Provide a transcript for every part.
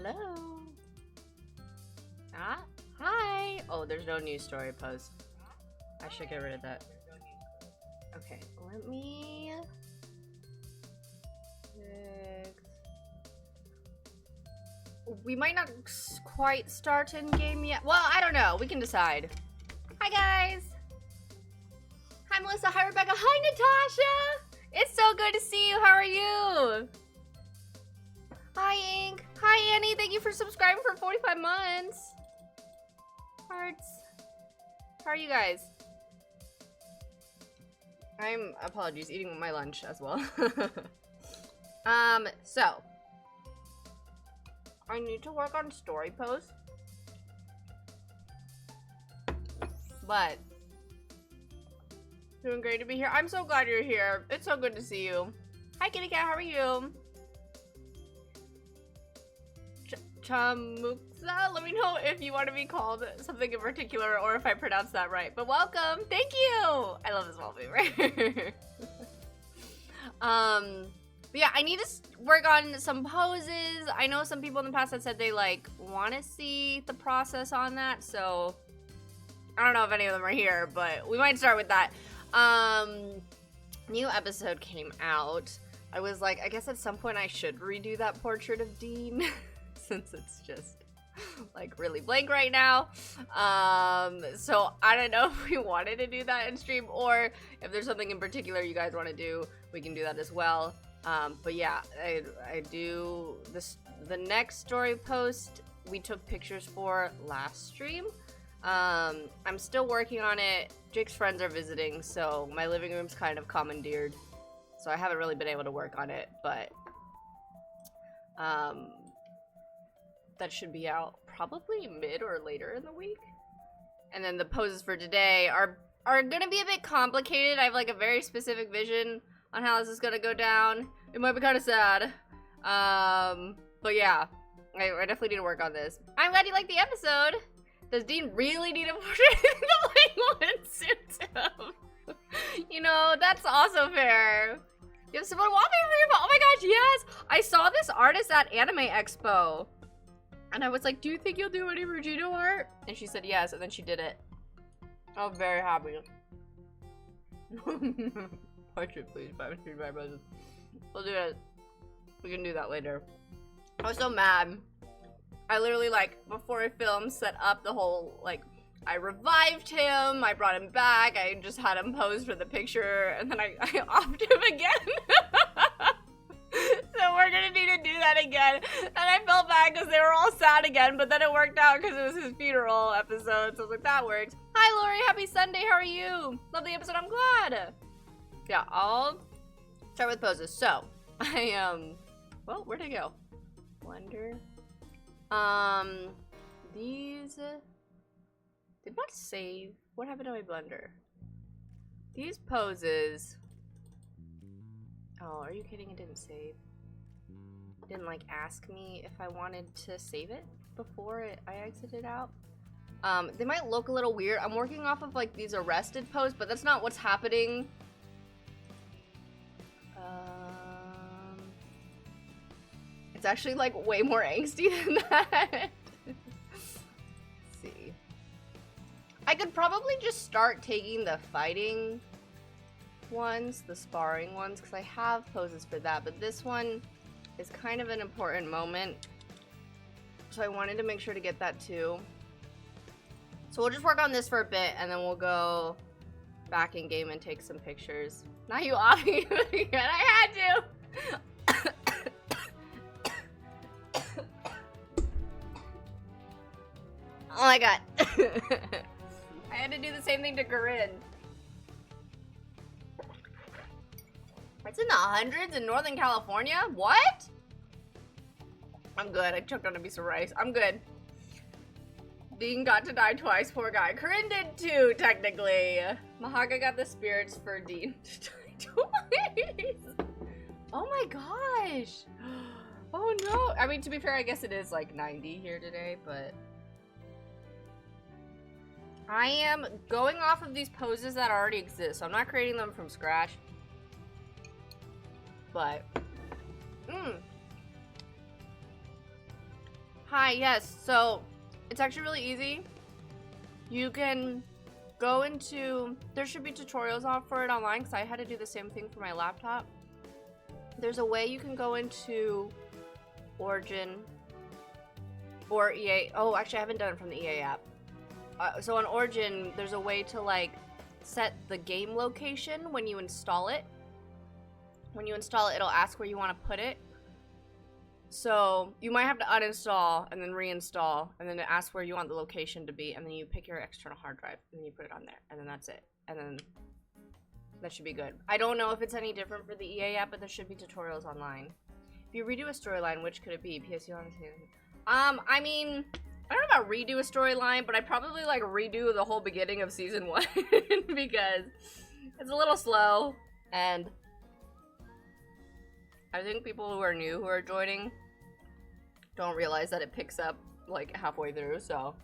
Hello. Ah, hi. Oh, there's no news story post. I should get rid of that. Okay, let me fix. We might not quite start in game yet. Well, I don't know. We can decide. Hi, guys. Hi, Melissa. Hi, Rebecca. Hi, Natasha. It's so good to see you. How are you? Hi, Ink. Hi, Annie. Thank you for subscribing for 45 months. Hearts. How are you guys? I'm, apologies, eating my lunch as well. So. I need to work on story posts. But. Doing great to be here. I'm so glad you're here. It's so good to see you. Hi, Kitty Cat. How are you? Chamuksa, let me know if you want to be called something in particular or if I pronounced that right. But welcome, thank you. I love this wallpaper. But yeah, I need to work on some poses. I know some people in the past have said they like want to see the process on that, so I don't know if any of them are here, but we might start with that. New episode came out. I was like, I guess at some point I should redo that portrait of Dean. Since it's just like really blank right now. So I don't know if we wanted to do that in stream or if there's something in particular you guys want to do, we can do that as well. But yeah, I do this. The next story post we took pictures for last stream. I'm still working on it. Jake's friends are visiting, so my living room's kind of commandeered. So I haven't really been able to work on it, but that should be out probably mid or later in the week. And then the poses for today are gonna be a bit complicated. I have like a very specific vision on how this is gonna go down. It might be kind of sad. But yeah, I definitely need to work on this. I'm glad you liked the episode. Does Dean really need a portrait in the penguin suit him? You know, that's also fair. You have similar wallpaper for your phone. Oh my gosh, yes! I saw this artist at Anime Expo. And I was like, do you think you'll do any Regino art? And she said yes, and then she did it. I was very happy. Portrait, please. 535 roses. We'll do it. We can do that later. I was so mad. I literally, like, before I filmed, set up the whole, like, I revived him, I brought him back, I just had him pose for the picture, and then I offed him again. So we're gonna need to do that again. And I felt bad because they were all sad again, but then it worked out because it was his funeral episode. So I was like, that works. Hi, Lori. Happy Sunday. How are you? Love the episode. I'm glad. Yeah, I'll start with poses. So, well, where'd it go? Blender. These did not save. What happened to my blender? These poses. Oh, are you kidding? It didn't save. It didn't like ask me if I wanted to save it before I exited out. They might look a little weird. I'm working off of like these arrested pose, but that's not what's happening. It's actually like way more angsty than that. Let's see. I could probably just start taking the fighting ones, the sparring ones, because I have poses for that, but this one is kind of an important moment, so I wanted to make sure to get that too. So we'll just work on this for a bit and then we'll go back in game and take some pictures. Now you off me again. I had to. Oh my god. I had to do the same thing to Corinne. It's in the hundreds in Northern California? What? I'm good. I choked on a piece of rice. I'm good. Dean got to die twice. Poor guy. Corinne did too, technically. Mahaga got the spirits for Dean to die twice. Oh my gosh. Oh no. I mean, to be fair, I guess it is like 90 here today, but I am going off of these poses that already exist. So I'm not creating them from scratch. But Hi, yes. So it's actually really easy. You can go into, there should be tutorials out for it online because I had to do the same thing for my laptop. There's a way you can go into Origin or EA. Oh, actually I haven't done it from the EA app. So on Origin, there's a way to like set the game location when you install it. When you install it, it'll ask where you want to put it. So you might have to uninstall and then reinstall, and then it asks where you want the location to be, and then you pick your external hard drive and then you put it on there, and then that's it. And then that should be good. I don't know if it's any different for the EA app, but there should be tutorials online. If you redo a storyline, which could it be? PSU on I mean, I don't know about redo a storyline, but I'd probably like redo the whole beginning of season 1 because it's a little slow, and I think people who are new who are joining don't realize that it picks up like halfway through, so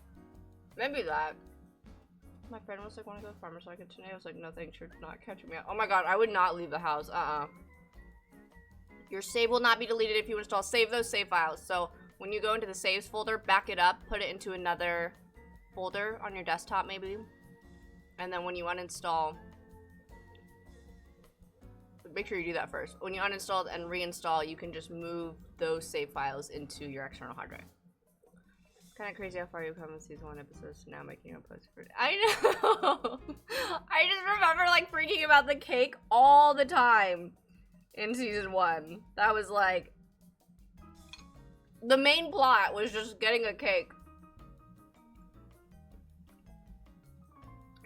maybe that. My friend was like, want to go to the farmer's market today? I was like, no thanks, you're not catching me up. Oh my god, I would not leave the house. Your save will not be deleted if you install. Save those save files. So when you go into the saves folder, back it up, put it into another folder on your desktop maybe, and then when you uninstall, make sure you do that first. When you uninstall and reinstall, you can just move those save files into your external hard drive. Kind of crazy how far you've come in season 1 episodes to now making a post for it. I know! I just remember like freaking about the cake all the time in season 1. That was like, the main plot was just getting a cake.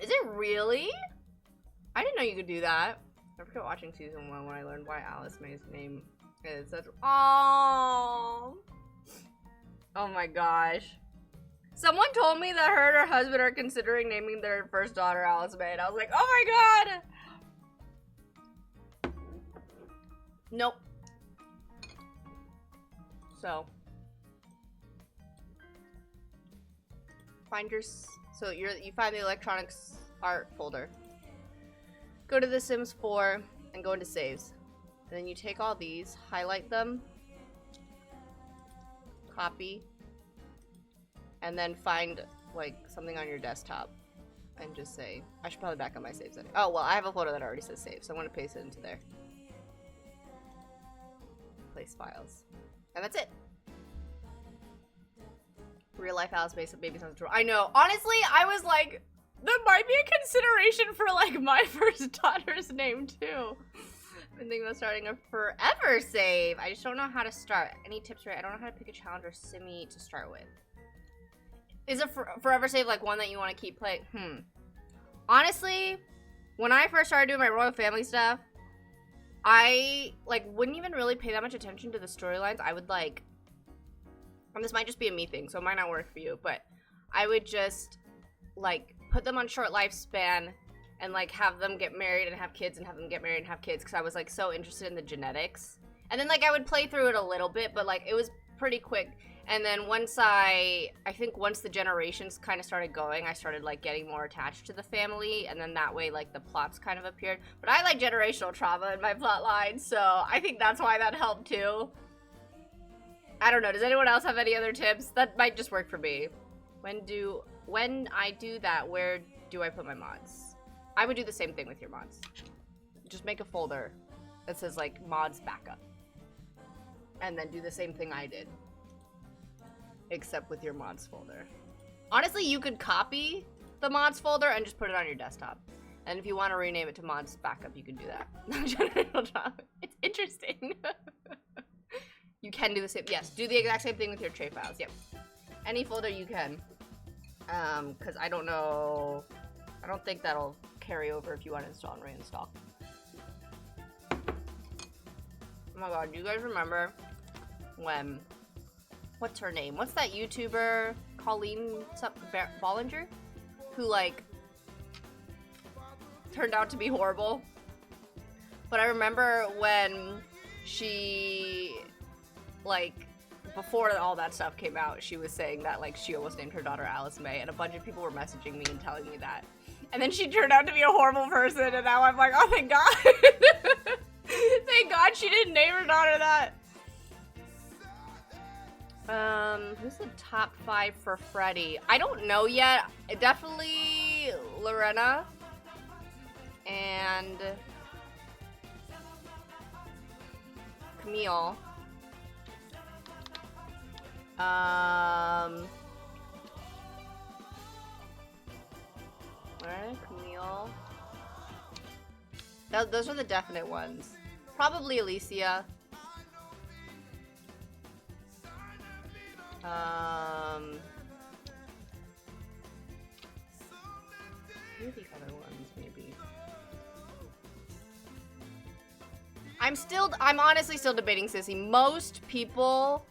Is it really? I didn't know you could do that. I forgot watching season 1 when I learned why Alice May's name is such. Oh my gosh. Someone told me that her and her husband are considering naming their first daughter Alice May, and I was like, oh my god! Nope. So. Find your, so you find the electronics art folder. Go to The Sims 4 and go into saves. And then you take all these, highlight them, copy, and then find like something on your desktop and just say, I should probably back up my save setting. Oh, well, I have a folder that already says save, so I'm gonna paste it into there. Place files. And that's it. Real life Alice May, baby sounds true. I know. Honestly, I was like, that might be a consideration for like my first daughter's name too. I've been thinking about starting a forever save. I just don't know how to start. Any tips for it? I don't know how to pick a challenge or simmy to start with. Is a forever save like one that you want to keep playing? Honestly, when I first started doing my royal family stuff, I like wouldn't even really pay that much attention to the storylines. I would like, and this might just be a me thing, so it might not work for you, but I would just like put them on short lifespan and like have them get married and have kids and have them get married and have kids because I was like so interested in the genetics. And then like I would play through it a little bit, but like it was pretty quick. And then once I think once the generations kind of started going, I started like getting more attached to the family, and then that way like the plots kind of appeared. But I like generational trauma in my plot line, so I think that's why that helped too. I don't know, does anyone else have any other tips? That might just work for me. When I do that, where do I put my mods? I would do the same thing with your mods. Just make a folder that says like mods backup. And then do the same thing I did. Except with your mods folder. Honestly, you could copy the mods folder and just put it on your desktop. And if you want to rename it to mods backup, you can do that. It's interesting. You can do the same. Yes, do the exact same thing with your tray files. Yep. Any folder you can. Because I don't know. I don't think that'll carry over if you want to install and reinstall. Oh my god, do you guys remember when, what's her name? What's that YouTuber, Colleen Bollinger? Who like turned out to be horrible. But I remember when she, like, before all that stuff came out, she was saying that like she almost named her daughter Alice May, and a bunch of people were messaging me and telling me that. And then she turned out to be a horrible person, and now I'm like, oh thank god. Thank god she didn't name her daughter that. Who's the top 5 for Freddy? I don't know yet. Definitely Lorena. And Camille. Lorena, Camille. Those are the definite ones. Probably Alicia. Who are the other ones, maybe? I'm honestly still debating Sissy. Most people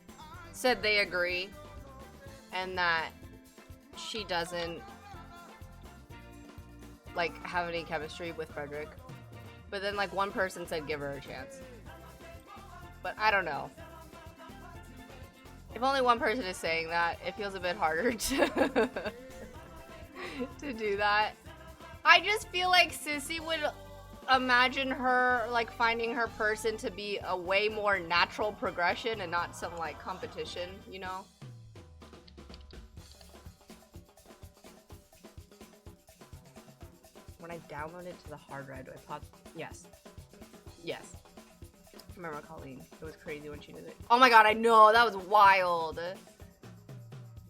said they agree and that she doesn't like have any chemistry with Frederick. But then like one person said give her a chance. But I don't know. If only one person is saying that, it feels a bit harder to to do that. I just feel like Sissy would imagine her like finding her person to be a way more natural progression and not some like competition, you know? When I download it to the hard drive, do I pop? Yes. Yes. I remember Colleen. It was crazy when she did it. Oh my god, I know! That was wild!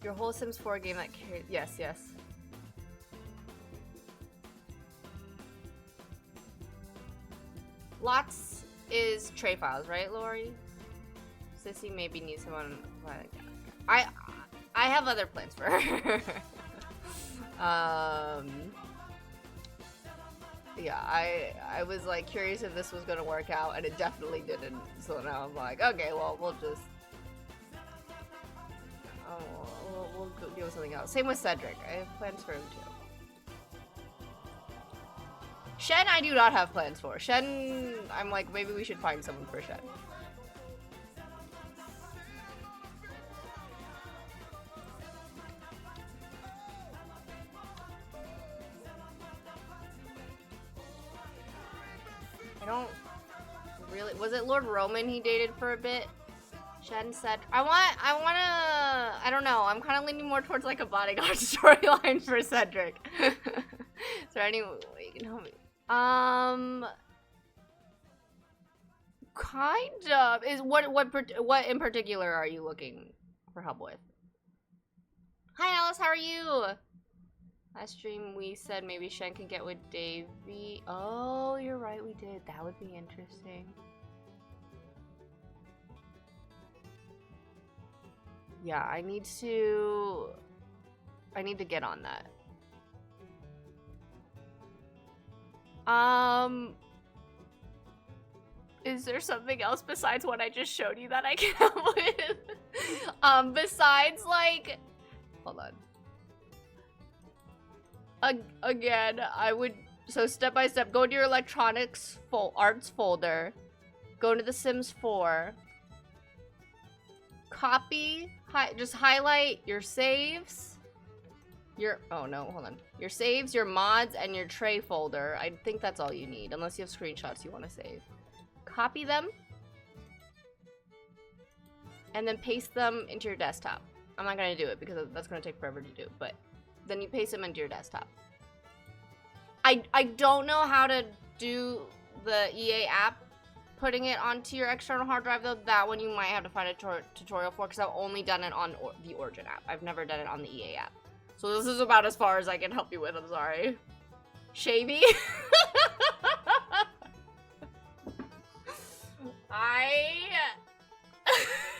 Your whole Sims 4 game that carried. Yes, yes. Lots is tray files, right, Lori? Sissy maybe needs someone. I have other plans for her. Yeah, I was like curious if this was gonna work out, and it definitely didn't. So now I'm like, okay, well, we'll just we'll go deal with something else. Same with Cedric. I have plans for him too. Shen, I do not have plans for. Shen, I'm like, maybe we should find someone for Shen. I don't really. Was it Lord Roman he dated for a bit? Shen said, I don't know. I'm kind of leaning more towards like a bodyguard storyline for Cedric. Is there any way you can help me? Kind of. Is what in particular are you looking for help with? Hi Alice, how are you? Last stream we said maybe Shen can get with Davey. Oh, you're right, we did. That would be interesting. Yeah, I need to get on that. Is there something else besides what I just showed you that I can help with? Besides like, hold on. Again, I would, so step by step, go to your electronics arts folder, go to the Sims 4, copy, just highlight your saves, your saves, your mods, and your tray folder. I think that's all you need, unless you have screenshots you want to save. Copy them, and then paste them into your desktop. I'm not going to do it because that's going to take forever to do, but then you paste them into your desktop. I don't know how to do the EA app, putting it onto your external hard drive though. That one you might have to find a tutorial for, because I've only done it on the Origin app. I've never done it on the EA app. So this is about as far as I can help you with, I'm sorry. Shavy?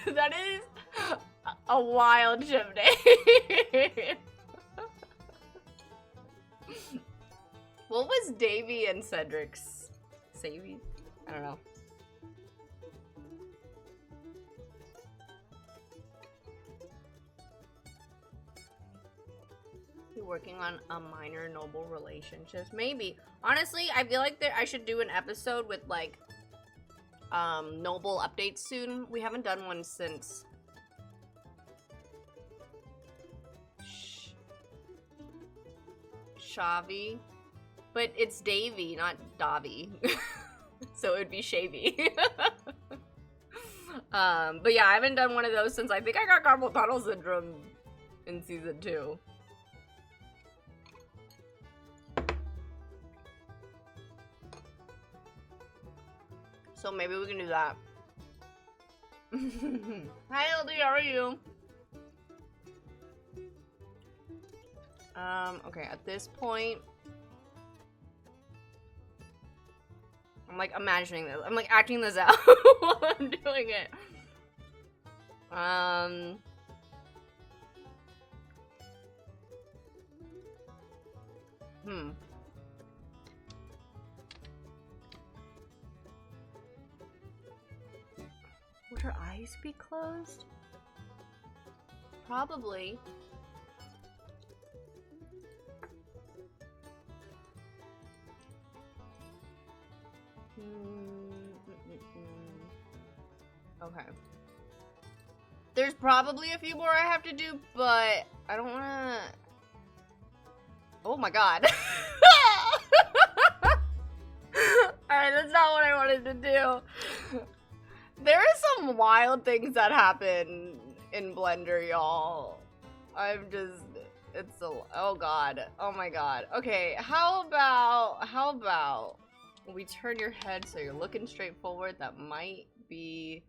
That is a wild ship name. What was Davey and Cedric's? Savvy? I don't know. You're working on a minor noble relationships? Maybe. Honestly, I feel like I should do an episode with like noble updates soon. We haven't done one since Shavi. But it's Davy, not Davi. So it would be Shavy. But yeah, I haven't done one of those since I think I got carpal tunnel syndrome in season 2. So maybe we can do that. Hi LD, how are you? Okay, at this point, I'm like imagining this. I'm like acting this out while I'm doing it. Would her eyes be closed? Probably. Okay. There's probably a few more I have to do, but I don't wanna... Oh my god. Alright, that's not what I wanted to do. There are some wild things that happen in Blender, y'all. I'm just... It's a... Oh god. Oh my god. Okay, how about... we turn your head so you're looking straight forward? That might be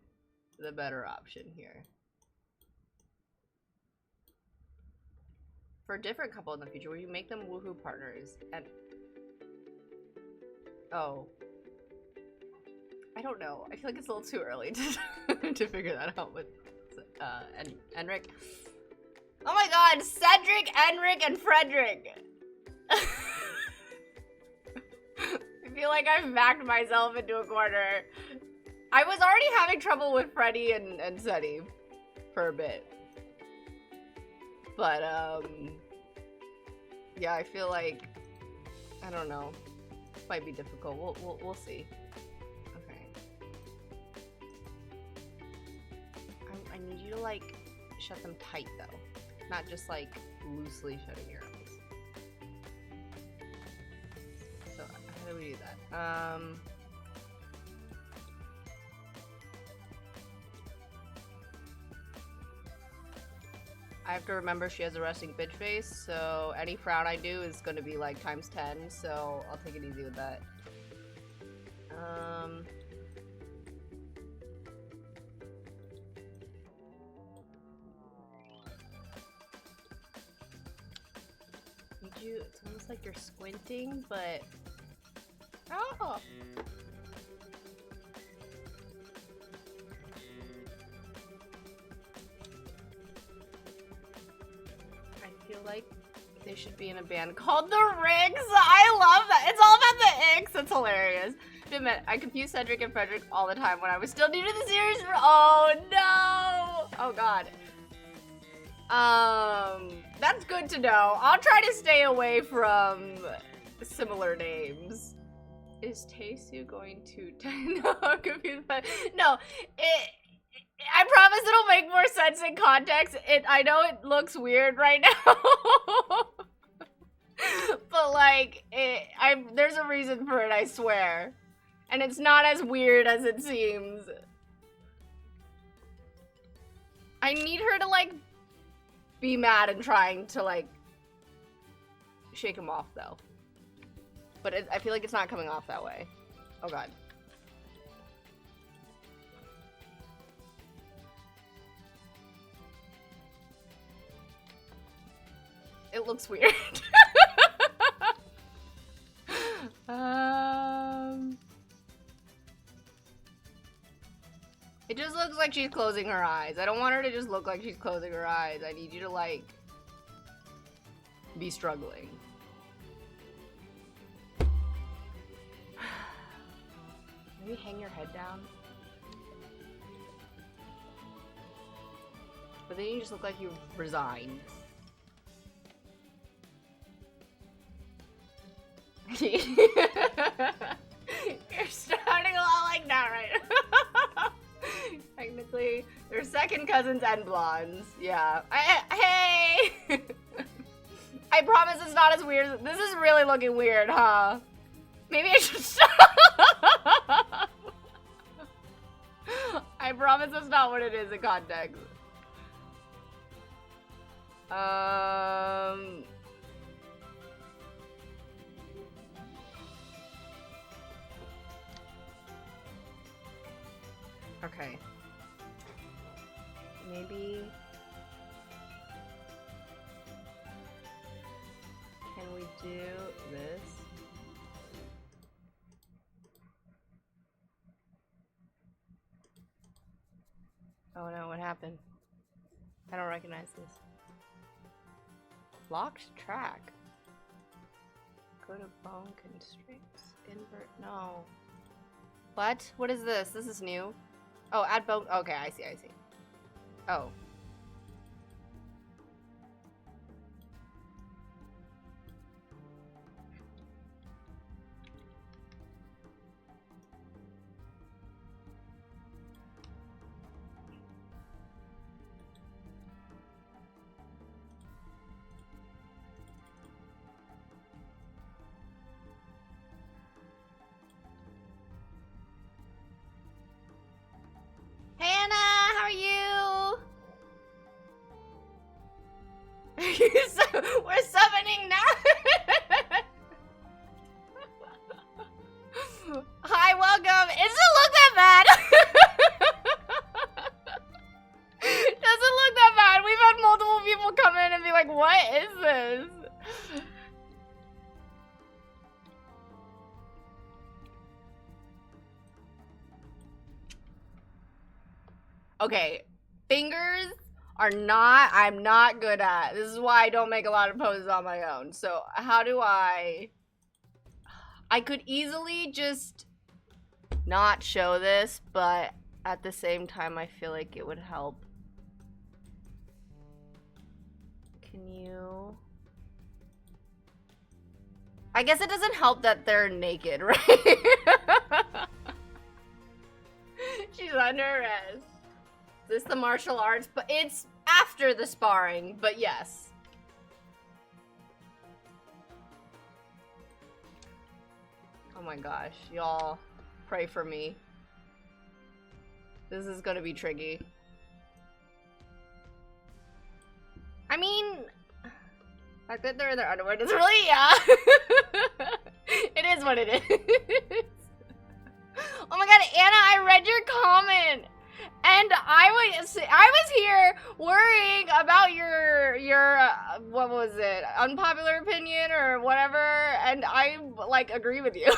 the better option here. For a different couple in the future, will you make them woohoo partners? And... Oh. I don't know. I feel like it's a little too early to, to figure that out with Enric. Oh my god! Cedric, Enric, and Frederick! I feel like I've backed myself into a corner. I was already having trouble with Freddy and Seti for a bit. But, yeah, I feel like, I don't know, might be difficult. We'll see. Okay. I need you to, like, shut them tight, though. Not just, like, loosely shutting your eyes. So, how do we do that? I have to remember she has a resting bitch face, so any frown I do is gonna be like times 10, so I'll take it easy with that. It's almost like you're squinting, but... Oh! I feel like they should be in a band called The Rigs. I love that. It's all about the icks. It's hilarious. Admit, I confuse Cedric and Frederick all the time when I was still new to the series. Oh no! Oh god. That's good to know. I'll try to stay away from similar names. Is Taysu going to... No, I'm confused. No, I promise it'll make more sense in context. I know it looks weird right now. But like, there's a reason for it, I swear. And it's not as weird as it seems. I need her to like, be mad and trying to like, shake him off though. But I feel like it's not coming off that way. Oh god. It looks weird. It just looks like she's closing her eyes. I don't want her to just look like she's closing her eyes. I need you to like be struggling. Maybe hang your head down. But then you just look like you resigned. You're sounding a lot like that right. Technically, they're second cousins and blondes. Yeah. Hey! I promise it's not as weird. This is really looking weird, huh? Maybe I should stop. I I promise that's not what it is in context. Okay. Maybe... Can we do this? Oh no, what happened? I don't recognize this. Locked track. Go to bone constraints. Invert. No. What? What is this? This is new. Oh, add bone. Okay, I see, I see. Oh. Hannah, how are you? We're summoning now. Hi, welcome. It doesn't look that bad. Doesn't look that bad. We've had multiple people come in and be like, "What is this?" Okay, fingers are not, I'm not good at. This is why I don't make a lot of poses on my own. So how do I could easily just not show this, but at the same time, I feel like it would help. Can you? I guess it doesn't help that they're naked, right? She's under arrest. Is this the martial arts? But it's after the sparring, but yes. Oh my gosh, y'all pray for me. This is gonna be tricky. I mean, the fact that they're in their underwear doesn't really, yeah. It is what it is. Oh my god, Anna, I read your comment. And I was here worrying about your what was it, unpopular opinion or whatever, and I like agree with you.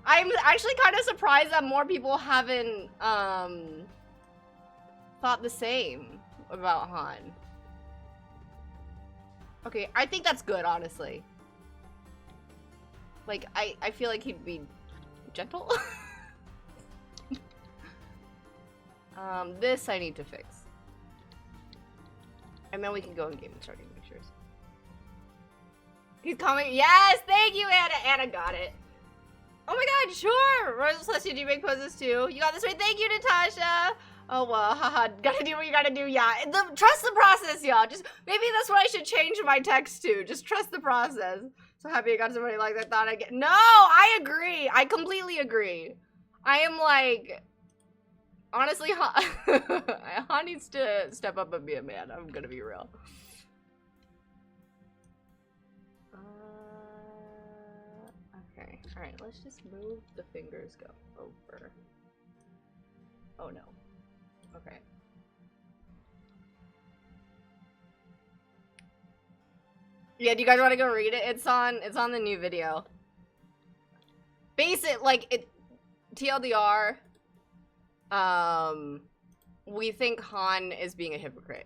I'm actually kind of surprised that more people haven't thought the same about Han. Okay, I think that's good, honestly. Like, I feel like he'd be gentle. This I need to fix. And then we can go in game and start taking pictures. He's coming. Yes, thank you, Anna. Anna got it. Oh my god, sure. Rose Celestia, do you make poses too? You got this right. Thank you, Natasha. Oh well, haha. Gotta do what you gotta do. Yeah, trust the process, y'all. Just maybe that's what I should change my text to. Just trust the process. So happy I got somebody like that. Thought I get. No, I agree. I completely agree. I am like, honestly, Han needs to step up and be a man. I'm gonna be real. Okay. All right. Let's just move the fingers. Go over. Oh no. Okay. Yeah, do you guys want to go read it? It's on the new video. Basic, like, it, TLDR, we think Han is being a hypocrite.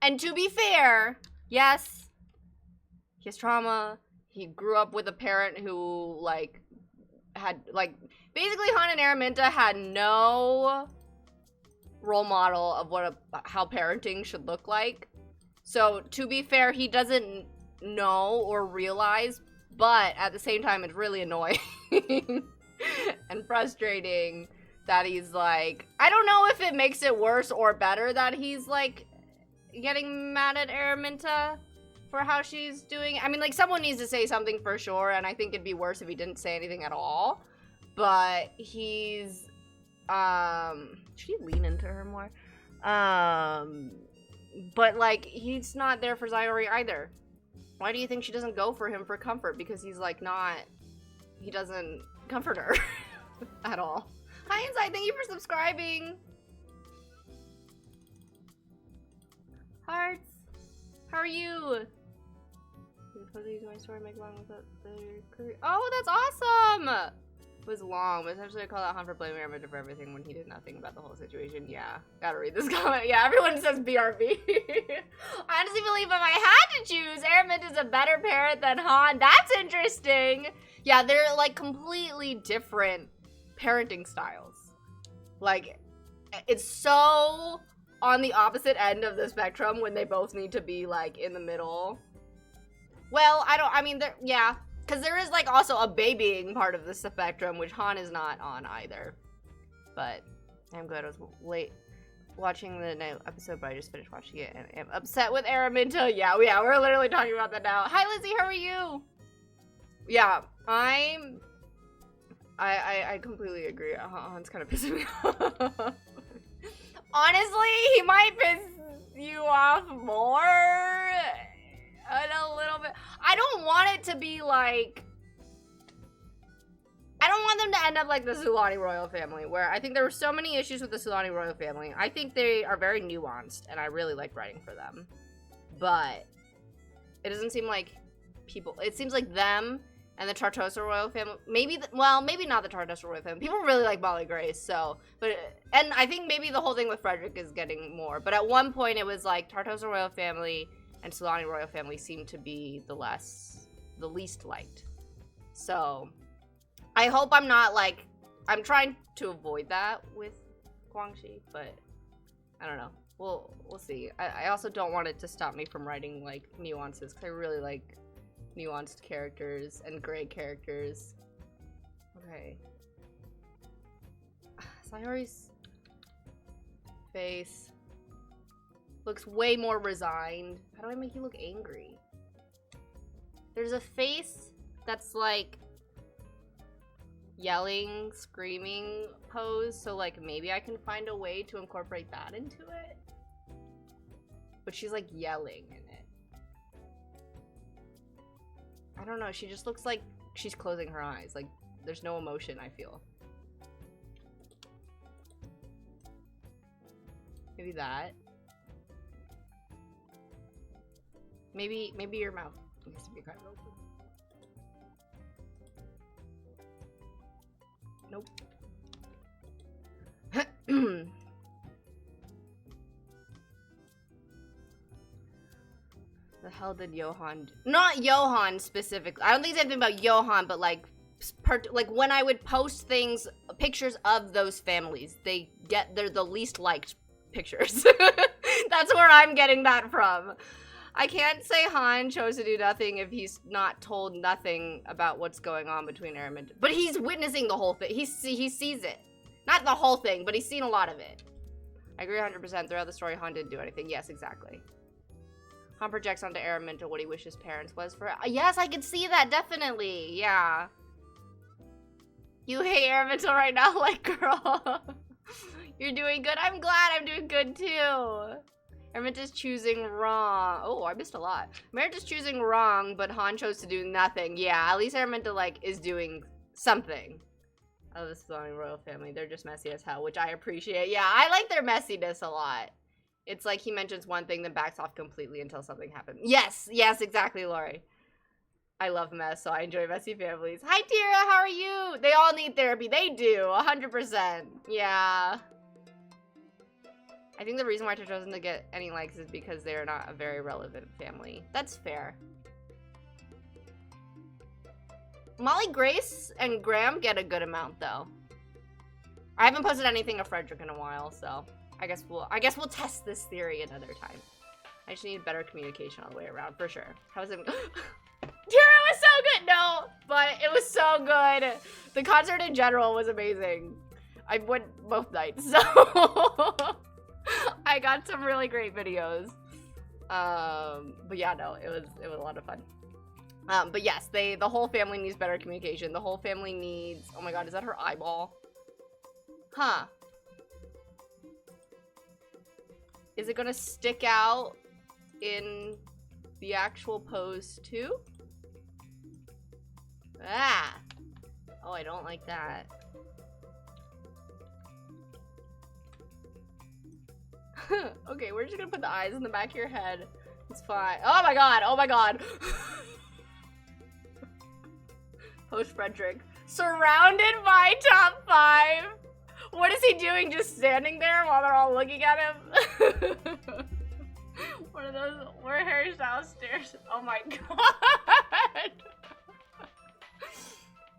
And to be fair, yes, he has trauma. He grew up with a parent who, like, had, like, basically Han and Araminta had no role model of how parenting should look like. So, to be fair, he doesn't know or realize, but at the same time, it's really annoying and frustrating that he's like, I don't know if it makes it worse or better that he's like getting mad at Araminta for how she's doing. I mean, like, someone needs to say something for sure, and I think it'd be worse if he didn't say anything at all. but he's, should he lean into her more? But like, he's not there for Sayori either. Why do you think she doesn't go for him for comfort? Because he's like he doesn't comfort her at all. Hi Insight, thank you for subscribing. Hearts, how are you? My story make long without the career. Oh, that's awesome! It was long, but essentially I call out Han for blaming Araminta for everything when he did nothing about the whole situation. Yeah, gotta read this comment. Yeah, everyone says BRB. I honestly believe if I had to choose, Araminta's a better parent than Han. That's interesting. Yeah, they're like completely different parenting styles. Like, it's so on the opposite end of the spectrum when they both need to be like in the middle. Well, yeah. Because there is, like, also a babying part of the spectrum, which Han is not on either. But I'm glad I was late watching the episode, but I just finished watching it and am upset with Araminta. Yeah, we're literally talking about that now. Hi, Lizzie, how are you? Yeah, I completely agree. Han's kind of pissing me off. Honestly, he might piss you off more. A little bit. I don't want it to be like, I don't want them to end up like the Sulani royal family, where I think there were so many issues with the Sulani royal family. I think they are very nuanced, and I really like writing for them. But it doesn't seem like people, it seems like them and the Tartosa royal family, maybe not the Tartosa royal family. People really like Molly Grace, so, and I think maybe the whole thing with Frederick is getting more. But at one point it was like Tartosa royal family and Sulani royal family seemed to be the least liked. So, I hope I'm not like, I'm trying to avoid that with Guangxi, but I don't know. We'll see. I also don't want it to stop me from writing like nuances, because I really like nuanced characters and gray characters. Okay. Sayori's face looks way more resigned. How do I make you look angry? There's a face that's like yelling, screaming pose, so like maybe I can find a way to incorporate that into it. But she's like yelling in it. I don't know, she just looks like she's closing her eyes. Like there's no emotion, I feel. Maybe that. Maybe your mouth needs to be kind of open. Nope. The hell did Johan do? Not Johan specifically. I don't think it's anything about Johan, but like when I would post things, pictures of those families, they're the least liked pictures. That's where I'm getting that from. I can't say Han chose to do nothing if he's not told nothing about what's going on between Araminta. But he's witnessing the whole thing. He sees it. Not the whole thing, but he's seen a lot of it. I agree 100%. Throughout the story, Han didn't do anything. Yes, exactly. Han projects onto Araminta what he wishes parents was for. Yes, I can see that, definitely. Yeah. You hate Araminta right now? Like, girl. You're doing good. I'm glad I'm doing good, too. Araminta's choosing wrong. Oh, I missed a lot. Araminta's choosing wrong, but Han chose to do nothing. Yeah, at least Araminta, like, is doing something. Oh, this is the royal family. They're just messy as hell, which I appreciate. Yeah, I like their messiness a lot. It's like he mentions one thing, then backs off completely until something happens. Yes, yes, exactly, Lori. I love mess, so I enjoy messy families. Hi, Tira, how are you? They all need therapy. They do, 100%. Yeah. I think the reason why Tartosa doesn't get any likes is because they're not a very relevant family. That's fair. Molly Grace and Graham get a good amount, though. I haven't posted anything of Frederick in a while, so I guess we'll test this theory another time. I just need better communication all the way around, for sure. How's it? Tara was so good! No, but it was so good. The concert in general was amazing. I went both nights, so I got some really great videos. But yeah, no, it was a lot of fun. But yes, the whole family needs better communication. The whole family needs... Oh my god, is that her eyeball? Huh. Is it gonna stick out in the actual pose too? Ah! Oh, I don't like that. Okay, we're just gonna put the eyes in the back of your head. It's fine. Oh my god! Oh my god! Post Frederick. Surrounded by top 5! What is he doing? Just standing there while they're all looking at him? One of those where Harry Styles stares. Oh my god!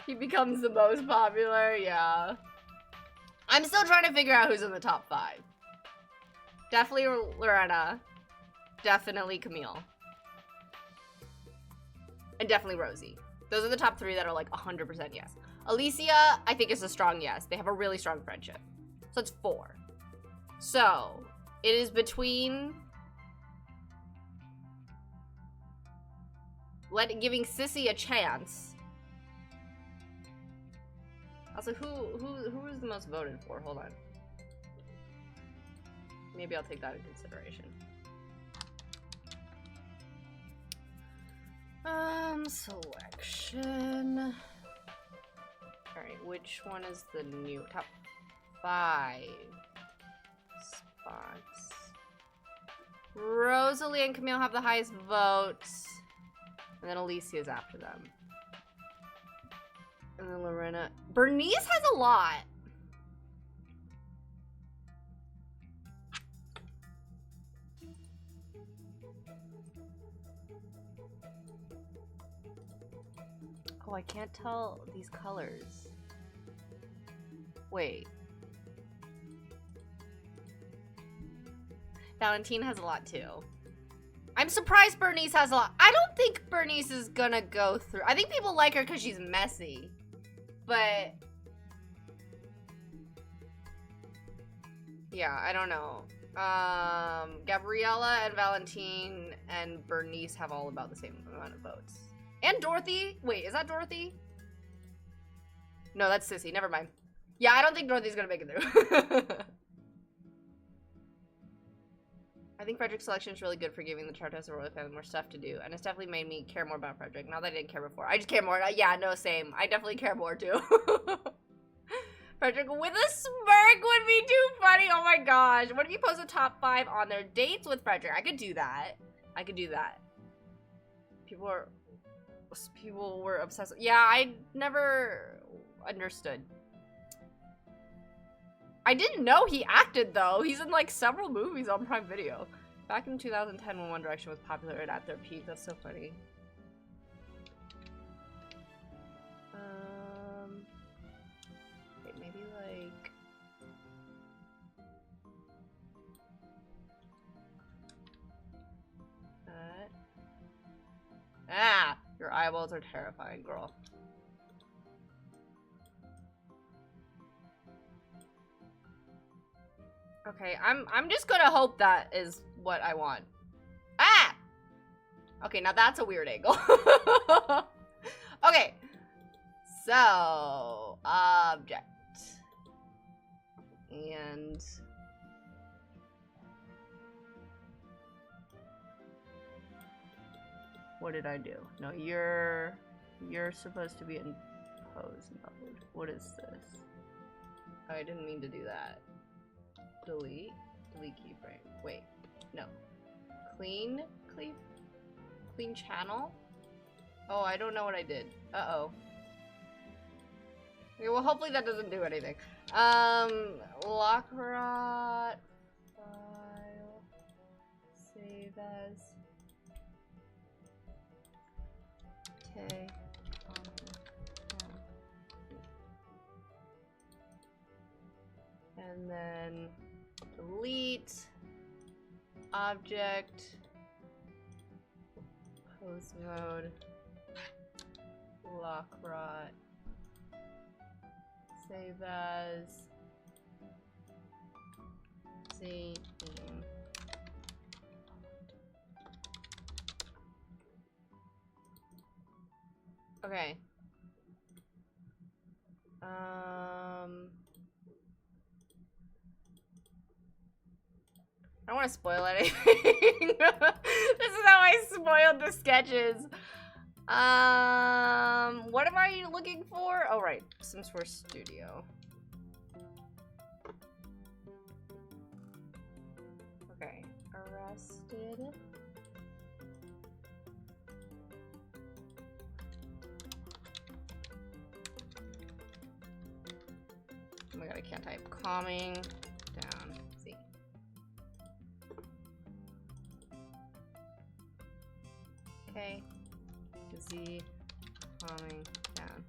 He becomes the most popular, yeah. I'm still trying to figure out who's in the top 5. Definitely Lorena. Definitely Camille. And definitely Rosie. Those are the top 3 that are like 100% yes. Alicia, I think, is a strong yes. They have a really strong friendship. So it's 4. So, it is between... giving Sissy a chance. Also, who was the most voted for? Hold on. Maybe I'll take that into consideration. Selection. Alright, which one is the new top 5 spots? Rosalie and Camille have the highest votes. And then Alicia's after them. And then Lorena. Bernice has a lot. Oh, I can't tell these colors. Wait. Valentine has a lot too. I'm surprised Bernice has a lot. I don't think Bernice is gonna go through. I think people like her because she's messy. But... yeah, I don't know. Gabriella and Valentine and Bernice have all about the same amount of votes. And Dorothy? Wait, is that Dorothy? No, that's Sissy. Never mind. Yeah, I don't think Dorothy's gonna make it through. I think Frederick's selection is really good for giving the Charters and Royal family more stuff to do, and it's definitely made me care more about Frederick. Not that I didn't care before. I just care more. Yeah, no, same. I definitely care more, too. Frederick with a smirk would be too funny. Oh my gosh. What if you post a top 5 on their dates with Frederick? I could do that. I could do that. People were obsessed with... yeah, I never understood. I didn't know he acted, though. He's in, like, several movies on Prime Video. Back in 2010 when One Direction was popular and at their peak. That's so funny. Wait, maybe, like... that. Ah! Your eyeballs are terrifying, girl. Okay, I'm just gonna hope that is what I want. Ah! Okay, now that's a weird angle. Okay. So, object. And... what did I do? No, you're supposed to be in pose mode. What is this? Oh, I didn't mean to do that. Delete keyframe. Wait, no. Clean channel? Oh, I don't know what I did. Uh-oh. Okay, well, hopefully that doesn't do anything. Lockrot file. Save as. Okay. And then delete object pose mode lockrot save as scene. Okay. I don't want to spoil anything. This is how I spoiled the sketches. What am I looking for? Oh, right. Sims 4 Studio. Okay. Arrested. Oh my god, I can't type. Calming down. Z. Okay. Z calming down.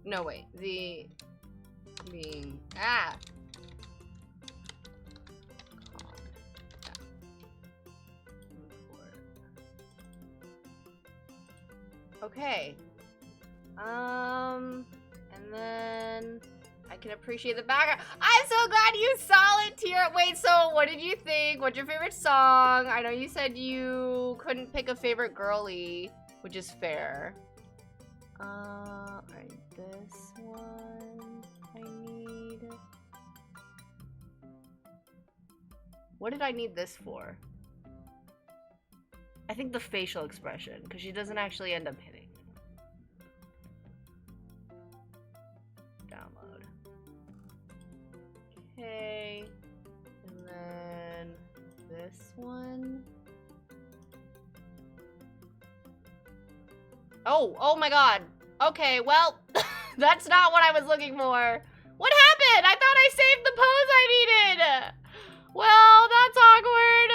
No, wait. Z being calm down. Okay. And then I can appreciate the background. I'm so glad you saw it, Tira. Wait, so what did you think? What's your favorite song? I know you said you couldn't pick a favorite girly, which is fair. Alright, this one I need. What did I need this for? I think the facial expression, because she doesn't actually end up hitting. Download. Okay. And then this one. Oh my god. Okay, well, that's not what I was looking for. What happened? I thought I saved the pose I needed. Well, that's awkward.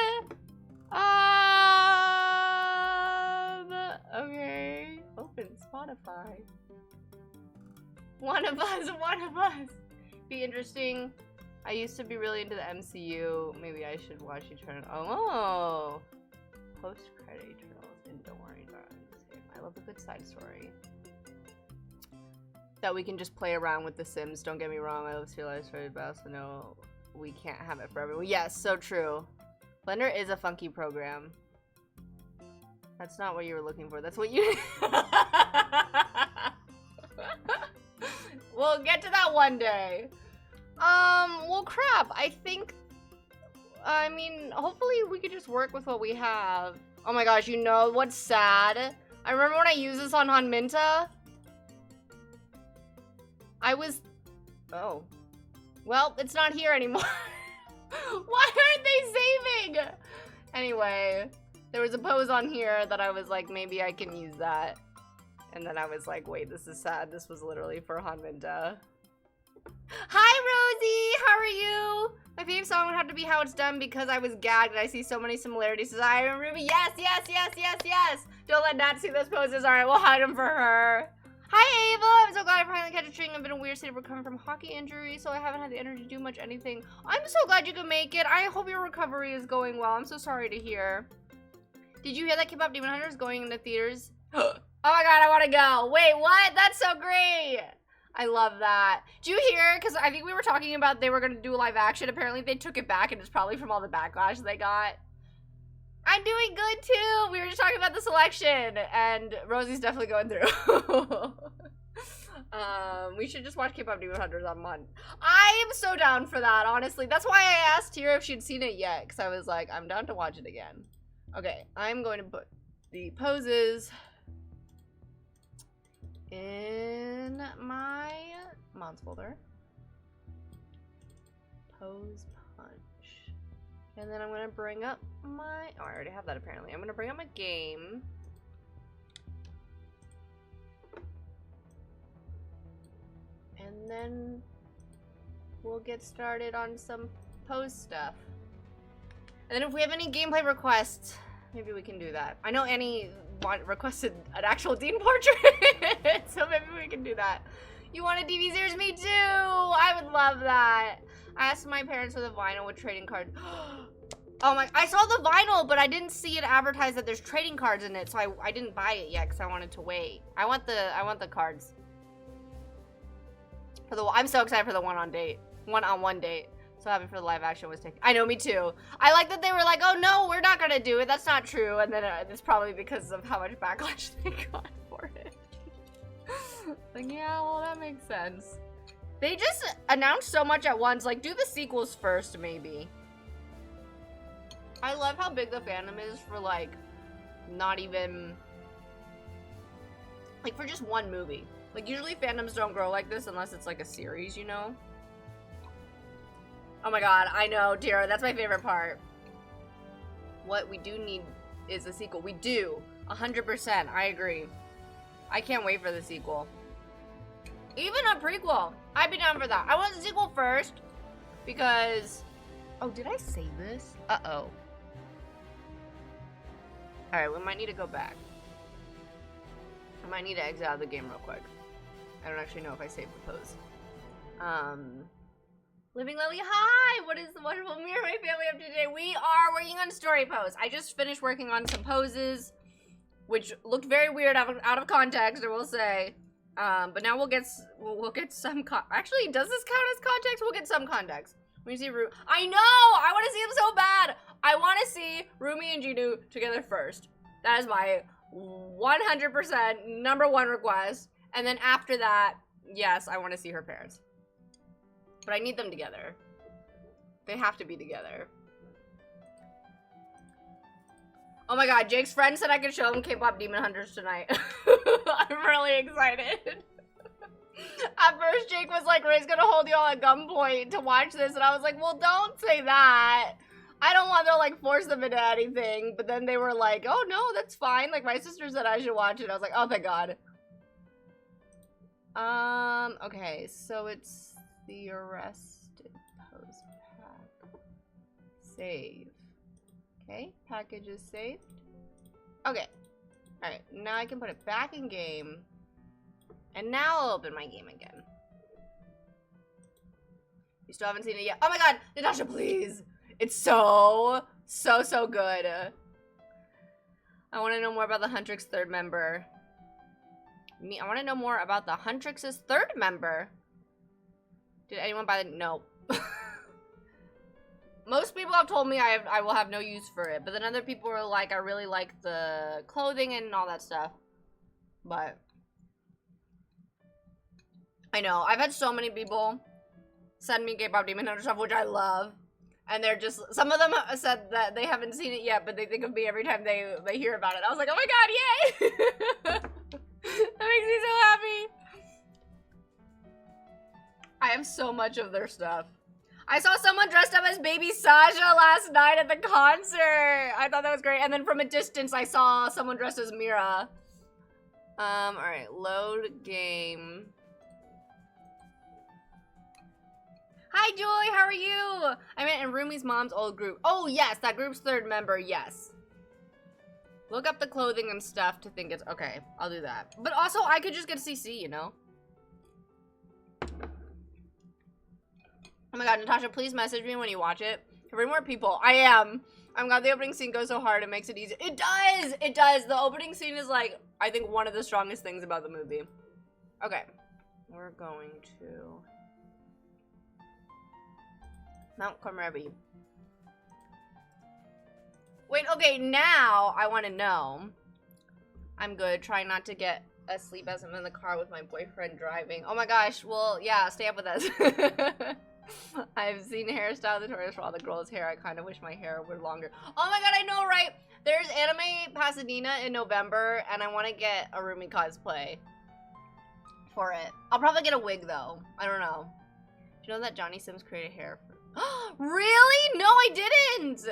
Okay. Open Spotify. One of us. Be interesting. I used to be really into the MCU. Maybe I should watch Eternal. Oh! Post-credit Eternals and Don't Worry, Darling. I love a good side story. That we can just play around with The Sims. Don't get me wrong, I love Serial Life Story, but I also know we can't have it for everyone. Yes, so true. Blender is a funky program. That's not what you were looking for. That's what you... We'll get to that one day. Well, crap. I think... I mean, hopefully we could just work with what we have. Oh my gosh, you know what's sad? I remember when I used this on Hanminta. I was... Oh. Well, it's not here anymore. Why aren't they saving? Anyway, there was a pose on here that I was like, maybe I can use that. And then I was like, wait, this is sad. This was literally for Hanminta. Hi, Rosie! How are you? My favorite song would have to be How It's Done because I was gagged and I see so many similarities to I and Ruby. Yes, yes, yes, yes, yes! Don't let Nat see those poses. Alright, we'll hide them for her. Hi, Ava! I'm so glad I finally catch a string. I've been in a weird state of recovering from hockey injury, so I haven't had the energy to do much anything. I'm so glad you could make it. I hope your recovery is going well. I'm so sorry to hear. Did you hear that K-pop Demon Hunter is going into theaters? Oh my god, I want to go. Wait, what? That's so great. I love that. Do you hear? Because I think we were talking about they were going to do a live action. Apparently they took it back and it's probably from all the backlash they got. I'm doing good too. We were just talking about the selection and Rosie's definitely going through. We should just watch K-pop Demon Hunters on Monday. I am so down for that, honestly. That's why I asked Tira if she'd seen it yet, because I was like, I'm down to watch it again. Okay, I'm going to put the poses in my mods folder. Pose punch. And then I'm going to bring up my... Oh, I already have that apparently. I'm going to bring up my game. And then we'll get started on some pose stuff. And then if we have any gameplay requests, maybe we can do that. I know Annie requested an actual Dean portrait, so maybe we can do that. You want a DV series? Me too! I would love that. I asked my parents for the vinyl with trading cards. Oh my, I saw the vinyl, but I didn't see it advertised that there's trading cards in it, so I didn't buy it yet because I wanted to wait. I want the cards. I'm so excited for the one-on-one date. So happy for the live action was taken. I know, me too. I like that they were like, oh no, we're not gonna do it. That's not true. And then it's probably because of how much backlash they got for it. Like, yeah, well, that makes sense. They just announced so much at once. Like, do the sequels first, maybe. I love how big the fandom is for, like, not even... Like, for just one movie. Like, usually fandoms don't grow like this unless it's, like, a series, you know? Oh my god, I know, Tara, that's my favorite part. What we do need is a sequel. We do. 100%, I agree. I can't wait for the sequel. Even a prequel. I'd be down for that. I want the sequel first because... Oh, did I save this? Uh-oh. Alright, we might need to go back. I might need to exit out of the game real quick. I don't actually know if I saved the pose. Living Lily, hi! What is the wonderful mirror my family up to today? We are working on story pose. I just finished working on some poses, which looked very weird out of context, I will say. But now we'll get some actually, does this count as context? We'll get some context. When you see I know! I want to see them so bad! I want to see Rumi and Jinu together first. That is my 100% number one request. And then after that, yes, I want to see her parents. But I need them together. They have to be together. Oh my god, Jake's friend said I could show him K-pop Demon Hunters tonight. I'm really excited. At first, Jake was like, Ray's gonna hold you all at gunpoint to watch this. And I was like, well, don't say that. I don't want to, like, force them into anything. But then they were like, oh, no, that's fine. Like, my sister said I should watch it. I was like, oh, thank God. Okay, so it's the arrested post pack. Save. Okay, package is saved. Okay. Alright, now I can put it back in game. And now I'll open my game again. You still haven't seen it yet? Oh my god! Natasha, please! It's so good. I want to know more about the Huntrix third member. I want to know more about the Huntrix's third member. Did anyone buy the... No. Most people have told me I will have no use for it. But then other people were like, I really like the clothing and all that stuff. But... I know. I've had so many people send me K-pop Demon Hunter stuff, which I love. And they're just... Some of them said that they haven't seen it yet, but they think of me every time they hear about it. I was like, oh my god, yay! That makes me so happy. I have so much of their stuff. I saw someone dressed up as baby Sasha last night at the concert. I thought that was great. And then from a distance, I saw someone dressed as Mira. Alright, load game. Hi, Joy, how are you? I meant in Rumi's mom's old group. Oh, yes, that group's third member, yes. Look up the clothing and stuff to think it's... Okay, I'll do that. But also, I could just get CC, you know? Oh my god, Natasha, please message me when you watch it. Bring more people. I am. I'm glad the opening scene goes so hard, it makes it easy. It does! It does! The opening scene is, like, I think one of the strongest things about the movie. Okay. We're going to... Mount Komorebi. Wait, okay, now I want to know. I'm good. Trying not to get asleep as I'm in the car with my boyfriend driving. Oh my gosh, well, yeah, stay up with us. I've seen hairstyle tutorials for all the girls' hair. I kind of wish my hair were longer. Oh my god, I know, right? There's Anime Pasadena in November, and I want to get a Rumi cosplay for it. I'll probably get a wig, though. I don't know. Do you know that Johnny Sims created hair for... Really? No, I didn't!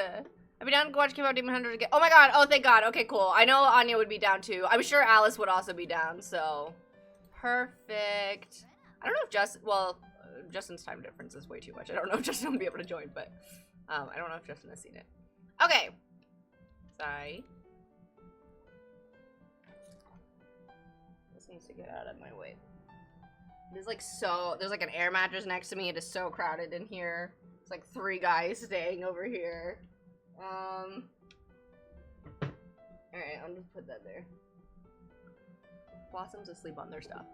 I'd be down to watch K-pop Demon Hunter again. Oh my god, oh thank god. Okay, cool. I know Anya would be down, too. I'm sure Alice would also be down, so... Perfect. I don't know if Justin... Well... Justin's time difference is way too much. I don't know if Justin will be able to join, but I don't know if Justin has seen it. Okay. Sorry. This needs to get out of my way. There's like there's like an air mattress next to me. It is so crowded in here. It's like 3 guys staying over here. Alright, I'll just put that there. Blossom's asleep on their stuff.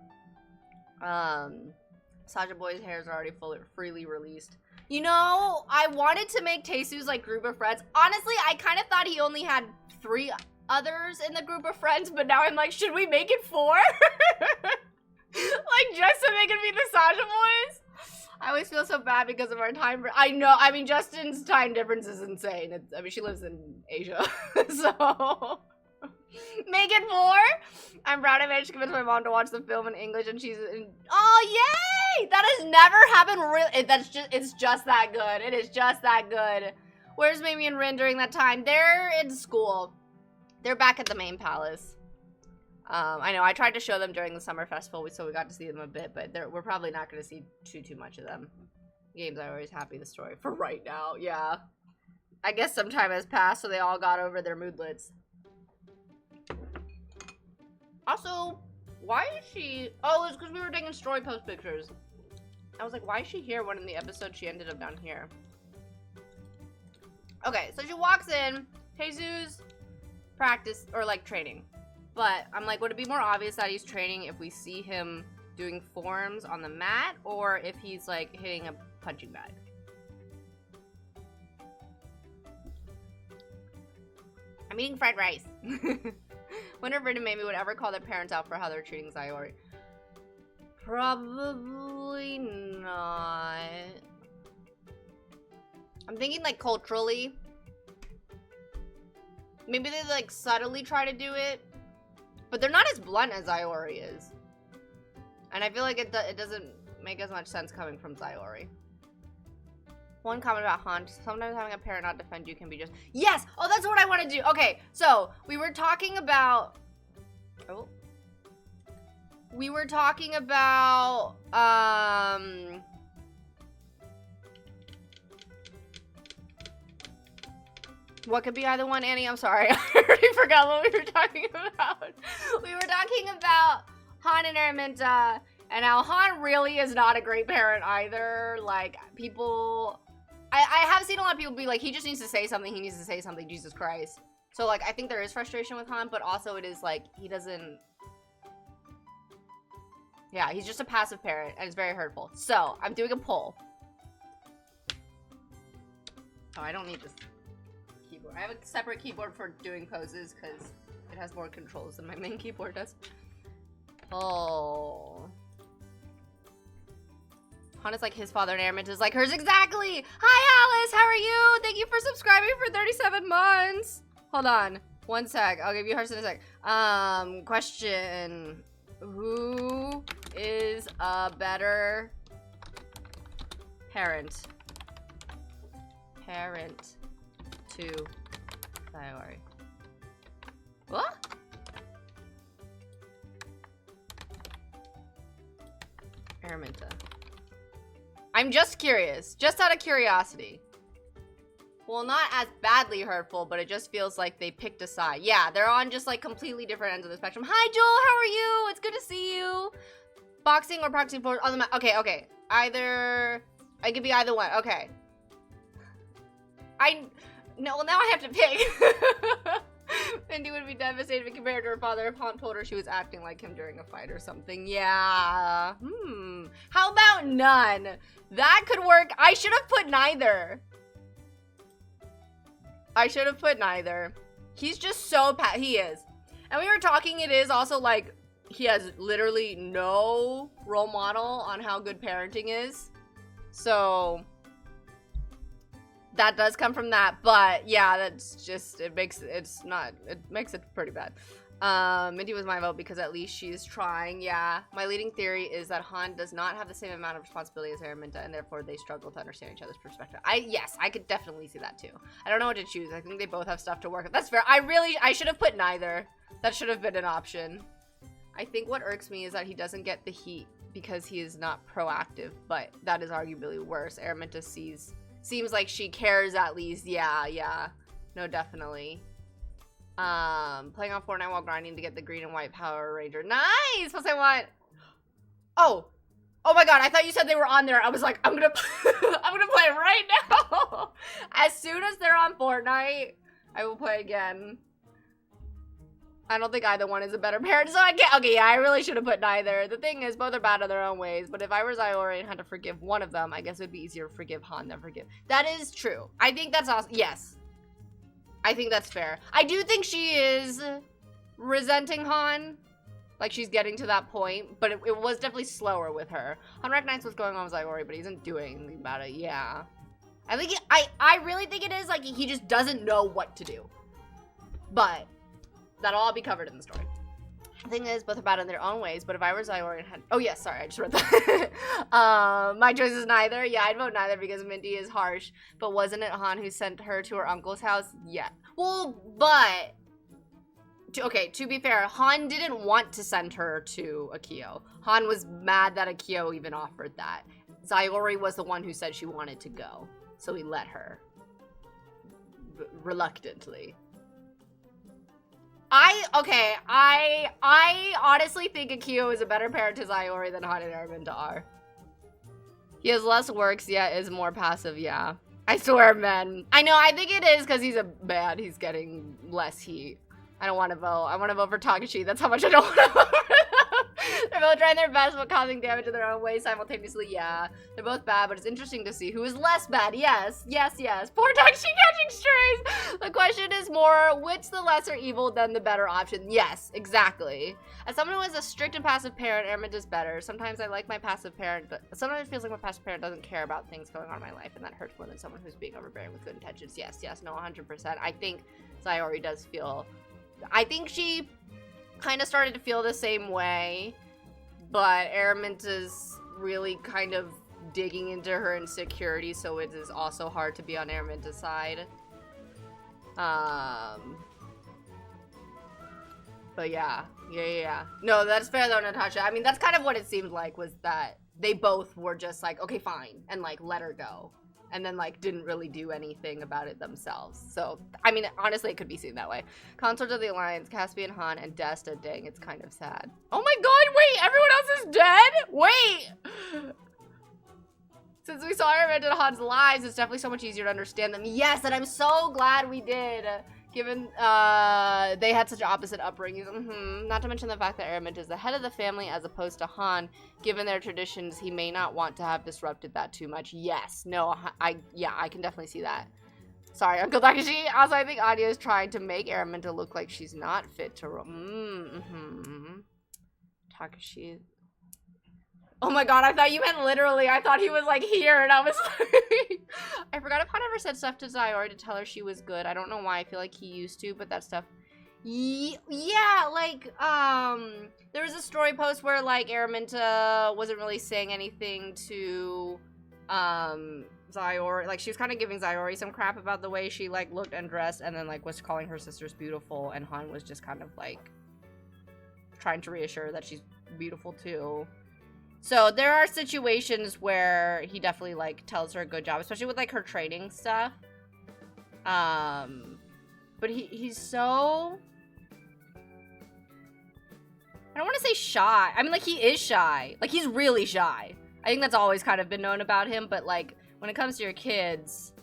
Saja Boy's hair is already freely released. You know, I wanted to make Taesu's like group of friends. Honestly, I kind of thought he only had 3 others in the group of friends, but now I'm like, should we make it 4? just so they can be the Sasha boys? I always feel so bad because of our time. I know. I mean, Justin's time difference is insane. I mean, she lives in Asia, so. Megan 4. I'm proud I managed to convince my mom to watch the film in English, and she's in. Oh yay! That has never happened. Really, it's just that good. It is just that good. Where's Mimi and Rin during that time? They're in school. They're back at the main palace. I know, I tried to show them during the summer festival, so we got to see them a bit, but we're probably not going to see too much of them. Games are always happy the story. For right now, yeah. I guess some time has passed, so they all got over their moodlets. Also, why is she... Oh, it's because we were taking story post pictures. I was like, why is she here when in the episode she ended up down here? Okay, so she walks in. Jesus practice, or like training. But I'm like, would it be more obvious that he's training if we see him doing forms on the mat, or if he's like hitting a punching bag? I'm eating fried rice. Wonder if Rin and Mamie would ever call their parents out for how they're treating Sayori. Probably not. I'm thinking like culturally. Maybe they like subtly try to do it. But they're not as blunt as Sayori is. And I feel like it doesn't make as much sense coming from Sayori. One comment about Han. Sometimes having a parent not defend you can be just... Yes! Oh, that's what I want to do. Okay, so we were talking about... Oh. We were talking about... What could be either one, Annie? I'm sorry. I already forgot what we were talking about. We were talking about Han and Araminta, and how Han really is not a great parent either. Like, people... I have seen a lot of people be like, he just needs to say something, he needs to say something, Jesus Christ. So, like, I think there is frustration with Han, but also it is, like, he doesn't... Yeah, he's just a passive parent, and it's very hurtful. So, I'm doing a poll. Oh, I don't need this keyboard. I have a separate keyboard for doing poses, because it has more controls than my main keyboard does. Poll. Han is like his father and Araminta is like hers. Exactly! Hi, Alice! How are you? Thank you for subscribing for 37 months! Hold on. One sec. I'll give you hers in a sec. Question. Who is a better parent? Parent to Sayori. What? Araminta. I'm just curious. Just out of curiosity. Well, not as badly hurtful, but it just feels like they picked a side. Yeah, they're on just like completely different ends of the spectrum. Hi, Joel. How are you? It's good to see you. Boxing or practicing for on the mat. Okay, okay. Either... I could be either one. Okay. No, well, now I have to pick. Mindy would be devastated if compared to her father if Han told her she was acting like him during a fight or something. Yeah. How about none? That could work. I should have put neither. I should have put neither. He's just so he is. And we were talking, it is also like he has literally no role model on how good parenting is. So that does come from that, but yeah, that's just, it makes it pretty bad. Mindy was my vote because at least she's trying. Yeah, my leading theory is that Han does not have the same amount of responsibility as Araminta, and therefore they struggle to understand each other's perspective. Yes, I could definitely see that too. I don't know what to choose. I think they both have stuff to work with. That's fair. I should have put neither. That should have been an option. I think what irks me is that he doesn't get the heat because he is not proactive, but that is arguably worse. Araminta seems like she cares at least. Yeah. No, definitely. Playing on Fortnite while grinding to get the green and white Power Ranger. Nice! Plus I want... Oh my god, I thought you said they were on there. I was like, I'm gonna play it right now! As soon as they're on Fortnite, I will play again. I don't think either one is a better parent, so I can't... Okay, yeah, I really should have put neither. The thing is, both are bad in their own ways, but if I were Sayori and had to forgive one of them, I guess it would be easier to forgive Han than forgive... That is true. I think that's awesome. Yes. I think that's fair. I do think she is resenting Han, Like, she's getting to that point, but it was definitely slower with her. Han recognized what's going on with Sayori, but he isn't doing anything about it. Yeah. I think I really think it is, like, he just doesn't know what to do. But that'll all be covered in the story. The thing is, both are bad in their own ways, but if I were Sayori and had... Oh, yes, sorry, I just read that. My choice is neither. Yeah, I'd vote neither because Minty is harsh. But wasn't it Han who sent her to her uncle's house? Yeah. Well, but... Okay, to be fair, Han didn't want to send her to Akio. Han was mad that Akio even offered that. Sayori was the one who said she wanted to go. So he let her. Reluctantly. I honestly think Akio is a better parent to Sayori than Han and Araminta are. He has less works, yet is more passive, yeah. I swear, man. I know, I think it is because he's a man. He's getting less heat. I don't want to vote. I want to vote for Takashi. That's how much I don't want to vote for them. They're both trying their best but causing damage in their own way simultaneously, yeah. They're both bad, but it's interesting to see who is less bad. Yes, yes, yes. Poor Takashi catching strays. The question is more, which the lesser evil than the better option? Yes, exactly. As someone who has a strict and passive parent, Araminta is better. Sometimes I like my passive parent, but sometimes it feels like my passive parent doesn't care about things going on in my life, and that hurts more than someone who's being overbearing with good intentions. Yes, yes, no, 100%. I think Sayori does feel... I think she kind of started to feel the same way, but Araminta's really kind of digging into her insecurity, so it is also hard to be on Araminta's side. But yeah. No, that's fair though, Natasha. I mean, that's kind of what it seemed like, was that they both were just like, okay, fine, and like let her go. And then, like, didn't really do anything about it themselves. So, I mean, honestly, it could be seen that way. Consorts of the Alliance, Caspian, Han, and Desta. Dang, it's kind of sad. Oh my god, wait! Everyone else is dead? Wait! Since we saw Araminta and Han's lives, it's definitely so much easier to understand them. Yes, and I'm so glad we did. Given they had such opposite upbringings. Not to mention the fact that Araminta is the head of the family as opposed to Han. Given their traditions, he may not want to have disrupted that too much. Yes. No, I can definitely see that. Sorry, Uncle Takashi. Also, I think Anya is trying to make Araminta look like she's not fit to roll. Takashi. Oh my god, I thought you meant literally. I thought he was like here, and I was like... I forgot if Han ever said stuff to Sayori to tell her she was good. I don't know why. I feel like he used to, but that stuff... Yeah, like, there was a story post where, like, Araminta wasn't really saying anything to, Sayori. Like, she was kind of giving Sayori some crap about the way she, like, looked and dressed, and then, like, was calling her sisters beautiful, and Han was just kind of, like, trying to reassure that she's beautiful, too. So there are situations where he definitely, like, tells her a good job, especially with, like, her training stuff. But he's so... I don't want to say shy. I mean, like, he is shy. Like, he's really shy. I think that's always kind of been known about him, but, like, when it comes to your kids,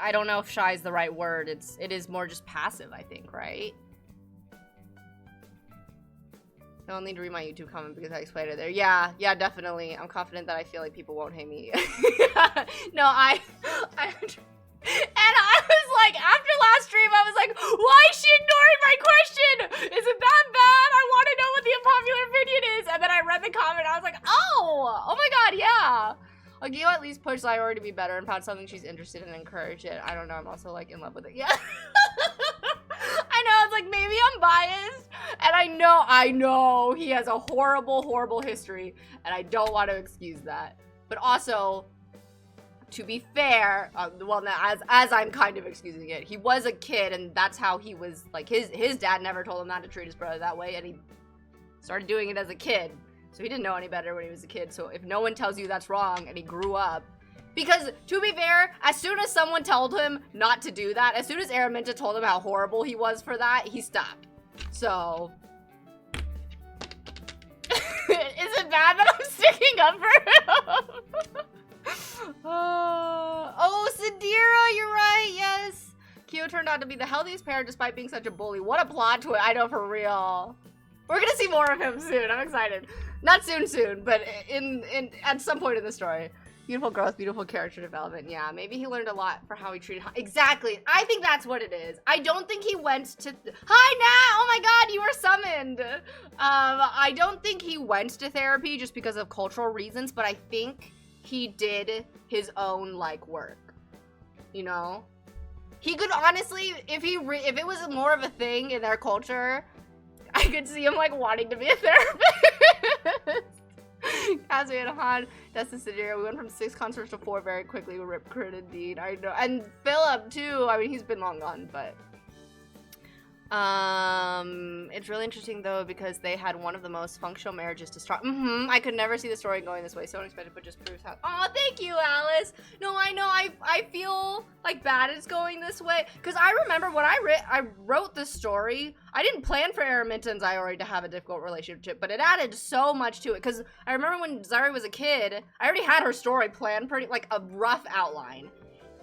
I don't know if shy is the right word. It is more just passive, I think, right? I'll need to read my YouTube comment because I explained it there. Yeah, definitely. I'm confident that I feel like people won't hate me. No, and I was like, after last stream, I was like, why is she ignoring my question? Is it that bad? I want to know what the unpopular opinion is. And then I read the comment, and I was like, oh my god, yeah. Like, you at least push Sayori to be better and found something she's interested in and encourage it. I don't know, I'm also, like, in love with it. Yeah. I know, it's like, maybe I'm biased. And I know he has a horrible, horrible history. And I don't want to excuse that. But also, to be fair, well, now, as I'm kind of excusing it, he was a kid, and that's how he was, like, his dad never told him not to treat his brother that way, and he started doing it as a kid. So he didn't know any better when he was a kid. So if no one tells you that's wrong, and he grew up, because, to be fair, as soon as someone told him not to do that, as soon as Araminta told him how horrible he was for that, he stopped. So... Is it bad that I'm sticking up for him? Oh, Sadira, you're right, yes. Kyo turned out to be the healthiest parent despite being such a bully. What a plot twist. I know, for real. We're gonna see more of him soon. I'm excited. Not soon, but at some point in the story. Beautiful growth, beautiful character development. Yeah, maybe he learned a lot for how he treated. Exactly. I think that's what it is. I don't think he went to. Hi, Nat! Oh my God, you were summoned. I don't think he went to therapy just because of cultural reasons, but I think he did his own like work. You know, he could honestly, if it was more of a thing in their culture, I could see him like wanting to be a therapist. Cassie and Han, that's the scenario. We went from 6 concerts to 4 very quickly. Rip crit indeed. I know. And Philip too. I mean, he's been long gone, but it's really interesting though because they had one of the most functional marriages to start. I could never see the story going this way. So unexpected, but just proves how. Oh, thank you, Alice. No, I know. I feel like bad it's going this way because I remember when I wrote the story. I didn't plan for Araminta and Zyori to have a difficult relationship, but it added so much to it because I remember when Zyori was a kid, I already had her story planned pretty like a rough outline,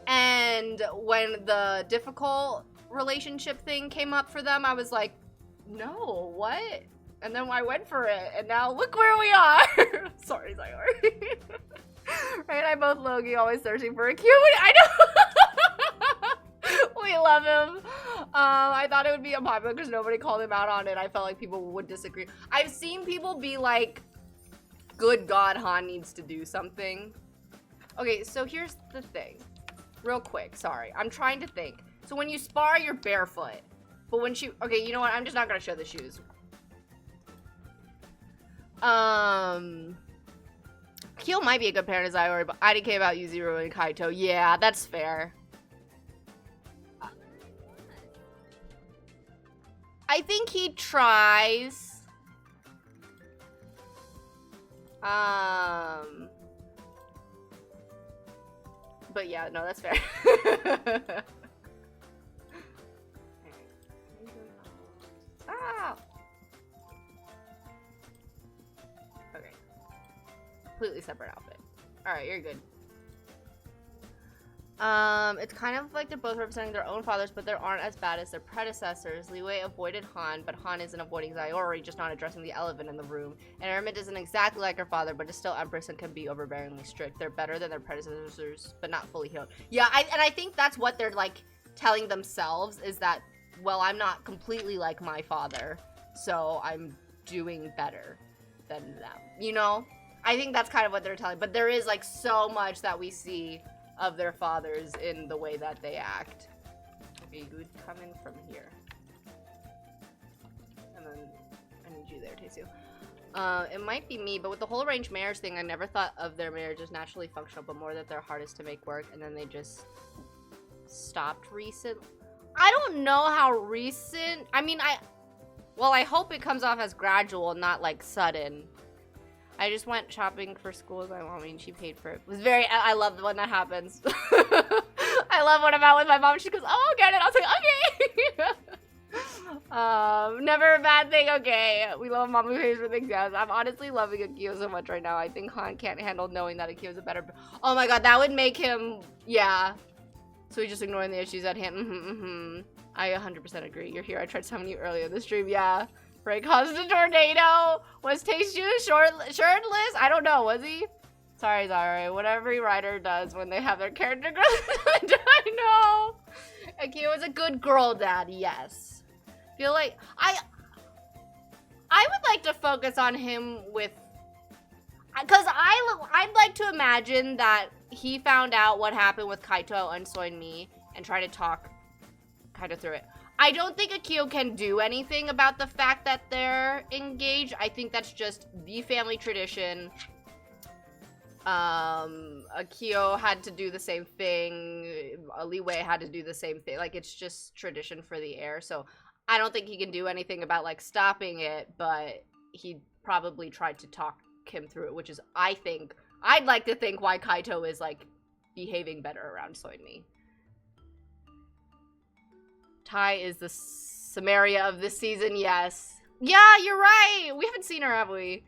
and when the difficult relationship thing came up for them, I was like, no, what? And then I went for it, and now look where we are. Sorry, Zyori. Right, I both Logie, always searching for a cue. I know. We love him. I thought it would be unpopular because nobody called him out on it. I felt like people would disagree. I've seen people be like, good God, Han needs to do something. Okay, so here's the thing. Real quick, sorry. I'm trying to think. So when you spar, you're barefoot. But when she... Okay, you know what? I'm just not going to show the shoes. Kyo might be a good parent as Zyori, but IDK about Yuzuru and Kaito. Yeah, that's fair. I think he tries. But yeah, no, that's fair. Ah! Okay. Completely separate outfit. Alright, you're good. It's kind of like they're both representing their own fathers, but they aren't as bad as their predecessors. Liwei avoided Han, but Han isn't avoiding Zyori, just not addressing the elephant in the room. And Araminta isn't exactly like her father, but is still Empress and can be overbearingly strict. They're better than their predecessors, but not fully healed. Yeah, and I think that's what they're, like, telling themselves, is that, well, I'm not completely like my father, so I'm doing better than them. You know? I think that's kind of what they're telling, but there is, like, so much that we see of their fathers in the way that they act. Okay, you would come in from here. And then I need you there, Tesu. It might be me, but with the whole arranged marriage thing, I never thought of their marriage as naturally functional, but more that they're hardest to make work, and then they just stopped recent. I don't know how recent. I mean, well, I hope it comes off as gradual, not like sudden. I just went shopping for school with my mom and she paid for it. It was very, I love when that happens. I love when I'm out with my mom. She goes, oh, I'll get it. I was like, okay. Never a bad thing. Okay. We love mom who pays for things. Yes. I'm honestly loving Akio so much right now. I think Han can't handle knowing that Akio's a better. Oh my God. That would make him, yeah. So he's just ignoring the issues at hand. I 100% agree. You're here. I tried summoning you earlier in the stream. Yeah. Ray caused a tornado. Was Taiju shirtless? I don't know. Was he? Sorry, Zyori. What every writer does when they have their character growth. I know. Akio is a good girl, Dad. Yes. Feel like I would like to focus on him with, because I'd like to imagine that he found out what happened with Kaito and Soin-mi and try to talk kind of through it. I don't think Akio can do anything about the fact that they're engaged. I think that's just the family tradition. Akio had to do the same thing. Liwei had to do the same thing. Like, it's just tradition for the heir. So I don't think he can do anything about, like, stopping it, but he probably tried to talk him through it, which is, I think, I'd like to think why Kaito is, like, behaving better around Soin-mi. Tai is the Samaria of this season, yes. Yeah, you're right. We haven't seen her, have we?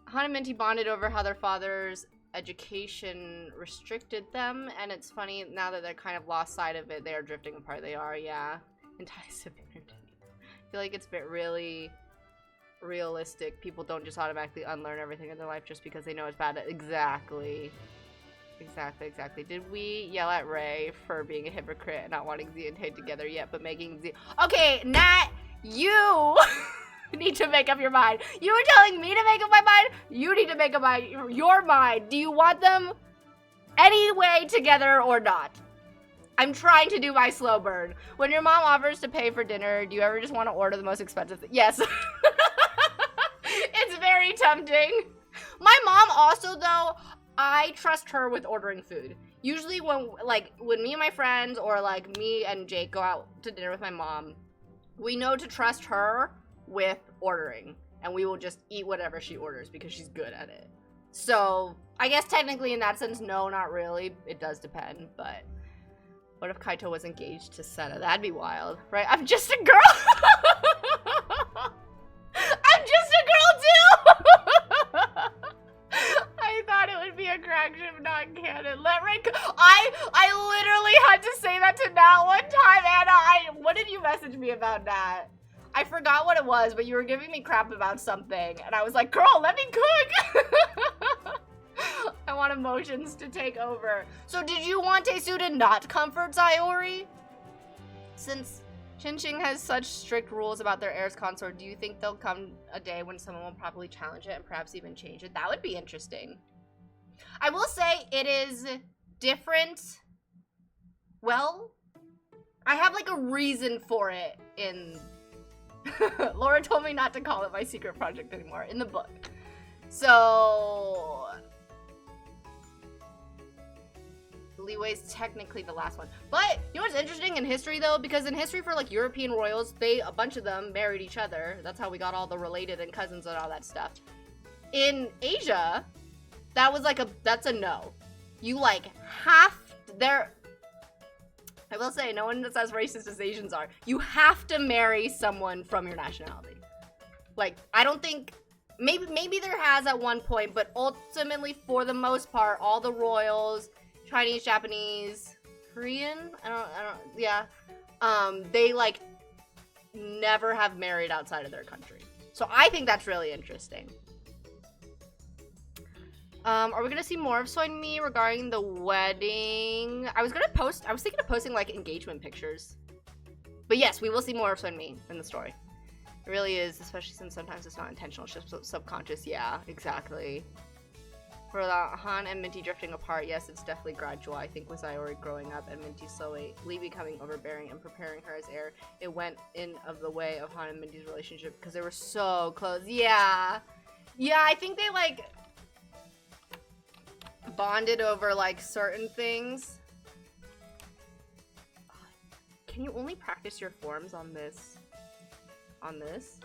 Han and Minty bonded over how their father's education restricted them, and it's funny, now that they're kind of lost sight of it, they are drifting apart. They are, yeah. And Tai's a bit I feel like it's a bit really realistic. People don't just automatically unlearn everything in their life just because they know it's bad. Exactly. Exactly. Did we yell at Ray for being a hypocrite and not wanting Z and Tay together yet, but making Z... Okay, Nat, you need to make up your mind. You were telling me to make up my mind. You need to make up your mind. Do you want them any way together or not? I'm trying to do my slow burn. When your mom offers to pay for dinner, do you ever just want to order the most expensive thing? Yes. It's very tempting. My mom also, though, I trust her with ordering food. Usually when me and my friends or like me and Jake go out to dinner with my mom, we know to trust her with ordering, and we will just eat whatever she orders because she's good at it. So I guess technically in that sense, no, not really. It does depend, but what if Kaito was engaged to Seta? That'd be wild, right? I'm just a girl. I'm just a girl too. I thought it would be a crack ship, not canon. Let Ray go. I literally had to say that to Nat one time, Anna. What did you message me about, Nat? I forgot what it was, but you were giving me crap about something, and I was like, girl, let me cook. I want emotions to take over. So did you want Tesu to not comfort Sayori? Since Chinching has such strict rules about their heirs consort, do you think there'll come a day when someone will probably challenge it and perhaps even change it? That would be interesting. I will say it is different. Well, I have like a reason for it in... Laura told me not to call it my secret project anymore in the book. So... Leeway's technically the last one. But, you know what's interesting in history, though? Because in history for, like, European royals, a bunch of them married each other. That's how we got all the related and cousins and all that stuff. In Asia, that was, like, that's a no. You, like, have... I will say, no one that's as racist as Asians are. You have to marry someone from your nationality. Like, I don't think... Maybe there has at one point, but ultimately, for the most part, all the royals... Chinese, Japanese, Korean, yeah. They, like, never have married outside of their country. So I think that's really interesting. Are we gonna see more of Soy and Me regarding the wedding? I was thinking of posting, like, engagement pictures. But yes, we will see more of Soy and Me in the story. It really is, especially since sometimes it's not intentional, it's just subconscious. Yeah, exactly. For Han and Minty drifting apart, yes, it's definitely gradual. I think with Sayori growing up and Minty slowly becoming overbearing and preparing her as heir, it went in of the way of Han and Minty's relationship because they were so close. Yeah. Yeah, I think they, like, bonded over, like, certain things. Can you only practice your forms on this? On this?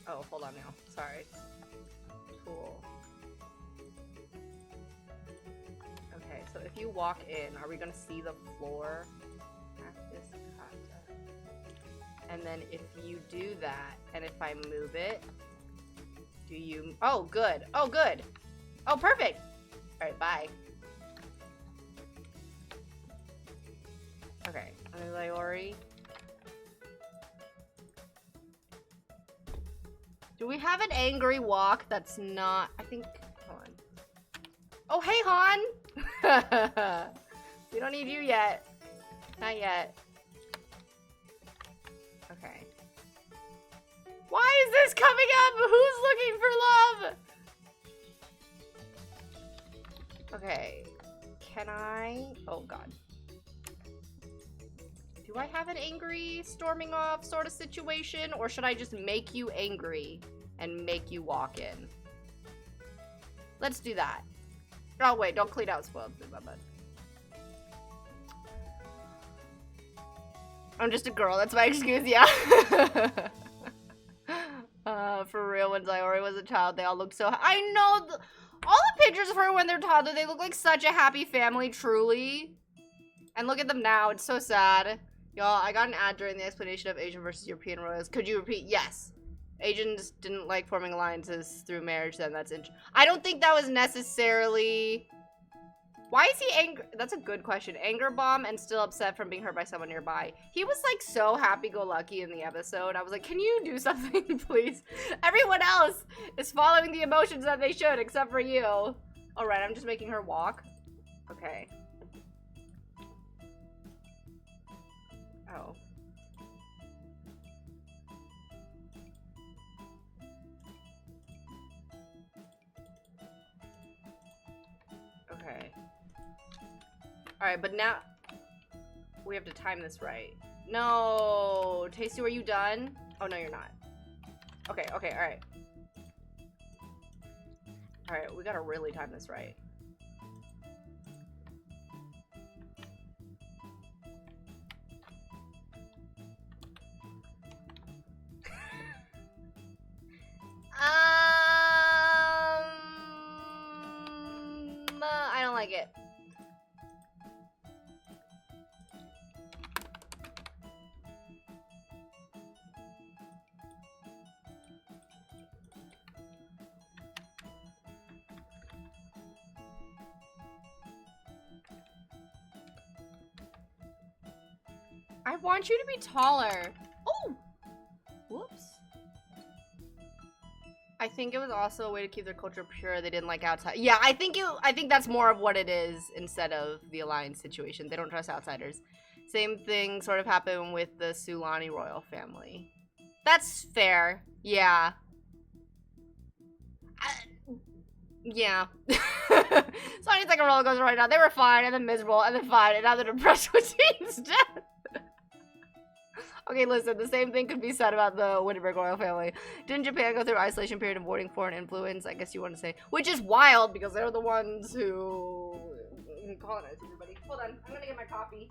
Oh, hold on now. Sorry. Cool. Okay, so if you walk in, are we gonna see the floor? Practice kata. And then if you do that, and if I move it, do you... Oh, good. Oh, good. Oh, perfect. All right, bye. Okay, Sayori. Do we have an angry walk that's not... I think... Hold on. Oh, hey, Han! We don't need you yet. Not yet. Okay. Why is this coming up? Who's looking for love? Okay. Can I... Oh, God. Do I have an angry storming off sort of situation? Or should I just make you angry and make you walk in? Let's do that. Oh, wait. Don't clean out spoiled food, my bud. I'm just a girl. That's my excuse, yeah. For real, when Sayori was a child, they all looked so... I know! All the pictures of her when they're toddler, they look like such a happy family, truly. And look at them now. It's so sad. Y'all, I got an ad during the explanation of Asian versus European royals. Could you repeat? Yes. Asians didn't like forming alliances through marriage, then that's I don't think that was necessarily... Why is he angry? That's a good question. Anger bomb and still upset from being hurt by someone nearby. He was like so happy-go-lucky in the episode. I was like, can you do something, please? Everyone else is following the emotions that they should, except for you. Alright, I'm just making her walk. Okay. Oh. Okay. Alright, but now we have to time this right. No! Tasty, were you done? Oh, no, you're not. Okay, okay, alright. Alright, we gotta really time this right. I don't like it. I want you to be taller. Oh! Whoops. I think it was also a way to keep their culture pure. They didn't like outside. Yeah, I think that's more of what it is instead of the alliance situation. They don't trust outsiders. Same thing sort of happened with the Sulani royal family. That's fair. Yeah. Yeah. Sulani's like a roller coaster right now. They were fine, and then miserable, and then fine, and now they're depressed with Jane's death. Okay, listen, the same thing could be said about the Wittenberg royal family. Didn't Japan go through isolation period avoiding foreign influence? I guess you want to say. Which is wild, because they're the ones who colonized everybody. Hold on, I'm gonna get my coffee.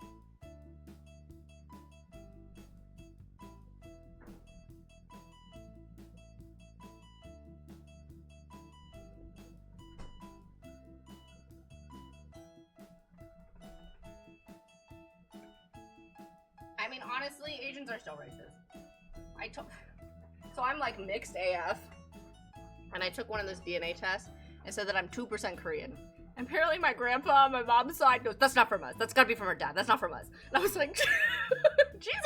I mean, honestly, Asians are still racist. So I'm like mixed AF, and I took one of those DNA tests and said that I'm 2% Korean. And apparently my grandpa on my mom's side goes, that's not from us. That's gotta be from her dad. That's not from us. And I was like, Jesus!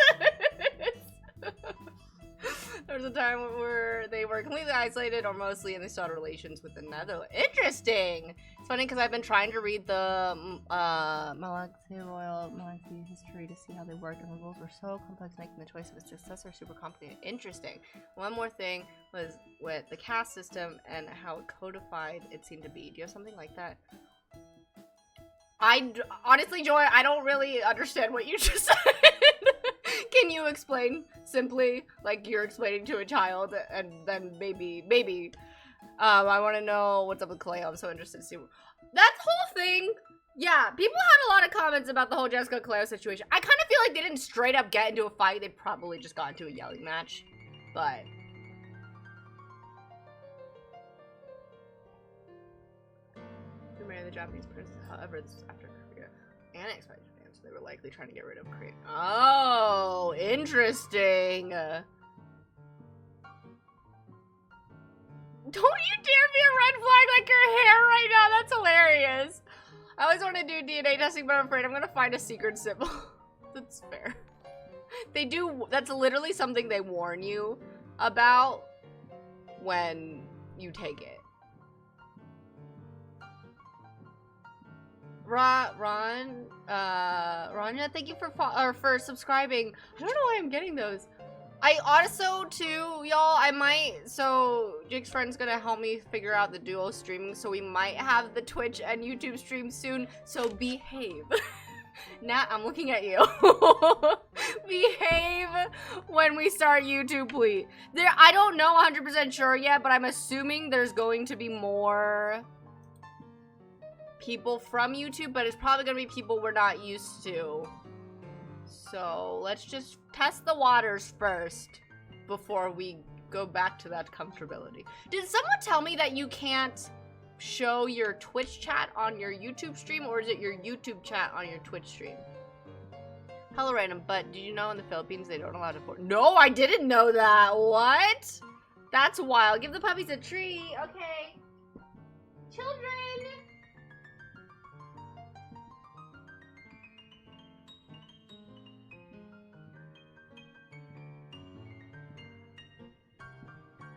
There was a time where they were completely isolated or mostly, and they started relations with the Netherlands. Interesting! It's funny because I've been trying to read the royal Malaxi history to see how they work, and the rules were so complex, making the choice of a successor super complicated. Interesting. One more thing was with the caste system and how codified it seemed to be. Do you have something like that? Honestly, Joy, I don't really understand what you just said. Can you explain simply, like you're explaining to a child, and then maybe, I want to know what's up with Kaleo. I'm so interested to see that whole thing. Yeah, people had a lot of comments about the whole Jessica Kaleo situation. I kind of feel like they didn't straight up get into a fight. They probably just got into a yelling match, but. Who married the Japanese prince? However, this was after Korea annexed by Japan, so they were likely trying to get rid of Korea. Oh, interesting. Don't you dare be a red flag like your hair right now. That's hilarious. I always want to do DNA testing, but I'm afraid I'm going to find a secret symbol. That's fair. They do. That's literally something they warn you about when you take it. Rania, thank you for subscribing. I don't know why I'm getting those. I also, too, y'all, so Jake's friend's gonna help me figure out the duo streaming, so we might have the Twitch and YouTube stream soon, so behave. Nat, I'm looking at you. Behave when we start YouTube, please. I don't know 100% sure yet, but I'm assuming there's going to be more people from YouTube, but it's probably gonna be people we're not used to. So let's just test the waters first before we go back to that comfortability. Did someone tell me that you can't show your Twitch chat on your YouTube stream, or is it your YouTube chat on your Twitch stream? Hello, random, but did you know in the Philippines they don't allow to port? No, I didn't know that. What? That's wild. Give the puppies a treat. Okay. Children.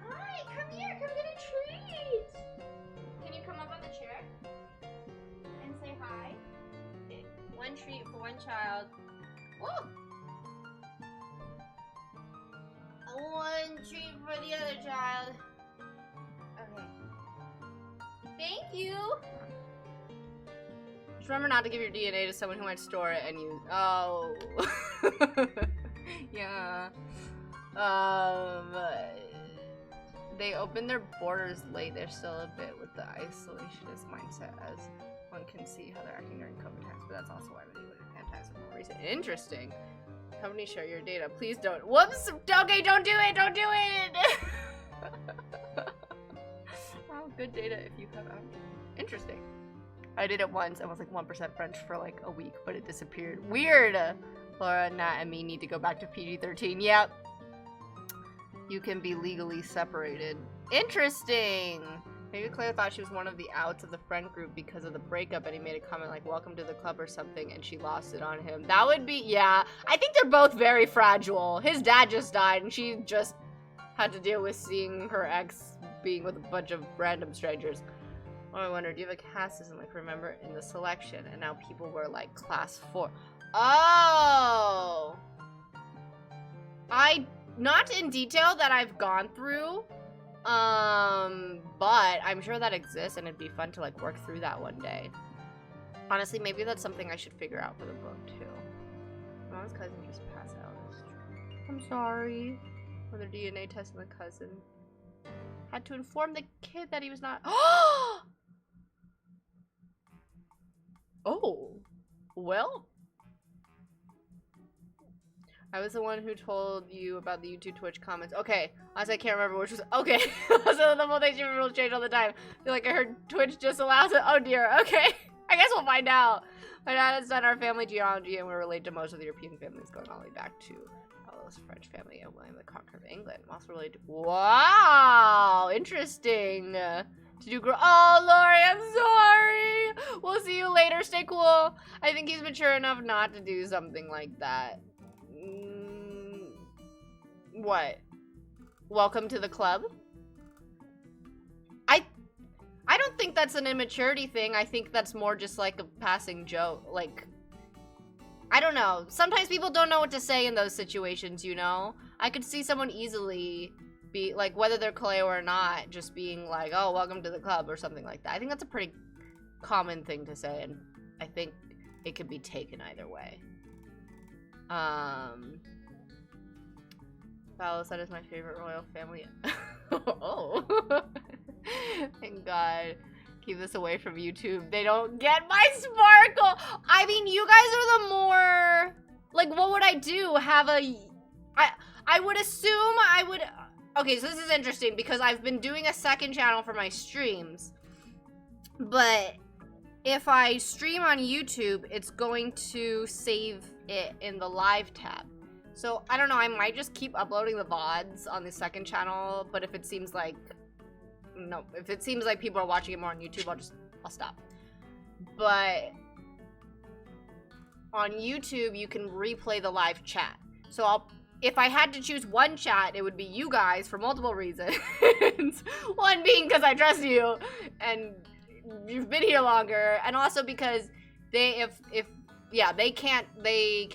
Hi, come here. Come get a treat. Can you come up on the chair? treat for one child. Oh! One treat for the other child. Okay. Thank you! Just remember not to give your DNA to someone who might store it and use. Oh. Yeah. They open their borders late. They're still a bit with the isolationist mindset, as one can see how they're acting during COVID times, but that's also why many would anti for no reason. Interesting. Companies share your data. Please don't. Whoops! Okay, don't do it! Don't do it! Wow, good data if you have interesting. I did it once and was like 1% French for like a week, but it disappeared. Weird! Laura, Nat, and me need to go back to PG-13. Yep. You can be legally separated. Interesting! Maybe Claire thought she was one of the outs of the friend group because of the breakup, and he made a comment like, welcome to the club or something, and she lost it on him. That would be, yeah. I think they're both very fragile. His dad just died, and she just had to deal with seeing her ex being with a bunch of random strangers. Oh, I wonder, do you have a caste system, like, remember, in the selection, and now people were, like, class 4. Oh! Not in detail that I've gone through, but I'm sure that exists, and it'd be fun to, like, work through that one day. Honestly, maybe that's something I should figure out for the book, too. Mom's cousin just passed out. I'm sorry. For their DNA test on the cousin. Had to inform the kid that he was not- Oh! Well... I was the one who told you about the YouTube Twitch comments. Okay, honestly, I can't remember which was. Okay, so the motivation rules change all the time. I feel like I heard Twitch just allows it. Oh dear. Okay, I guess we'll find out. My dad has done our family genealogy, and we're related to most of the European families, going all the way back to Paolo's French family and William the Conqueror of England. I'm also related to. Wow, interesting. Did you grow? Oh, Lori, I'm sorry. We'll see you later. Stay cool. I think he's mature enough not to do something like that. What? Welcome to the club? I don't think that's an immaturity thing. I think that's more just like a passing joke. Like, I don't know. Sometimes people don't know what to say in those situations, you know? I could see someone easily be, like, whether they're Kaleo or not, just being like, oh, welcome to the club or something like that. I think that's a pretty common thing to say, and I think it could be taken either way. Valos, that is my favorite royal family. Oh. Thank God. Keep this away from YouTube. They don't get my sparkle. I mean, you guys are the more... Like, what would I do? Have a... I would assume I would... Okay, so this is interesting because I've been doing a second channel for my streams. But if I stream on YouTube, it's going to save it in the live tab. So, I don't know, I might just keep uploading the VODs on the second channel, but if it seems like... No, if it seems like people are watching it more on YouTube, I'll stop. But on YouTube, you can replay the live chat. So if I had to choose one chat, it would be you guys for multiple reasons. One being because I trust you, and you've been here longer, and also because they can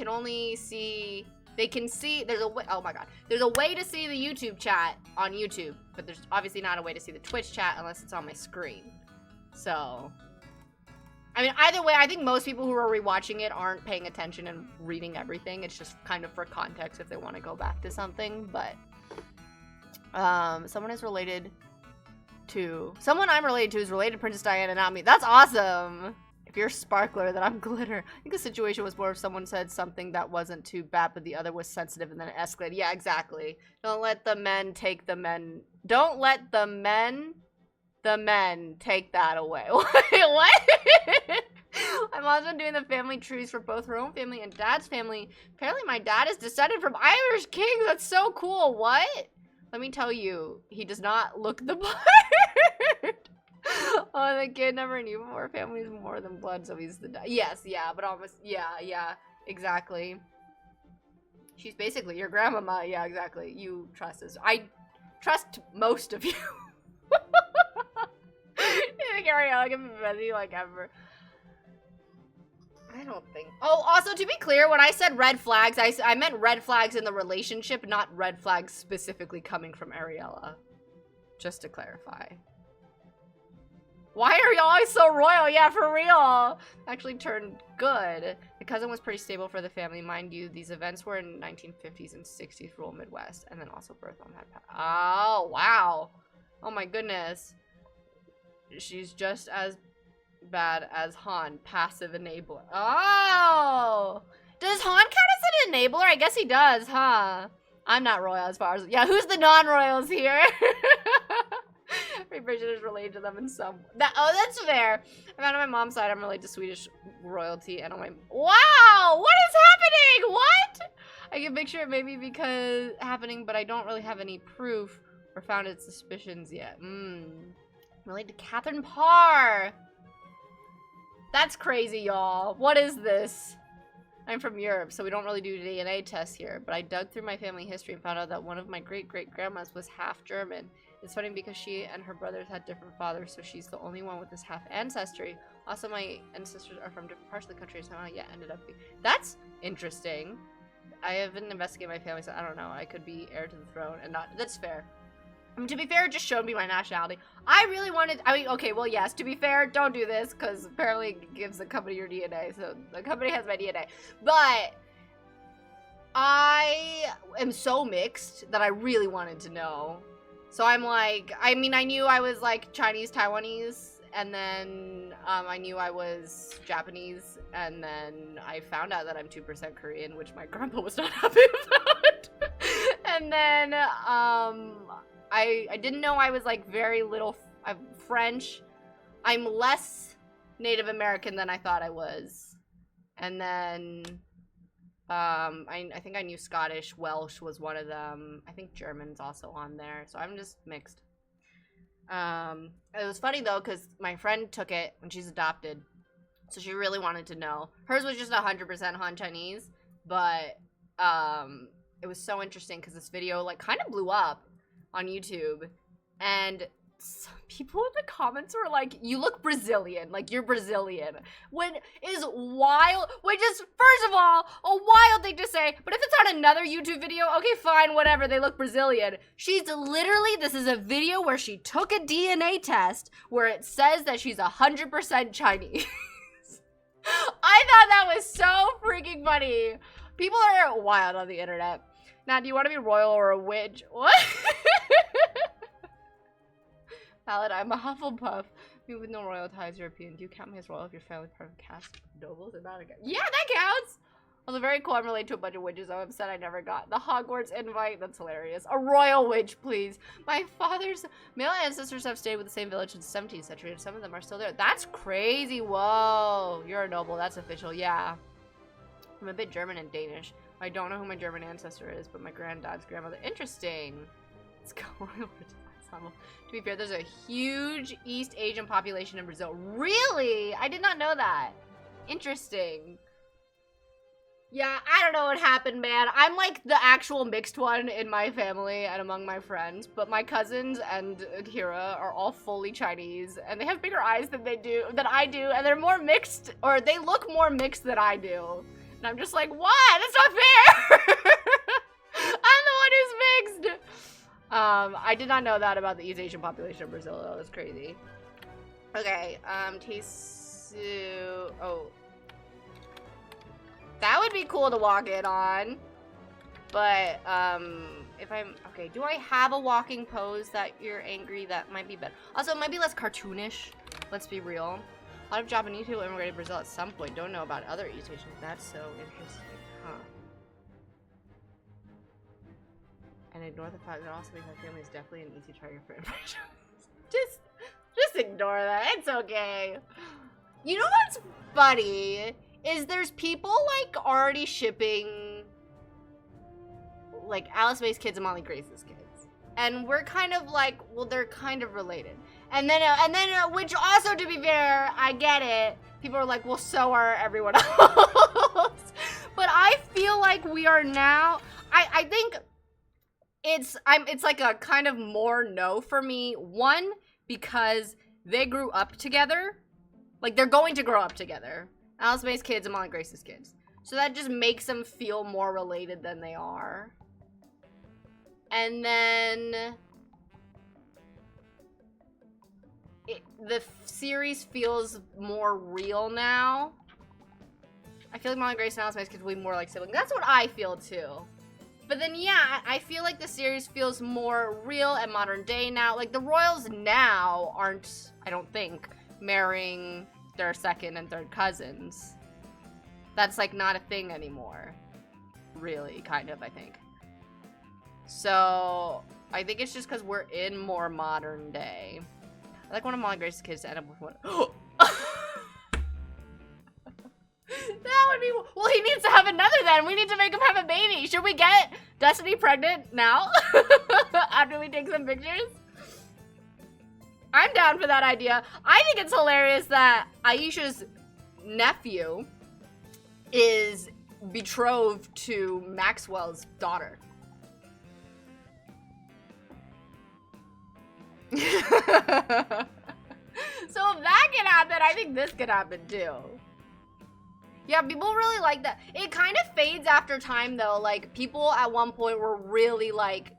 only see... They can see, there's a way, oh my God. There's a way to see the YouTube chat on YouTube, but there's obviously not a way to see the Twitch chat unless it's on my screen. So, I mean, either way, I think most people who are rewatching it aren't paying attention and reading everything. It's just kind of for context if they want to go back to something, but, someone I'm related to is related to Princess Diana, not me. That's awesome. If you're Sparkler, then I'm Glitter. I think the situation was more if someone said something that wasn't too bad, but the other was sensitive and then it escalated. Yeah, exactly. Don't let the men take the men. Don't let the men take that away. What? My mom's been doing the family trees for both her own family and dad's family. Apparently my dad is descended from Irish kings. That's so cool. What? Let me tell you, he does not look the part. Oh, the kid never knew before. Family is more than blood, so he's the dad. Yes, yeah, but almost, yeah, exactly. She's basically your grandmama. Yeah, exactly. You trust us. I trust most of you. Carry on like I'm busy like ever. I don't think. Oh, also to be clear, when I said red flags, I meant red flags in the relationship, not red flags specifically coming from Ariella. Just to clarify. Why are y'all always so royal? Yeah, for real. Actually turned good. The cousin was pretty stable for the family. Mind you, these events were in 1950s and 60s rural Midwest. And then also birth mom had oh, wow. Oh my goodness. She's just as bad as Han. Passive enabler. Oh! Does Han count as an enabler? I guess he does, huh? I'm not royal as far as... Yeah, who's the non-royals here? Bridget is related to them in some... Oh, that's fair. I found on my mom's side I'm related to Swedish royalty, and on my... Wow! What is happening? What? I can picture it maybe because happening, but I don't really have any proof or founded suspicions yet. Related to Catherine Parr. That's crazy, y'all. What is this? I'm from Europe, so we don't really do DNA tests here, but I dug through my family history and found out that one of my great-great-grandmas was half German. It's funny because she and her brothers had different fathers, so she's the only one with this half ancestry. Also, my ancestors are from different parts of the country, so I yet ended up being... That's interesting. I haven't investigated my family, so I don't know. I could be heir to the throne and not... That's fair. I mean, to be fair, it just showed me my nationality. I really wanted... I mean, okay, well, yes, to be fair, don't do this, because apparently it gives the company your DNA, so the company has my DNA. But I am so mixed that I really wanted to know. So I'm like, I mean, I knew I was like Chinese, Taiwanese, and then I knew I was Japanese, and then I found out that I'm 2% Korean, which my grandpa was not happy about. And then I didn't know I was like very little French. I'm less Native American than I thought I was. And then I think I knew Scottish, Welsh was one of them. I think German's also on there. So I'm just mixed. It was funny though, because my friend took it when she's adopted. So she really wanted to know. Hers was just 100% Han Chinese. But it was so interesting because this video like kind of blew up on YouTube. And some people in the comments were like, you look Brazilian, like you're Brazilian, when is wild, which is first of all a wild thing to say. But if it's on another YouTube video, okay, fine, whatever, they look Brazilian. She's literally, this is a video where she took a DNA test where it says that she's 100% Chinese. I thought that was so freaking funny. People are wild on the internet. Now, do you want to be royal or a witch? What? Valid, I'm a Hufflepuff. Me with no royal ties, European. Do you count me as royal if your family part of caste nobles? Or not again? Yeah, that counts! Also, very cool. I'm related to a bunch of witches. I'm upset I never got the Hogwarts invite. That's hilarious. A royal witch, please. My father's male ancestors have stayed with the same village since the 17th century, and some of them are still there. That's crazy. Whoa. You're a noble. That's official. Yeah. I'm a bit German and Danish. I don't know who my German ancestor is, but my granddad's grandmother. Interesting. Let's go over to To be fair, there's a huge East Asian population in Brazil. Really? I did not know that. Interesting. Yeah, I don't know what happened, man. I'm like the actual mixed one in my family and among my friends, but my cousins and Kira are all fully Chinese, and they have bigger eyes than I do, and they're more mixed, or they look more mixed than I do. And I'm just like, what? That's not fair! I'm the one who's mixed! I did not know that about the East Asian population of Brazil, though. That's crazy. Okay, Tisu... Oh. That would be cool to walk in on. But, if I'm... Okay, do I have a walking pose that you're angry? That might be better. Also, it might be less cartoonish. Let's be real. A lot of Japanese people immigrated to Brazil at some point. Don't know about other East Asians. That's so interesting. Huh. And ignore the fact that also because my family is definitely an easy target for information. just ignore that. It's okay. You know what's funny? Is there's people like already shipping like Alice May's kids and Molly Grace's kids. And we're kind of like, well, they're kind of related. And then, which also, to be fair, I get it. People are like, well, so are everyone else. But I feel like we are now, I think it's like a kind of more no for me. One, because they grew up together. Like, they're going to grow up together. Alice May's kids and Molly Grace's kids. So that just makes them feel more related than they are. And then the series feels more real now. I feel like Molly Grace and Alice May's kids will be more like siblings. That's what I feel too. But then yeah, I feel like the series feels more real and modern day now. Like the royals now aren't, I don't think, marrying their second and third cousins. That's like not a thing anymore. Really, kind of, I think. So I think it's just because we're in more modern day. I like one of Molly Grace's kids to end up with one. That would be, well, he needs to have another then. We need to make him have a baby. Should we get Destiny pregnant now? After we take some pictures? I'm down for that idea. I think it's hilarious that Aisha's nephew is betrothed to Maxwell's daughter. So if that can happen, I think this could happen too. Yeah, people really like that. It kind of fades after time though. Like people at one point were really like,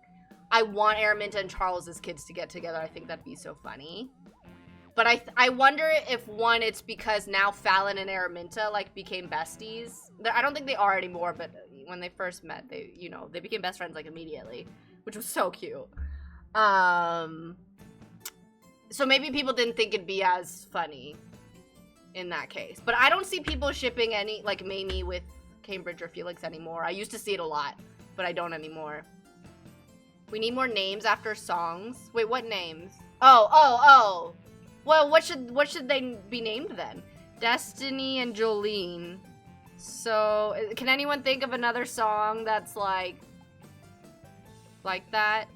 I want Araminta and Charles's kids to get together. I think that'd be so funny. But I wonder if one, it's because now Fallon and Araminta like became besties. I don't think they are anymore, but when they first met, they, you know, they became best friends like immediately, which was so cute. So maybe people didn't think it'd be as funny in that case. But I don't see people shipping any, like, Mamie with Cambridge or Felix anymore. I used to see it a lot, but I don't anymore. We need more names after songs. Wait, what names? Oh. Well, what should they be named then? Destiny and Jolene. So, can anyone think of another song that's like that?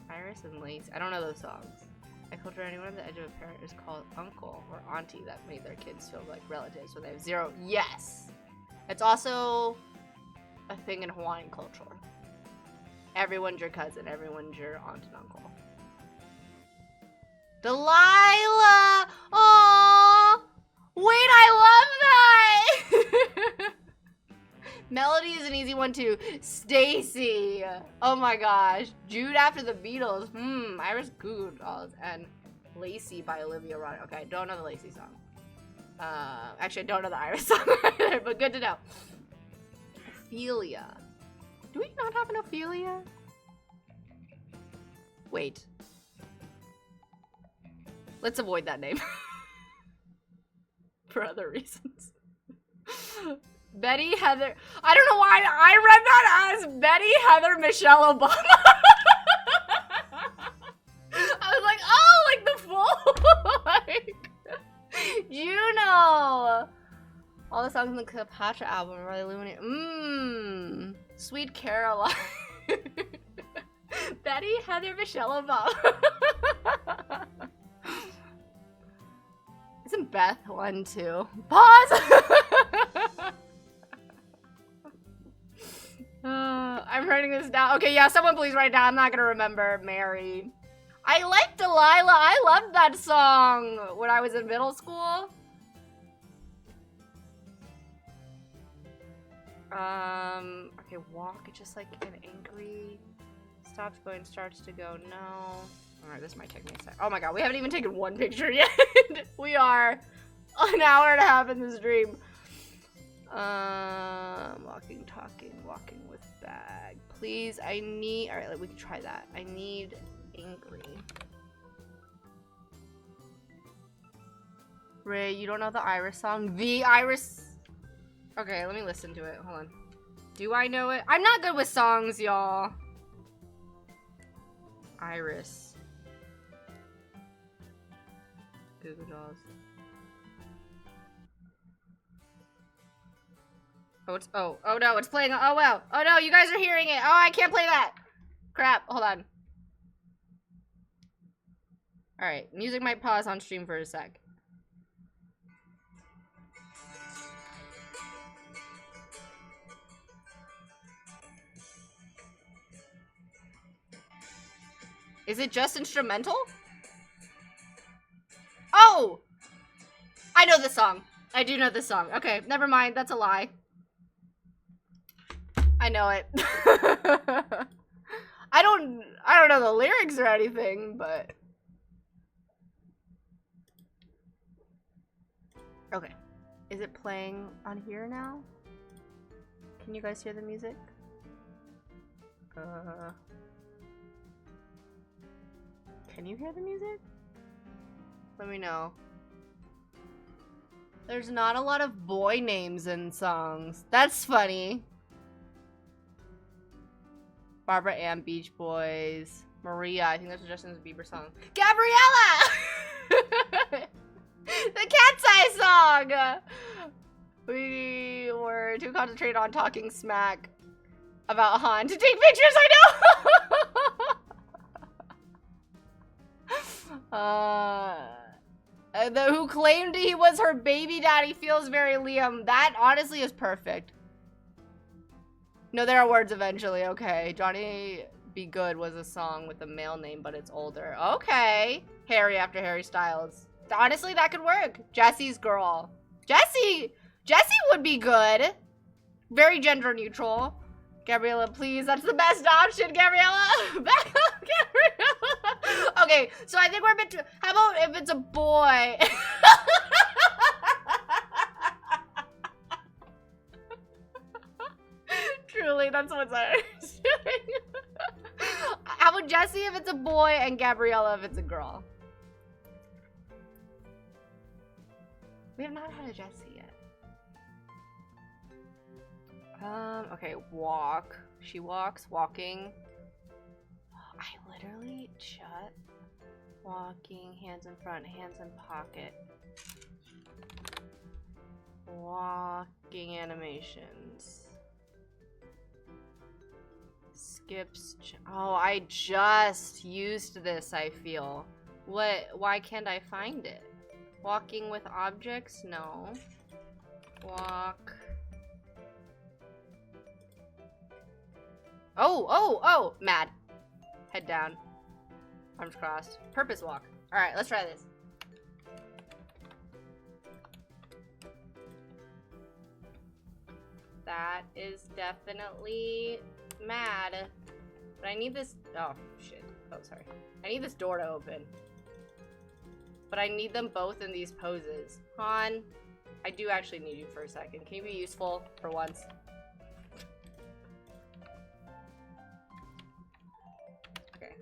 Iris and Lace. I don't know those songs. I culture anyone on the edge of a parent is called uncle or auntie that made their kids feel like relatives when they have zero. Yes! It's also a thing in Hawaiian culture. Everyone's your cousin. Everyone's your aunt and uncle. Delilah! Aww! Wait, I love that! Melody is an easy one too. Stacy. Oh my gosh. Jude after the Beatles. Iris Goo Goo Dolls. And Lacey by Olivia Rodrigo. Okay, I don't know the Lacey song. Actually, I don't know the Iris song either, but good to know. Ophelia. Do we not have an Ophelia? Wait. Let's avoid that name. For other reasons. Betty Heather. I don't know why I read that as Betty Heather Michelle Obama. I was like, oh, like the full, like, Juno. All the songs in the Cleopatra album are really illuminating. Sweet Caroline. Betty Heather Michelle Obama. Isn't Beth one too? Pause. I'm writing this down. Okay, yeah, someone please write it down. I'm not gonna remember. Mary. I like Delilah. I loved that song when I was in middle school. Okay, walk. It's just like an angry. Stops going, starts to go. No. Alright, this might take me a sec. Oh my god, we haven't even taken one picture yet. We are an hour and a half in the stream. Walking, talking, walking with bag. Please, I need... Alright, we can try that. I need angry. Ray, you don't know the Iris song? The Iris... Okay, let me listen to it. Hold on. Do I know it? I'm not good with songs, y'all. Iris. Goo Goo Dolls. Oh, it's, oh no, it's playing. Oh wow. Oh no, you guys are hearing it. Oh, I can't play that. Crap, hold on. Alright, music might pause on stream for a sec. Is it just instrumental? Oh! I know this song. I do know this song. Okay, never mind. That's a lie. I know it. I don't know the lyrics or anything, but okay. Is it playing on here now? Can you guys hear the music? Can you hear the music? Let me know. There's not a lot of boy names in songs. That's funny. Barbara Ann, Beach Boys. Maria, I think that's a Justin Bieber song. Gabriella! The Cat's Eye song! We were too concentrated on talking smack about Han to take pictures, I know! Who claimed he was her baby daddy feels very Liam. That honestly is perfect. No, there are words eventually. Okay. Johnny Be Good was a song with a male name, but it's older. Okay. Harry after Harry Styles. Honestly, that could work. Jesse's Girl. Jesse would be good. Very gender neutral. Gabriella, please. That's the best option, Gabriella. Back up, Gabriella. Okay, so I think we're a bit too... How about if it's a boy? Truly, that's what's doing. How about Jesse if it's a boy and Gabriella if it's a girl? We have not had a Jesse yet. Okay, walk. She walks, walking. I literally shut. Walking, hands in front, hands in pocket. Walking animations. Skips. Oh, I just used this, I feel. Why can't I find it? Walking with objects? No. Walk. Oh! Mad. Head down. Arms crossed. Purpose walk. Alright, let's try this. That is definitely mad. But I need this. Oh, shit. Oh, sorry. I need this door to open. But I need them both in these poses. Han, I do actually need you for a second. Can you be useful for once? Okay.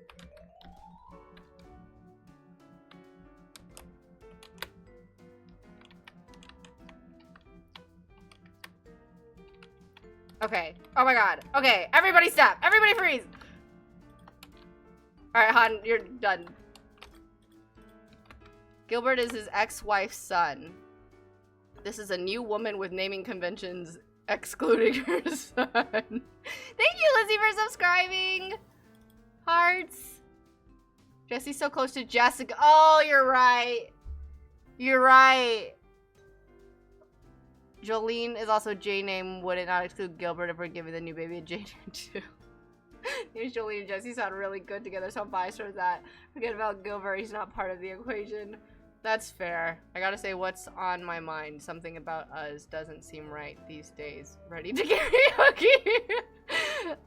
Okay. Oh my god. Okay, everybody stop. Everybody freeze. Alright, Han, you're done. Gilbert is his ex-wife's son. This is a new woman with naming conventions excluding her son. Thank you, Lizzie, for subscribing. Hearts. Jesse's so close to Jessica. Oh, you're right. You're right. Jolene is also J name. Would it not exclude Gilbert if we're giving the new baby a J name too? Here's Jolene and Jesse sound really good together, so I'm biased towards that. Forget about Gilbert, he's not part of the equation. That's fair. I gotta say, what's on my mind? Something about us doesn't seem right these days. Ready to karaoke?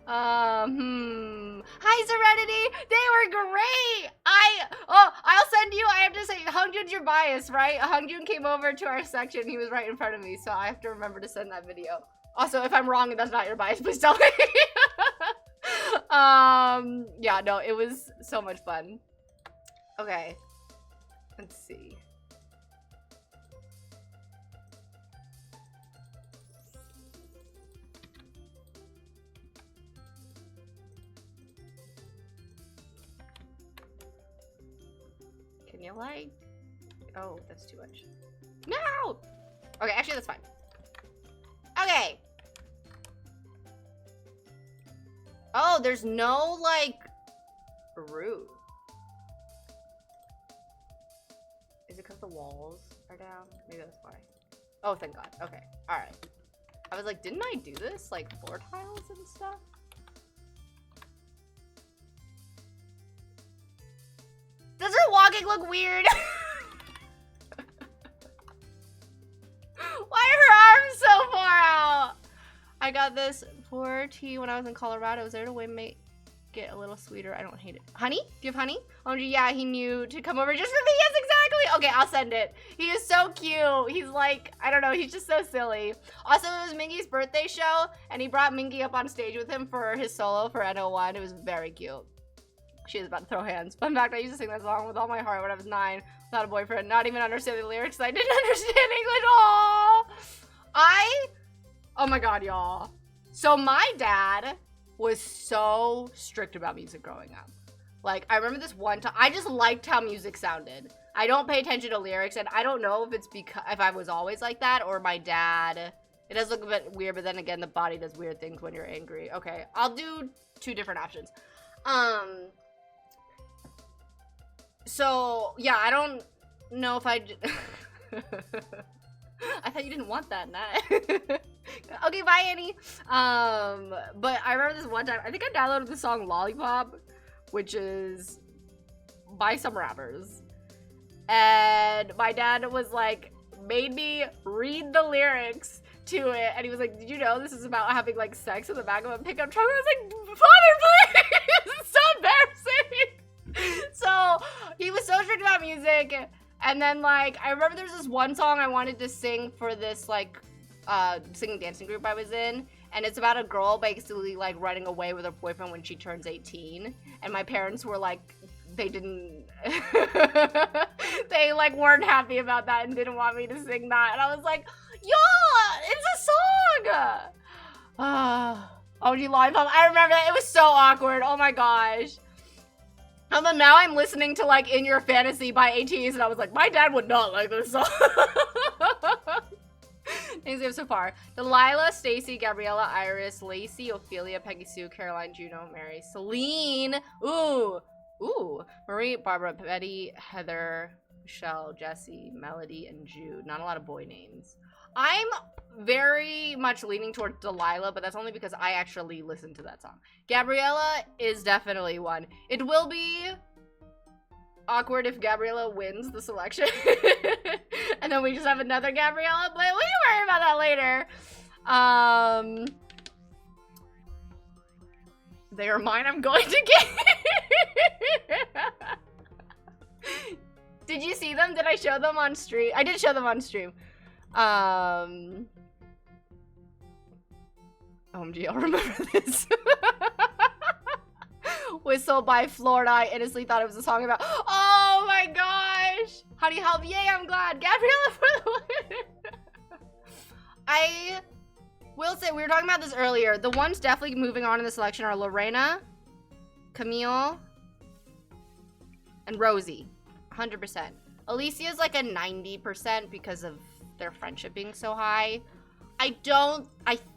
Hi, Serenity! They were great! I'll send you, I have to say, Hungjun's your bias, right? Hungjun came over to our section, he was right in front of me, so I have to remember to send that video. Also, if I'm wrong and that's not your bias, please tell me. Yeah, no, it was so much fun. Okay. Let's see. Can you like... Oh, that's too much. No! Okay, actually that's fine. Okay! Oh, there's no, like, roof. Is it because the walls are down? Maybe that's why. Oh, thank God. Okay. Alright. I was like, didn't I do this? Like, floor tiles and stuff? Does her walking look weird? I got this for tea when I was in Colorado. Is there a way to make it a little sweeter? I don't hate it. Honey? Do you have honey? Oh, yeah, he knew to come over just for me. Yes, exactly. Okay, I'll send it. He is so cute. He's like, I don't know, he's just so silly. Also, it was Mingy's birthday show, and he brought Mingy up on stage with him for his solo for NO1. It was very cute. She was about to throw hands. Fun fact, I used to sing that song with all my heart when I was 9 without a boyfriend, not even understanding the lyrics. I didn't understand English. Aww. Oh my god, y'all. So my dad was so strict about music growing up. Like, I remember this one time, I just liked how music sounded. I don't pay attention to lyrics, and I don't know if it's because, if I was always like that, or my dad. It does look a bit weird, but then again, the body does weird things when you're angry. Okay, I'll do 2 different options. So, yeah, I don't know if I thought you didn't want that, Nat. Okay, bye, Annie. But I remember this one time, I think I downloaded the song Lollipop, which is by some rappers. And my dad was like, made me read the lyrics to it. And he was like, did you know this is about having like sex in the back of a pickup truck? I was like, Father, please! It's so embarrassing. So he was so strict about music. And then like, I remember there was this one song I wanted to sing for this like singing dancing group I was in, and it's about a girl basically like running away with her boyfriend when she turns 18, and my parents were like, they didn't they like weren't happy about that and didn't want me to sing that, and I was like, yeah, it's a song. OG Lollipop, I remember that. It was so awkward. Oh my gosh. And then now I'm listening to like In Your Fantasy by ATEEZ, and I was like, my dad would not like this song. Names we have so far: Delilah, Stacy, Gabriella, Iris, Lacey, Ophelia, Peggy Sue, Caroline, Juno, Mary, Celine, ooh, Marie, Barbara, Betty, Heather, Michelle, Jessie, Melody, and Jude. Not a lot of boy names. I'm very much leaning towards Delilah, but that's only because I actually listened to that song. Gabriella is definitely one. It will be awkward if Gabriella wins the selection. And then we just have another Gabriella, but we can worry about that later. They are mine, I'm going to get. Did you see them? Did I show them on stream? I did show them on stream. OMG, I'll remember this. Whistle by Florida. I innocently thought it was a song about. Oh my gosh! How do you help? Yay, I'm glad. Gabriella for the win. I will say, we were talking about this earlier. The ones definitely moving on in the selection are Lorena, Camille, and Rosie. 100%. Alicia's like a 90% because of their friendship being so high. I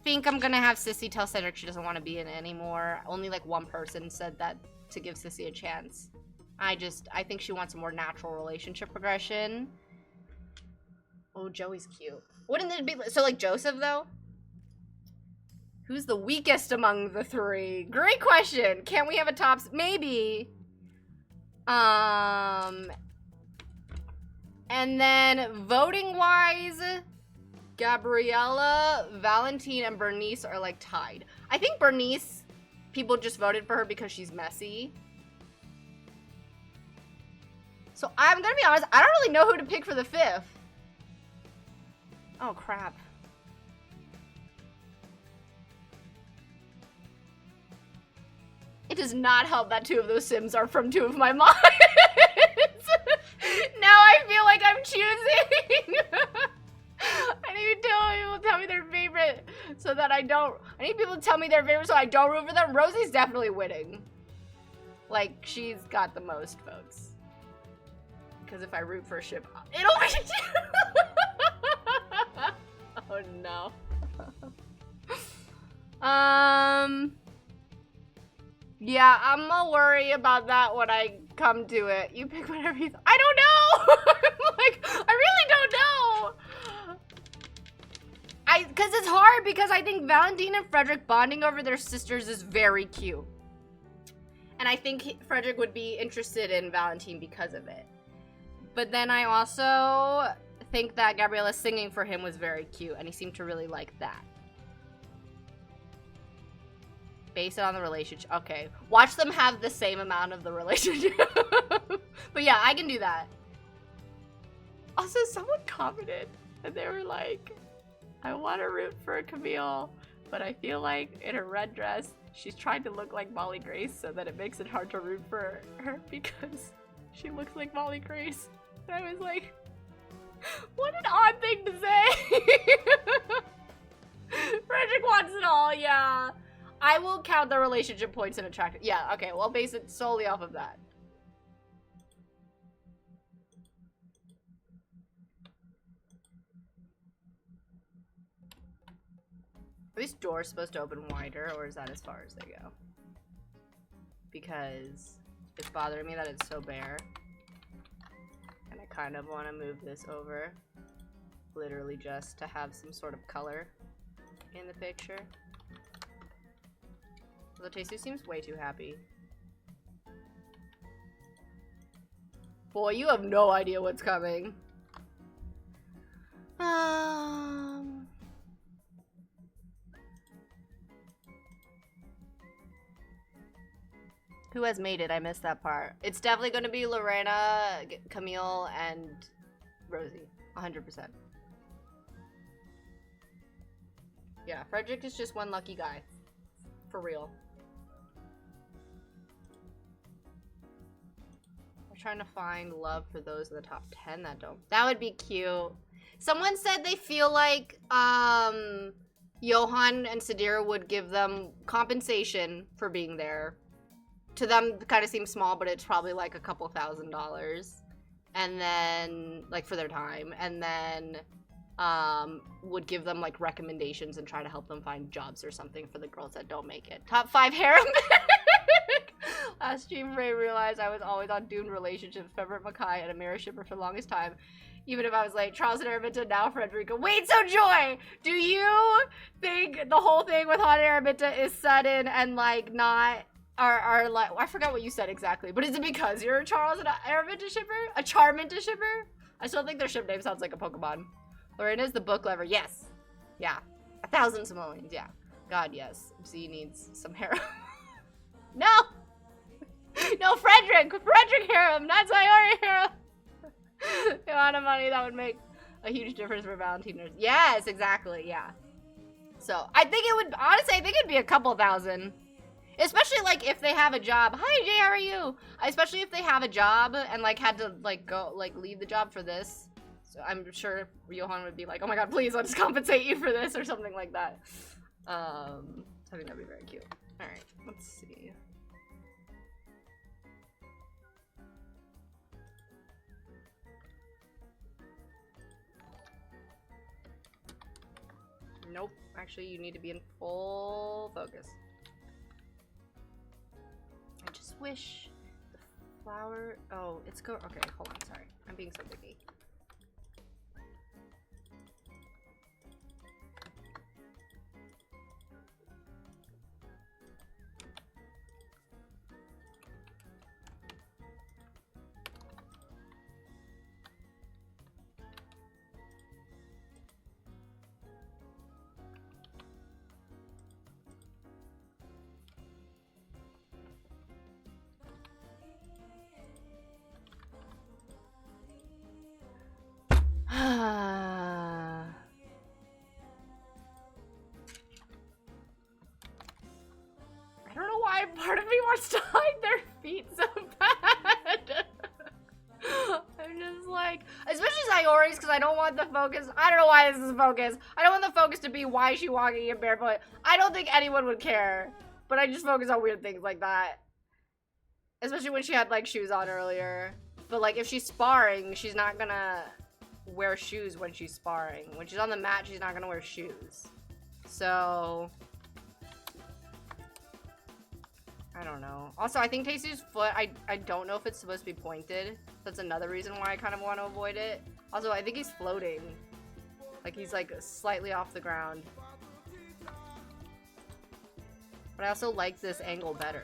think I'm gonna have Sissy tell Cedric she doesn't want to be in it anymore. Only like one person said that to give Sissy a chance. I think she wants a more natural relationship progression. Oh, Joey's cute. Wouldn't it be, so like Joseph though? Who's the weakest among the 3? Great question. Can't we have a tops? Maybe. And then voting wise, Gabriella, Valentine, and Bernice are like tied. I think Bernice, people just voted for her because she's messy. So I'm gonna be honest, I don't really know who to pick for the 5th. Oh crap. It does not help that 2 of those Sims are from 2 of my mods. Now I feel like I'm choosing. I need people to tell me their favorite so that I need people to tell me their favorite so I don't root for them. Rosie's definitely winning. Like, she's got the most votes. Because if I root for a ship, it'll be Oh no. Yeah, I'm gonna worry about that when I come to it. You pick whatever you I don't know! Like, I really don't know! Cause it's hard because I think Valentine and Frederick bonding over their sisters is very cute. And I think Frederick would be interested in Valentine because of it. But then I also think that Gabriella singing for him was very cute and he seemed to really like that. Base it on the relationship. Okay. Watch them have the same amount of the relationship. But yeah, I can do that. Also, someone commented and they were like, I want to root for Camille, but I feel like in her red dress, she's trying to look like Molly Grace so that it makes it hard to root for her because she looks like Molly Grace. And I was like, what an odd thing to say. Frederick wants it all, yeah. I will count the relationship points and attract. Yeah, okay, well, I'll base it solely off of that. Are these doors supposed to open wider, or is that as far as they go? Because it's bothering me that it's so bare. And I kind of want to move this over. Literally just to have some sort of color in the picture. The Tesu seems way too happy. Boy, you have no idea what's coming. Who has made it? I missed that part. It's definitely going to be Lorena, Camille, and Rosie. 100%. Yeah, Frederick is just one lucky guy. For real. We're trying to find love for those in the top 10 that don't. That would be cute. Someone said they feel like Johan and Sadira would give them compensation for being there. To them, it kind of seems small, but it's probably like a couple $1,000s. And then, like, for their time. And then would give them, like, recommendations and try to help them find jobs or something for the girls that don't make it. Top 5 harem. Last stream, Ray realized I was always on doomed relationships. Favorite Makai and a mirror shipper for the longest time. Even if I was late. Charles and Araminta, now Frederica. Wait, so Joy! Do you think the whole thing with Hot Araminta is sudden and, like, not... Are like, I forgot what you said exactly, but is it because you're a Charles and Araminta shipper? A Charminta shipper? I still think their ship name sounds like a Pokemon. Lorena's the book lover. Yes. Yeah. 1,000 simoleons. Yeah. God, yes. Z needs some harem. No! No, Frederick! Frederick harem, not Sayori harem! The amount of money that would make a huge difference for Valentina's. Yes, exactly, yeah. So, I think it would, honestly, I think it'd be a couple thousand. Especially, like, if they have a job. Hi, Jay, how are you? Especially if they have a job and, like, had to, like, go, like, leave the job for this. So I'm sure Johan would be like, oh my god, please, I'll just compensate you for this or something like that. I think that'd be very cute. Alright, let's see. Nope. Actually, you need to be in full focus. I just wish the flower... Oh, it's go... Okay, hold on, sorry. I'm being so picky. I don't know why part of me wants to hide their feet so bad. I'm just like, especially Sayori's, because I don't want the focus. I don't know why this is focus. I don't want the focus to be why is she walking in barefoot. I don't think anyone would care, but I just focus on weird things like that. Especially when she had like shoes on earlier. But like if she's sparring, she's not gonna wear shoes when she's sparring. When she's on the mat, she's not gonna wear shoes. So I don't know. Also, I think Tasty's foot, I don't know if it's supposed to be pointed. That's another reason why I kind of want to avoid it. Also, I think he's floating. Like he's like slightly off the ground. But I also like this angle better.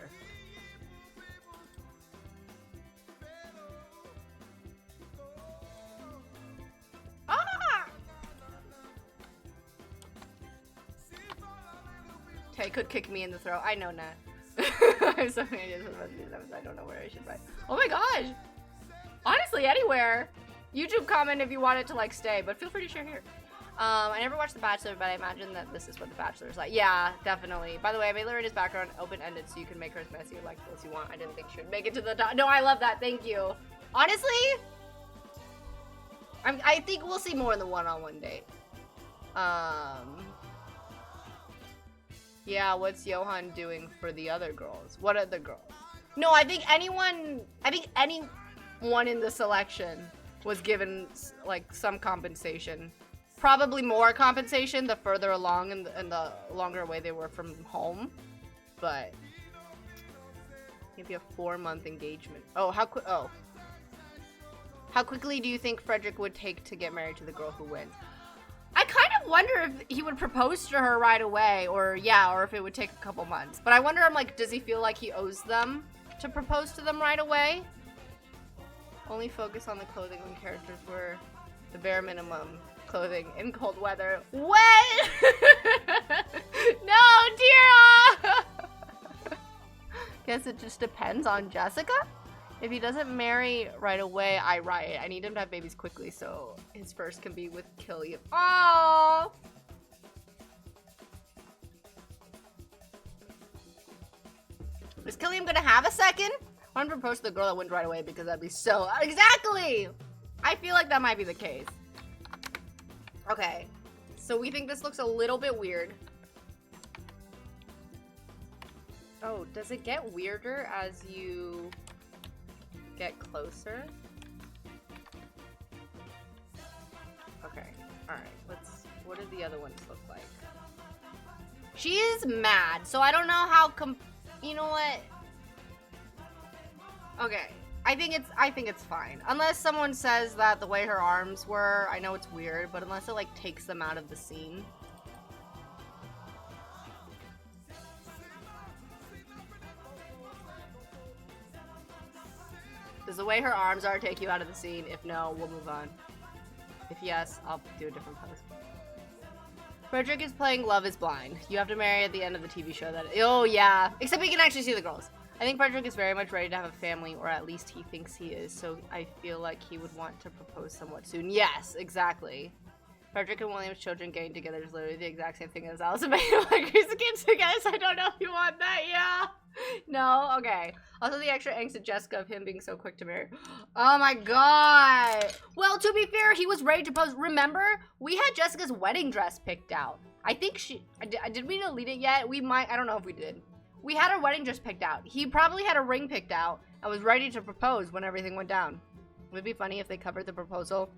Okay, could kick me in the throat. I know, Nat. I have so many ideas for the rest of these episodes. I don't know where I should write. Oh my gosh! Honestly, anywhere. YouTube comment if you want it to like stay, but feel free to share here. I never watched The Bachelor, but I imagine that this is what The Bachelor is like. Yeah, definitely. By the way, I made Loretta's background open-ended so you can make her as messy or like as you want. I didn't think she would make it to the top. No, I love that. Thank you. Honestly, I think we'll see more in the one-on-one date. Yeah, what's Johan doing for the other girls? What are the girls? No, I think anyone in the selection was given like some compensation. Probably more compensation the further along and the longer away they were from home. But maybe a 4-month engagement. Oh, how quickly do you think Frederick would take to get married to the girl who wins? I kind of wonder if he would propose to her right away, or if it would take a couple months. But I wonder, I'm like, does he feel like he owes them to propose to them right away? Only focus on the clothing when characters wear the bare minimum clothing in cold weather. What? No, Tira! Guess it just depends on Jessica? If he doesn't marry right away, I riot. I need him to have babies quickly so his first can be with Killian. Aww! Is Killian gonna have a second? I want to propose to the girl that wins right away because that'd be so... Exactly! I feel like that might be the case. Okay. So we think this looks a little bit weird. Oh, does it get weirder as you get closer? Okay. Alright, what do the other ones look like? She is mad, so I don't know how you know what? Okay. I think it's fine. Unless someone says that the way her arms were, I know it's weird, but unless it like takes them out of the scene. Does the way her arms are take you out of the scene? If no, we'll move on. If yes, I'll do a different pose. Frederick is playing Love is Blind. You have to marry at the end of the TV show that... Oh, yeah. Except we can actually see the girls. I think Frederick is very much ready to have a family, or at least he thinks he is, so I feel like he would want to propose somewhat soon. Yes, exactly. Frederick and William's children getting together is literally the exact same thing as Alice and May like his kids together, so I don't know if you want that, yeah. No? Okay. Also the extra angst of Jessica of him being so quick to marry. Oh my god. Well, to be fair, he was ready to propose. Remember, we had Jessica's wedding dress picked out. I think did we delete it yet? We might, I don't know if we did. We had her wedding dress picked out. He probably had a ring picked out and was ready to propose when everything went down. It would be funny if they covered the proposal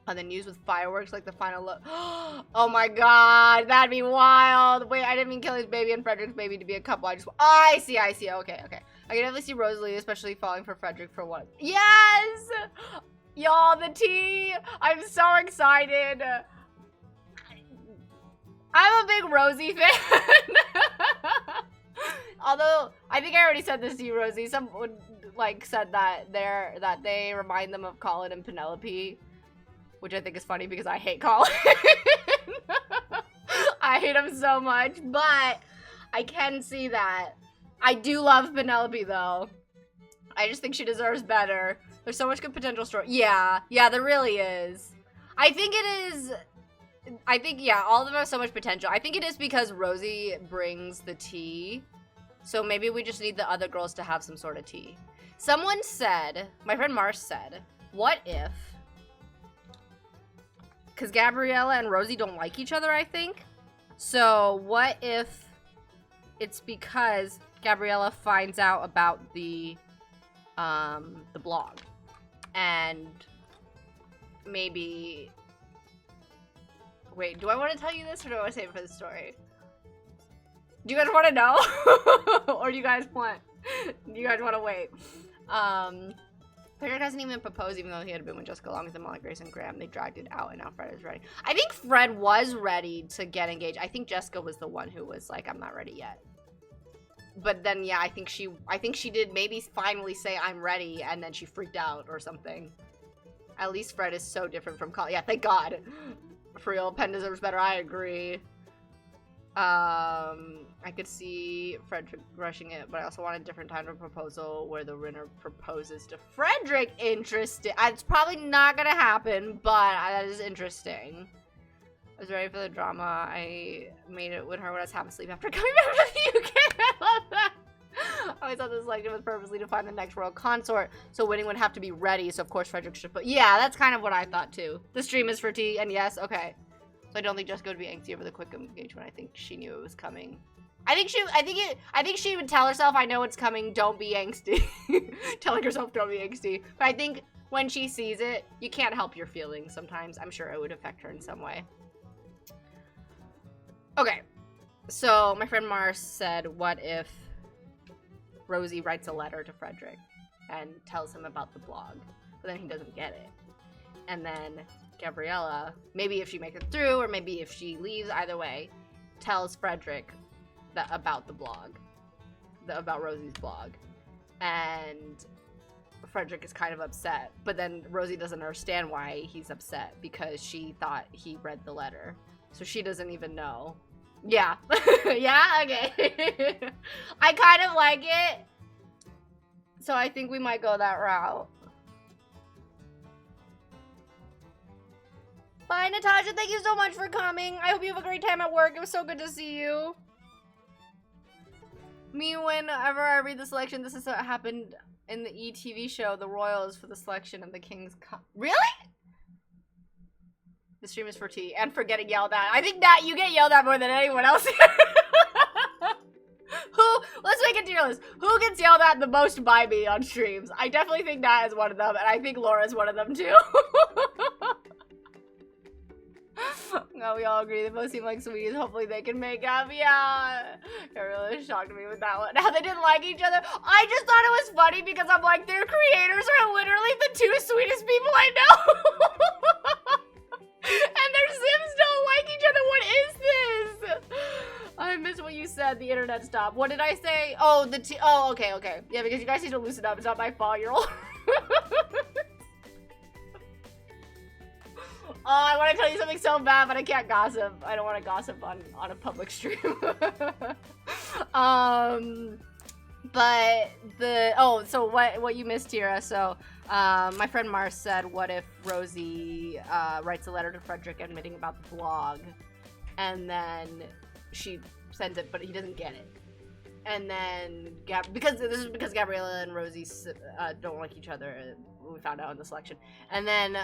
on the news with fireworks like the final look. Oh my god, that'd be wild. Wait, I didn't mean Kelly's baby and Frederick's baby to be a couple. I see. Okay. I can definitely see Rosalie, especially falling for Frederick for one. Yes! Y'all, the tea! I'm so excited. I'm a big Rosie fan. Although, I think I already said this to you, Rosie. Someone like said that they remind them of Colin and Penelope, which I think is funny because I hate Colin. I hate him so much, but I can see that. I do love Penelope though. I just think she deserves better. There's so much good potential story. Yeah, there really is. I think, yeah, all of them have so much potential. I think it is because Rosie brings the tea. So maybe we just need the other girls to have some sort of tea. Someone said, my friend Mars said, what if, because Gabriella and Rosie don't like each other, I think. So what if it's because Gabriella finds out about the blog, and maybe, wait, do I want to tell you this or do I want to save it for the story? Do you guys want to know? Or do you guys want to wait? Frederick hasn't even proposed even though he had been with Jessica along with Molly, Grace, and Graham. They dragged it out and now Fred is ready. I think Fred was ready to get engaged. I think Jessica was the one who was like, I'm not ready yet. But then, yeah, I think she did maybe finally say I'm ready and then she freaked out or something. At least Fred is so different from Colin. Yeah, thank God. For real, Penn deserves better. I agree. I could see Frederick rushing it, but I also want a different time of proposal where the winner proposes to Frederick. Interesting. It's probably not gonna happen, but that is interesting. I was ready for the drama. I made it with her when I was half asleep after coming back to the UK. I love that. I always thought this selection was purposely to find the next royal consort, so winning would have to be ready, so of course Frederick should put— yeah, that's kind of what I thought too. The stream is for tea, and yes, okay. So I don't think Jessica would be angsty over the quick engagement. I think she knew it was coming. I think she would tell herself, I know it's coming, don't be angsty. Telling herself don't be angsty. But I think when she sees it, you can't help your feelings sometimes. I'm sure it would affect her in some way. Okay. So my friend Mars said, what if Rosie writes a letter to Frederick and tells him about the blog, but then he doesn't get it. And then Gabriella, maybe if she makes it through, or maybe if she leaves, either way, tells Frederick about the blog, about Rosie's blog. And Frederick is kind of upset, but then Rosie doesn't understand why he's upset because she thought he read the letter. So she doesn't even know. Yeah. Yeah, okay. I kind of like it. So I think we might go that route. Bye, Natasha. Thank you so much for coming. I hope you have a great time at work. It was so good to see you. Me, whenever I read the selection, this is what happened in the ETV show, The Royals, for the selection of the King's Cup. Really? The stream is for tea and for getting yelled at. I think that you get yelled at more than anyone else here. Let's make a tier list. Who gets yelled at the most by me on streams? I definitely think Nat is one of them, and I think Laura's one of them too. No, we all agree they both seem like sweeties. Hopefully they can make up. Yeah. It really shocked me with that one. How they didn't like each other. I just thought it was funny because I'm like, their creators are literally the two sweetest people I know. And their Sims don't like each other. What is this? I missed what you said. The internet stopped. What did I say? Oh, oh, okay, okay. Yeah, because you guys need to loosen up. It's not my fault. You're all. Oh, I want to tell you something so bad, but I can't gossip. I don't want to gossip on a public stream. But so what you missed, Tira. So, my friend Mars said, what if Rosie writes a letter to Frederick admitting about the blog, and then she sends it, but he doesn't get it. And then, because Gabriella and Rosie don't like each other, we found out in the selection. And then,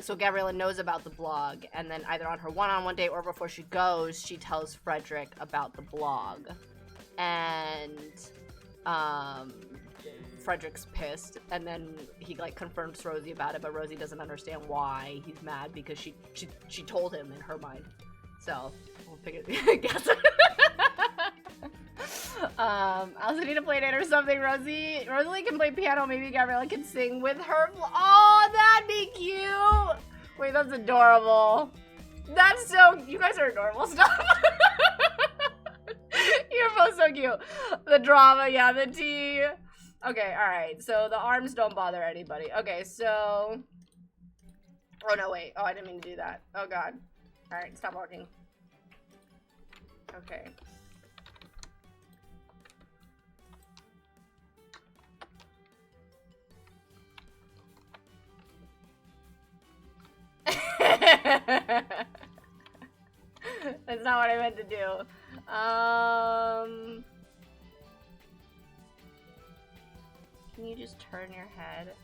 so Gabriella knows about the blog, and then either on her one-on-one date or before she goes, she tells Frederick about the blog. And, Frederick's pissed, and then he, like, confirms Rosie about it, but Rosie doesn't understand why he's mad, because she told him in her mind. So, we'll figure guess. I also need to play it or something. Rosie can play piano. Maybe Gabriella can sing with her. Oh, that'd be cute. Wait, that's adorable. That's so. You guys are adorable. Stop. You're both so cute. The drama, yeah, the tea. Okay, all right. So the arms don't bother anybody. Okay, so. Oh no, wait. Oh, I didn't mean to do that. Oh god. All right, stop walking. Okay. That's not what I meant to do. Can you just turn your head?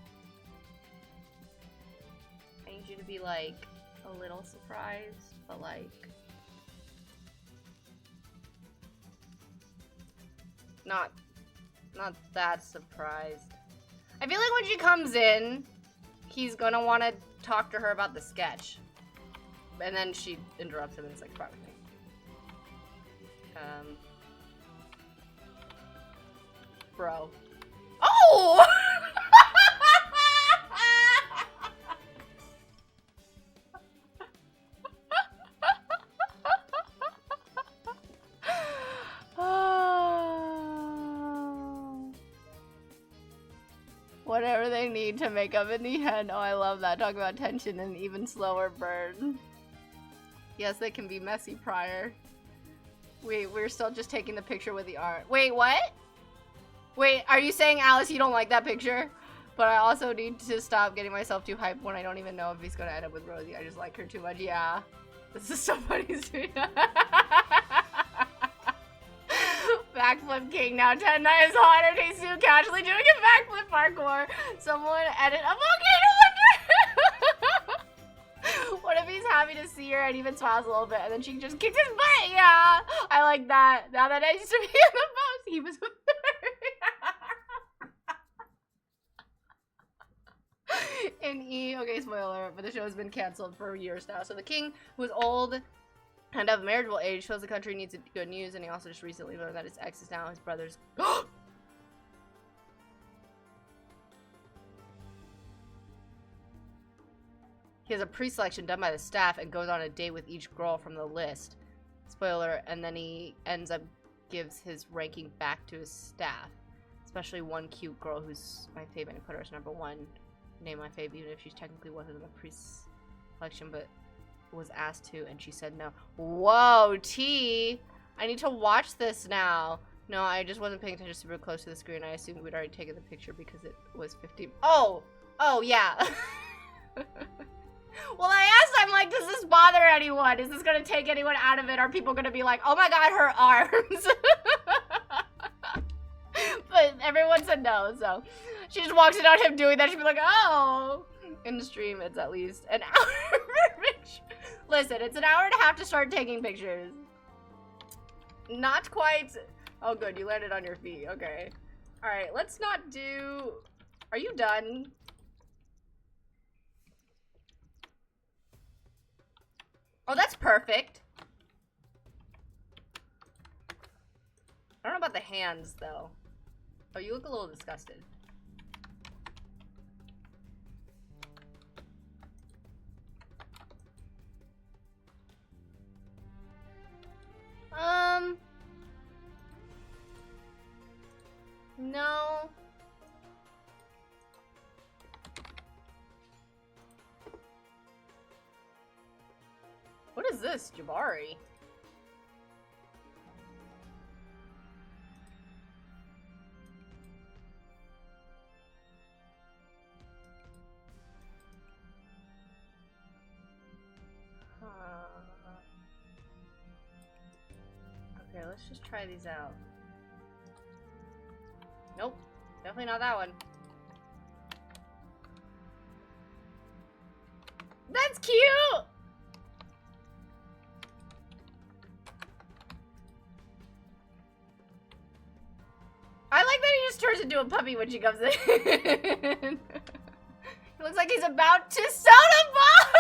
I need you to be like a little surprised, but like not that surprised. I feel like when she comes in, he's gonna want to talk to her about the sketch. And then she interrupts him and it's like, probably. Bro. Oh! Whatever they need to make up in the end. Oh, I love that. Talk about tension and even slower burn. Yes, they can be messy prior. Wait, we're still just taking the picture with the art. Wait, what? Wait, are you saying, Alice, you don't like that picture? But I also need to stop getting myself too hyped when I don't even know if he's gonna end up with Rosie. I just like her too much. Yeah. This is so funny. Backflip king now 10 nights hotter. Taesu casually doing a backflip parkour. Someone edit a volcano wonder. What if he's happy to see her and even smiles a little bit and then she just kicks his butt? Yeah, I like that. Now that I used to be in the post, he was with her. In E, okay, spoiler, but the show has been canceled for years now. So the king, who is old and of marriageable age, feels the country needs good news, and he also just recently learned that his ex is now his brother's. He has a pre-selection done by the staff and goes on a date with each girl from the list. Spoiler, and then he ends up gives his ranking back to his staff. Especially one cute girl who's my favorite, and put her as number one. Name my fave, even if she technically wasn't in the pre-selection, but was asked to, and she said no. Whoa, T! I need to watch this now. No, I just wasn't paying attention super close to the screen. I assumed we'd already taken the picture because it was 50. Oh! Oh, yeah. Well, I asked, I'm like, does this bother anyone? Is this gonna take anyone out of it? Are people gonna be like, oh my god, her arms? But everyone said no, so she just walks in on him doing that. She'd be like, oh. In the stream, it's at least an hour per picture. Listen, it's an hour and a half to start taking pictures. Not quite. Oh, good, you landed on your feet. Okay. All right, let's not do. Are you done? Oh, that's perfect. I don't know about the hands, though. Oh, you look a little disgusted. No. What is this, Jabari? Okay, let's just try these out. Nope, definitely not that one. That's cute! I like that he just turns into a puppy when she comes in. He looks like he's about to soda bomb!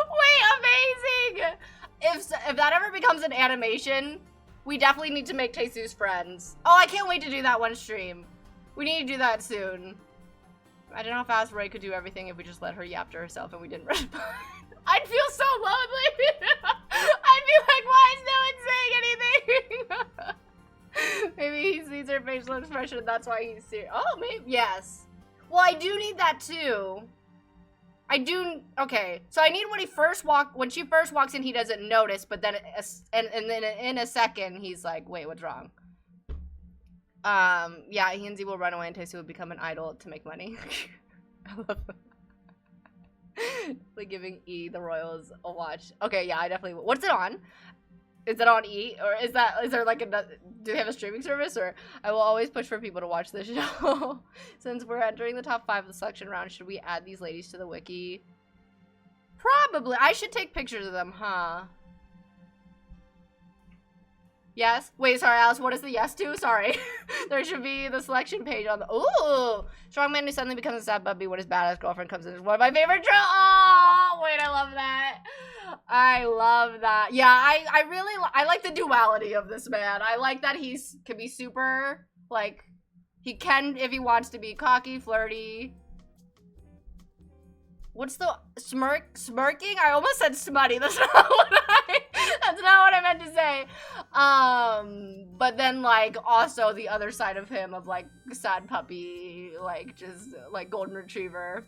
Wait, amazing! If that ever becomes an animation, we definitely need to make Taesu's friends. Oh, I can't wait to do that one stream. We need to do that soon. I don't know if fast Ray could do everything if we just let her yap to herself and we didn't respond. I'd feel so lonely. I'd be like, why is no one saying anything? Maybe he sees her facial expression and that's why he's serious. Oh, maybe, yes. Well, I do need that too. I do, okay. So I need when she first walks in, he doesn't notice, but then, and then in a second, he's like, wait, what's wrong? Yeah, he and Z will run away and Taesu will become an idol to make money. I love that. Like giving E the Royals a watch. Okay, yeah, I definitely will. What's it on? Is it on E? Or is there like do they have a streaming service? Or I will always push for people to watch this show. Since we're entering the top 5 of the selection round, should we add these ladies to the wiki? Probably. I should take pictures of them, huh? Yes? Wait, sorry, Alice, what is the yes to? Sorry. There should be the selection page on the... Ooh! Strong man who suddenly becomes a sad puppy when his badass girlfriend comes in is one of my favorite tropes. Oh, wait, I love that. I love that. Yeah, I really... I like the duality of this man. I like that he can be super, like... He can, if he wants to be cocky, flirty. What's the... Smirking? I almost said smutty. That's not what I meant to say. But then, like, also the other side of him of, like, sad puppy, like, just, like, golden retriever.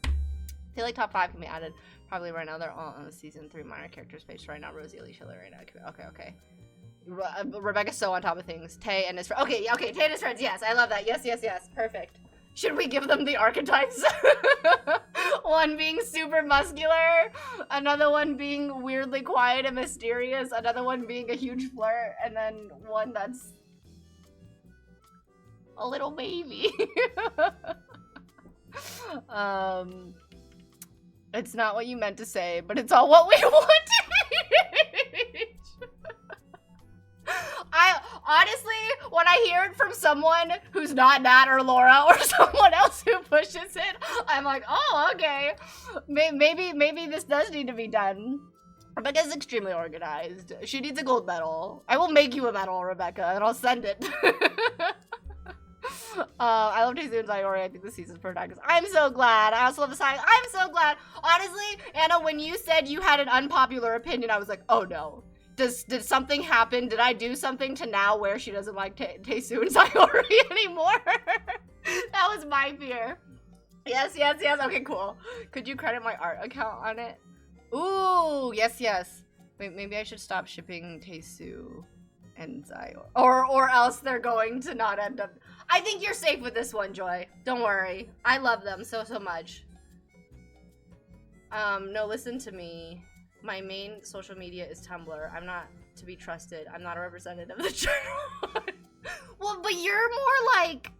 I feel like top 5 can be added. Probably right now they're all on the season 3 minor characters page right now. Rosie, Alicia, right now. Okay. Rebecca's so on top of things. Tay and his friends. Okay, Tay and his friends. Yes, I love that. Yes. Perfect. Should we give them the archetypes? One being super muscular, another one being weirdly quiet and mysterious, another one being a huge flirt, and then one that's a little baby. It's not what you meant to say, but it's all what we want to teach. I honestly, when I hear it from someone who's not Nat or Laura or someone else who pushes it, I'm like, oh, okay. Maybe this does need to be done. Rebecca's extremely organized. She needs a gold medal. I will make you a medal, Rebecca, and I'll send it. I love Taesoon's Iori. I think the season's perfect. I'm so glad. I also love the side. I'm so glad. Honestly, Anna, when you said you had an unpopular opinion, I was like, oh no. Did something happen? Did I do something to now where she doesn't like Taesoon's Iori anymore? That was my fear. Yes. Okay, cool. Could you credit my art account on it? Ooh, yes. Wait, maybe I should stop shipping Taesoo and Iori. Or else they're going to not end up. I think you're safe with this one, Joy. Don't worry. I love them so much. No, listen to me. My main social media is Tumblr. I'm not to be trusted. I'm not a representative of the journal. Well, but you're more like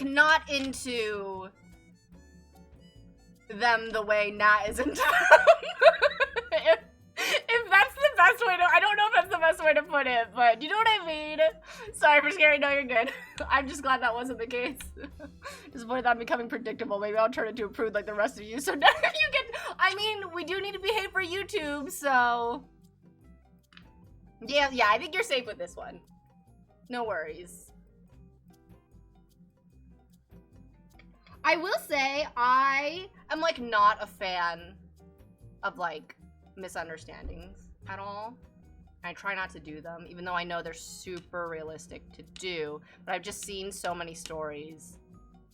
not into them the way Nat is into them. If that's the best way to, I don't know if that's the best way to put it, but you know what I mean? Sorry for scaring, no, you're good. I'm just glad that wasn't the case. Just avoid that becoming predictable. Maybe I'll turn into a prude like the rest of you, so now you get, I mean, we do need to behave for YouTube, so. Yeah, I think you're safe with this one. No worries. I will say, I am, like, not a fan of, like, misunderstandings at all. I try not to do them, even though I know they're super realistic to do. But I've just seen so many stories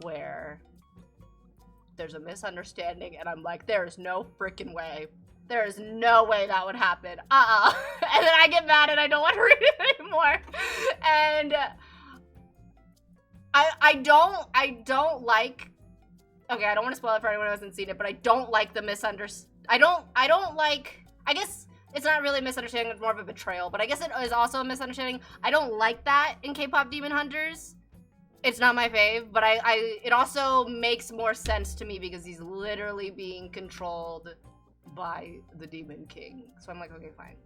where there's a misunderstanding and I'm like, there's no freaking way. There is no way that would happen. And then I get mad and I don't want to read it anymore. And I don't like, okay, I don't want to spoil it for anyone who hasn't seen it, but I don't like the misunderstanding. I don't like, I guess it's not really a misunderstanding, it's more of a betrayal, but I guess it is also a misunderstanding. I don't like that in K-pop Demon Hunters. It's not my fave, but it also makes more sense to me because he's literally being controlled by the Demon King. So I'm like, okay, fine.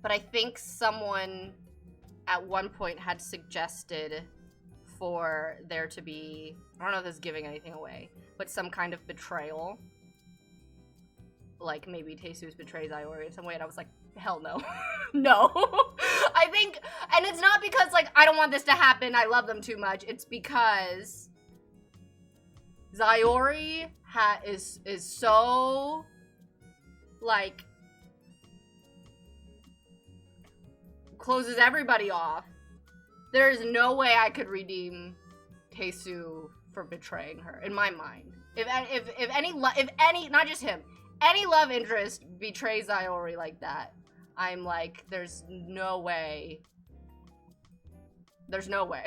But I think someone at one point had suggested for there to be, I don't know if this is giving anything away, but some kind of betrayal. Like maybe Taesoos betrays Iori in some way, and I was like, hell no. No. I think, and it's not because like I don't want this to happen, I love them too much, it's because Iori is so like closes everybody off. There is no way I could redeem Taesoo for betraying her, in my mind. If any, not just him, any love interest betrays Iori like that, I'm like, there's no way. There's no way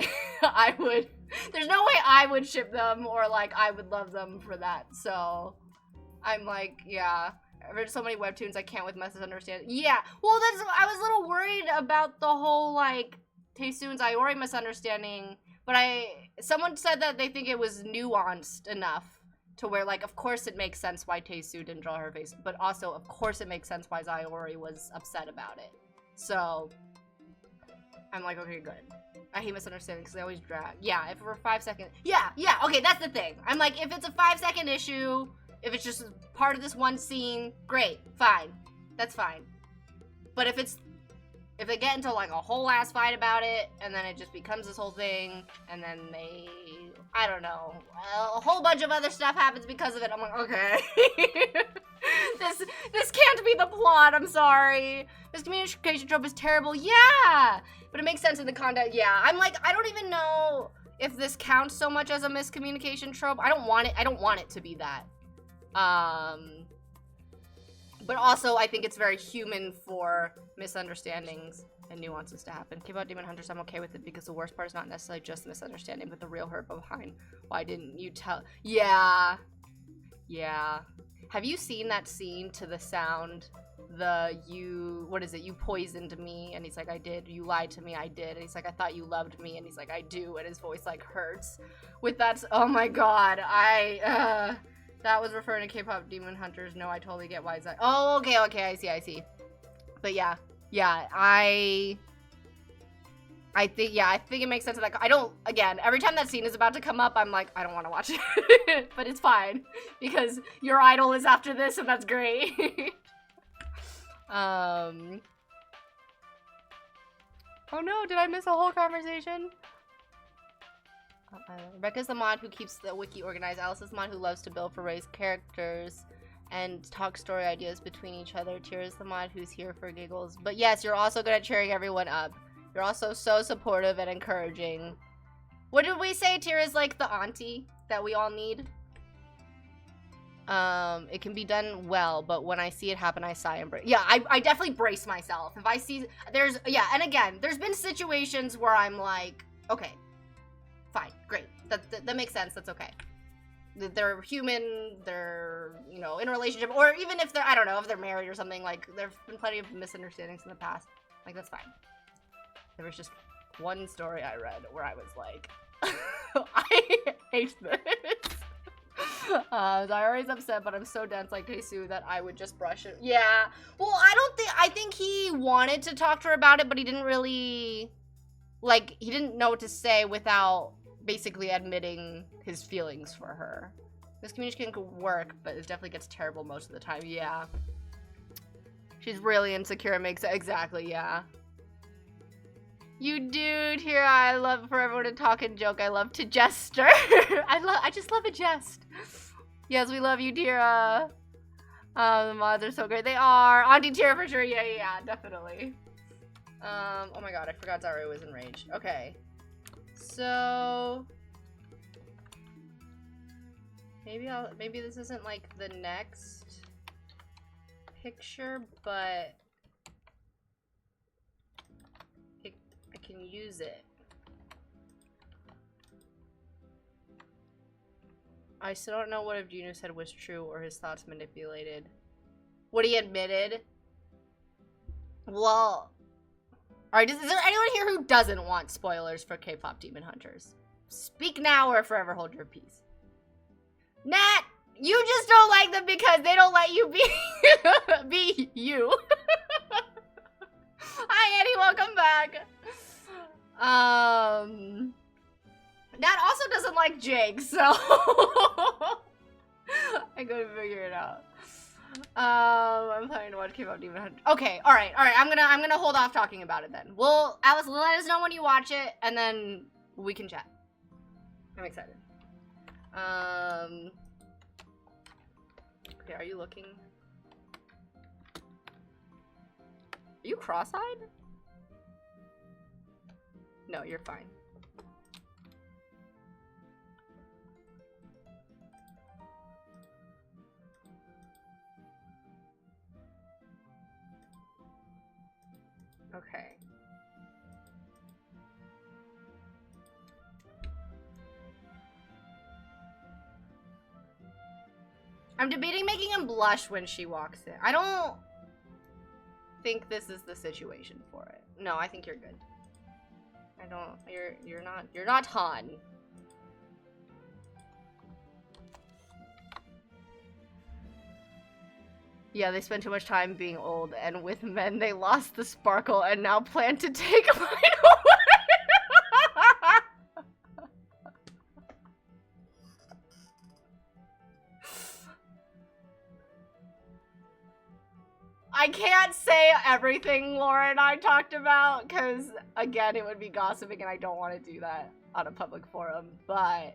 there's no way I would ship them or like I would love them for that. So I'm like, yeah. I've read so many webtoons I can't with misunderstanding. Yeah, well I was a little worried about the whole like Taesoon's Iori misunderstanding, but someone said that they think it was nuanced enough to where, like, of course it makes sense why Taesoo didn't draw her face, but also, of course it makes sense why Iori was upset about it. So, I'm like, okay, good. I hate misunderstanding because they always drag. Yeah, if it were 5 seconds. Yeah, okay, that's the thing. I'm like, if it's a 5-second issue, if it's just part of this one scene, great, fine. That's fine. But if If they get into like a whole ass fight about it, and then it just becomes this whole thing, and then they, I don't know, a whole bunch of other stuff happens because of it. I'm like, okay, this can't be the plot. I'm sorry. This communication trope is terrible. Yeah, but it makes sense in the context. Yeah, I'm like, I don't even know if this counts so much as a miscommunication trope. I don't want it to be that. But also, I think it's very human for misunderstandings and nuances to happen. K-pop Demon Hunters, I'm okay with it because the worst part is not necessarily just the misunderstanding, but the real hurt behind. Why didn't you tell? Yeah. Yeah. Have you seen that scene to the sound? What is it? You poisoned me. And he's like, I did. You lied to me. I did. And he's like, I thought you loved me. And he's like, I do. And his voice like hurts. With that, oh my god. That was referring to K-pop Demon Hunters. No, I totally get why is that. Oh, okay, I see. But yeah, I think it makes sense. Like, again, every time that scene is about to come up, I'm like, I don't want to watch it. But it's fine, because your idol is after this, and that's great. Oh no, did I miss a whole conversation? Rebecca's the mod who keeps the wiki organized. Alice is the mod who loves to build for Ray's characters and talk story ideas between each other. Tira's the mod who's here for giggles. But yes, you're also good at cheering everyone up. You're also so supportive and encouraging. What did we say? Tira's like the auntie that we all need. It can be done well, but when I see it happen, I sigh and brace. Yeah, I definitely brace myself. If I see, and again, there's been situations where I'm like, okay, fine, great. That makes sense. That's okay. They're human. They're, you know, in a relationship, or even if they're, I don't know, if they're married or something. Like, there've been plenty of misunderstandings in the past. Like, that's fine. There was just one story I read where I was like, I hate this. So I always upset, but I'm so dense like Daesu that I would just brush it. Yeah. Well, I think he wanted to talk to her about it, but he didn't really, like, he didn't know what to say without basically admitting his feelings for her. This communication could work, but it definitely gets terrible most of the time. Yeah. She's really insecure. Exactly, yeah. You dude, here I love for everyone to talk and joke. I love to jester. I just love a jest. Yes, we love you, Tira. The mods are so great. They are. Auntie Tira for sure. Yeah, definitely. Oh my god, I forgot Zaru was enraged. Okay. So maybe this isn't like the next picture, but I can use it. I still don't know what if Gino said was true or his thoughts manipulated. What he admitted? Well, alright, is there anyone here who doesn't want spoilers for K-pop Demon Hunters? Speak now or forever hold your peace. Nat, you just don't like them because they don't let you be you. Hi Annie, welcome back. Nat also doesn't like Jake, so I gotta figure it out. I'm planning to watch K-pop Demon Hunters. Okay, alright. I'm gonna hold off talking about it then. Alice, let us know when you watch it, and then we can chat. I'm excited. Okay, are you looking? Are you cross-eyed? No, you're fine. Okay. I'm debating making him blush when she walks in. I don't think this is the situation for it. No, I think you're good. I don't, you're not Han. Yeah, they spent too much time being old, and with men they lost the sparkle and now plan to take mine away. I can't say everything Laura and I talked about, because, again, it would be gossiping, and I don't want to do that on a public forum, but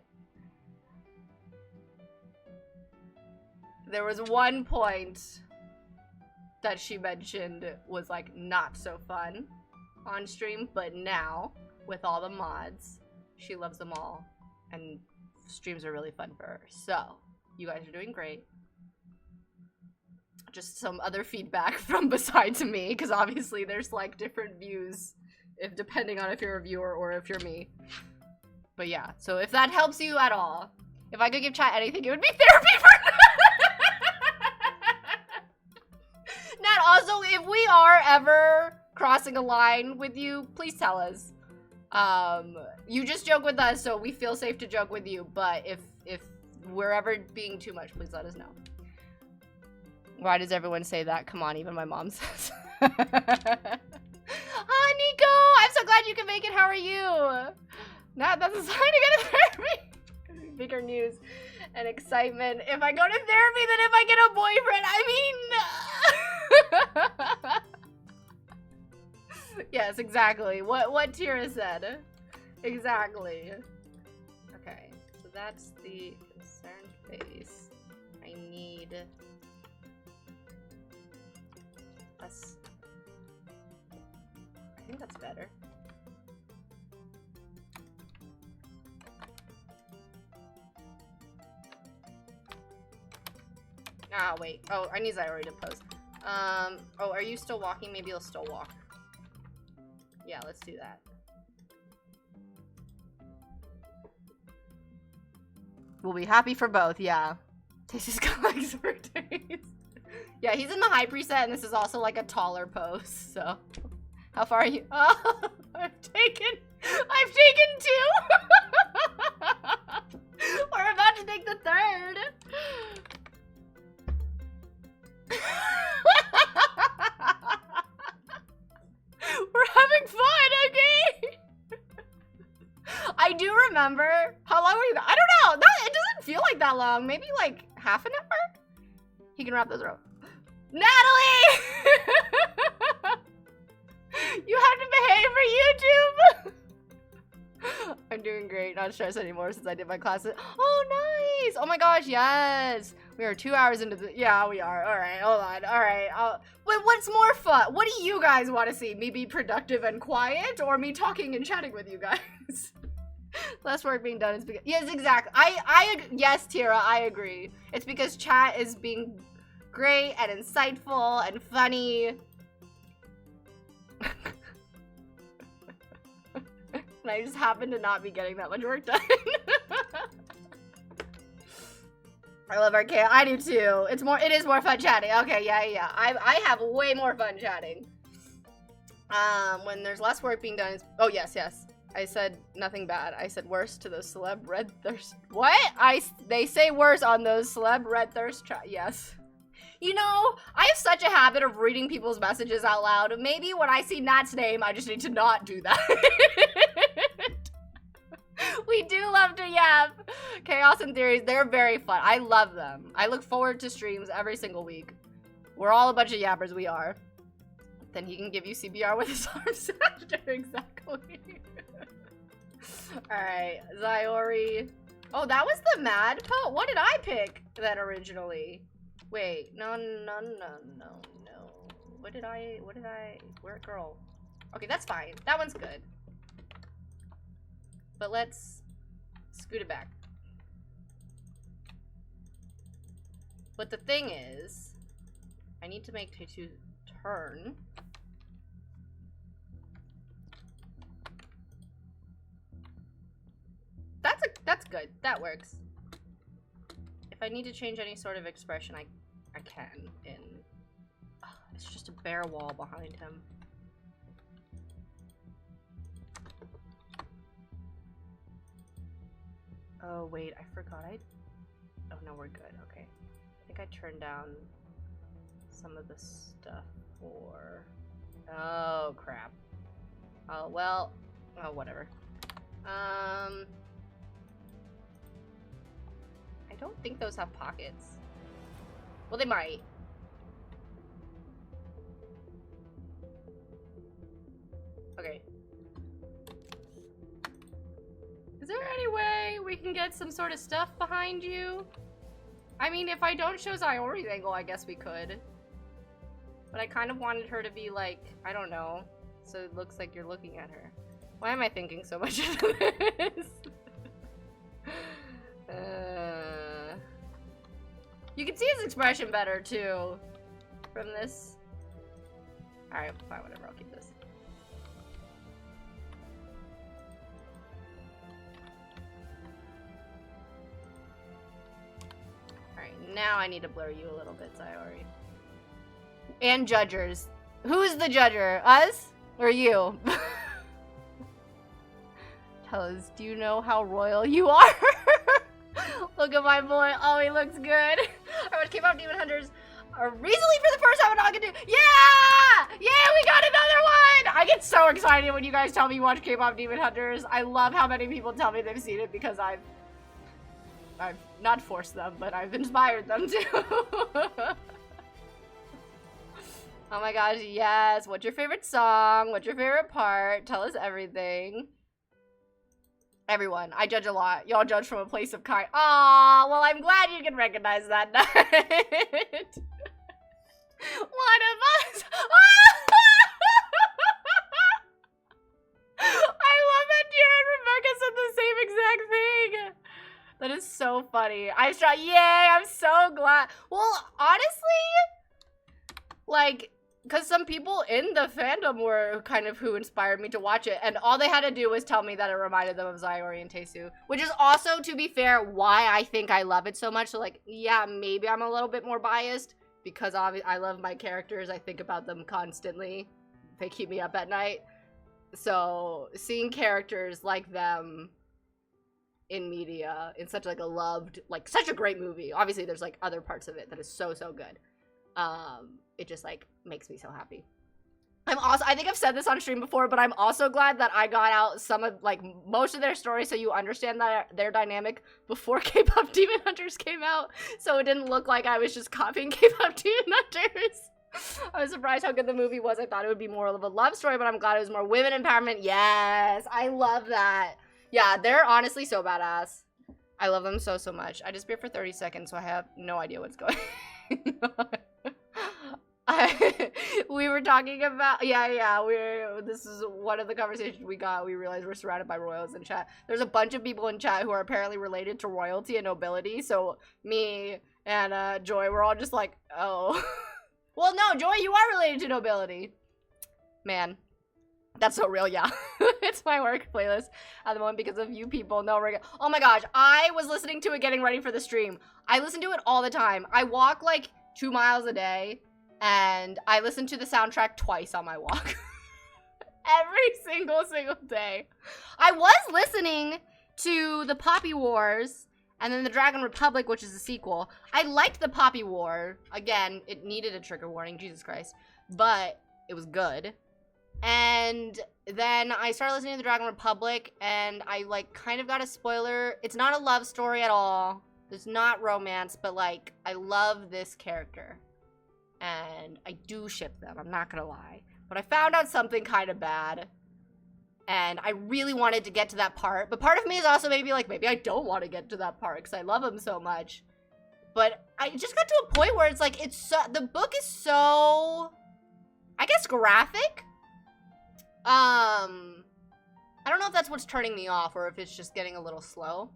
there was one point that she mentioned was, like, not so fun on stream, but now, with all the mods, she loves them all, and streams are really fun for her. So, you guys are doing great. Just some other feedback from besides me, because obviously there's, like, different views if depending on if you're a viewer or if you're me. But yeah, so if that helps you at all, if I could give chat anything, it would be therapy for Nat, also, if we are ever crossing a line with you, please tell us. You just joke with us, so we feel safe to joke with you, but if we're ever being too much, please let us know. Why does everyone say that? Come on, even my mom says. Nico! I'm so glad you can make it. How are you? Nat, that's a sign to go to therapy. Bigger news and excitement. If I go to therapy, then if I get a boyfriend, I mean... Yes, exactly. What Tira said. Exactly. Okay, so that's the concerned face. I need... us. I think that's better. Ah, wait. Oh, I need Zyori to post. Oh, are you still walking? Maybe you'll still walk. Yeah, let's do that. We'll be happy for both, yeah. Tastes collects for days. Yeah, he's in the high preset, and this is also like a taller post, so. How far are you? Oh, I've taken 2! We're about to take the 3rd! We're having fun, okay? I do remember. How long were you? I don't know. It doesn't feel like that long. Maybe like half an hour? He can wrap those around. Natalie! You have to behave for YouTube! I'm doing great. Not stressed anymore since I did my classes. Oh, nice! Oh my gosh, yes! We are 2 hours into the... Yeah, we are. Alright, hold on. Alright, wait, what's more fun? What do you guys want to see? Me be productive and quiet? Or me talking and chatting with you guys? Less work being done is because... Yes, exactly. Yes, Tira, I agree. It's because chat is being great and insightful and funny. And I just happen to not be getting that much work done. I love Arcade. I do too. It is more fun chatting. Okay, yeah. I have way more fun chatting. When there's less work being done, oh yes. I said nothing bad. I said worse to those celeb red thirst. What? They say worse on those celeb red thirst yes. You know, I have such a habit of reading people's messages out loud. Maybe when I see Nat's name, I just need to not do that. We do love to yap. Chaos and Theories, they're very fun. I love them. I look forward to streams every single week. We're all a bunch of yappers, we are. Then he can give you CPR with his arms after, exactly. Alright, Zyori. Oh, that was the mad poet? What did I pick then originally? Wait, no. Where, girl? Okay, that's fine. That one's good. But let's scoot it back. But the thing is, I need to make T2 turn. That's good. That works. If I need to change any sort of expression, I can. It's just a bare wall behind him. Oh wait, I forgot. Oh no, we're good. Okay. I think I turned down some of the stuff for... Oh crap. Oh well. Oh whatever. I don't think those have pockets. Well, they might. can get some sort of stuff behind you. I mean, if I don't show Sayori's angle, I guess we could. But I kind of wanted her to be like, I don't know, so it looks like you're looking at her. Why am I thinking so much of this? You can see his expression better, too, from this. Alright, fine, whatever, I'll keep this. Alright, now I need to blur you a little bit, Sayori. And judgers. Who's the judger? Us? Or you? Tell us, do you know how royal you are? Look at my boy. Oh, he looks good. I watched K-pop Demon Hunters recently for the first time, and I can do. Yeah! Yeah, we got another one! I get so excited when you guys tell me you watch K-pop Demon Hunters. I love how many people tell me they've seen it because I've not forced them, but I've inspired them to. Oh my gosh, yes. What's your favorite song? What's your favorite part? Tell us everything. Everyone, I judge a lot. Y'all judge from a place of kind. Aw, well, I'm glad you can recognize that night. One of us. I love that Jira and Rebecca said the same exact thing. That is so funny. Yay, I'm so glad. Well, honestly, like, because some people in the fandom were kind of who inspired me to watch it, and all they had to do was tell me that it reminded them of Sayori and Taesu, which is also, to be fair, why I think I love it so much. So, like, yeah, maybe I'm a little bit more biased, because I love my characters. I think about them constantly. They keep me up at night. So, seeing characters like them in media, in such, like, a loved, like, such a great movie. Obviously, there's, like, other parts of it that is so, so good. It just, like, makes me so happy. I think I've said this on stream before, but I'm also glad that I got out some of, like, most of their stories so you understand that their dynamic before K-pop Demon Hunters came out, so it didn't look like I was just copying K-pop Demon Hunters. I was surprised how good the movie was. I thought it would be more of a love story, but I'm glad it was more women empowerment. Yes, I love that. Yeah, they're honestly so badass. I love them so, so much. I just appeared for 30 seconds, so I have no idea what's going on. We were talking about, this is one of the conversations we got. We realized we're surrounded by royals in chat. There's a bunch of people in chat who are apparently related to royalty and nobility, so me and Joy, we're all just like, oh. Well, no, Joy, you are related to nobility. Man, that's so real, yeah. It's my work playlist at the moment because of you people. No, oh my gosh, I was listening to it getting ready for the stream. I listen to it all the time. I walk like 2 miles a day. And I listen to the soundtrack twice on my walk. Every single day. I was listening to the Poppy Wars and then the Dragon Republic, which is a sequel. I liked the Poppy War. Again, it needed a trigger warning, Jesus Christ. But it was good. And then I started listening to the Dragon Republic and I, like, kind of got a spoiler. It's not a love story at all. There's not romance, but, like, I love this character. And I do ship them, I'm not gonna lie. But I found out something kind of bad. And I really wanted to get to that part. But part of me is also maybe like, maybe I don't want to get to that part because I love him so much. But I just got to a point where it's like, it's so, the book is so, I guess, graphic. I don't know if that's what's turning me off or if it's just getting a little slow.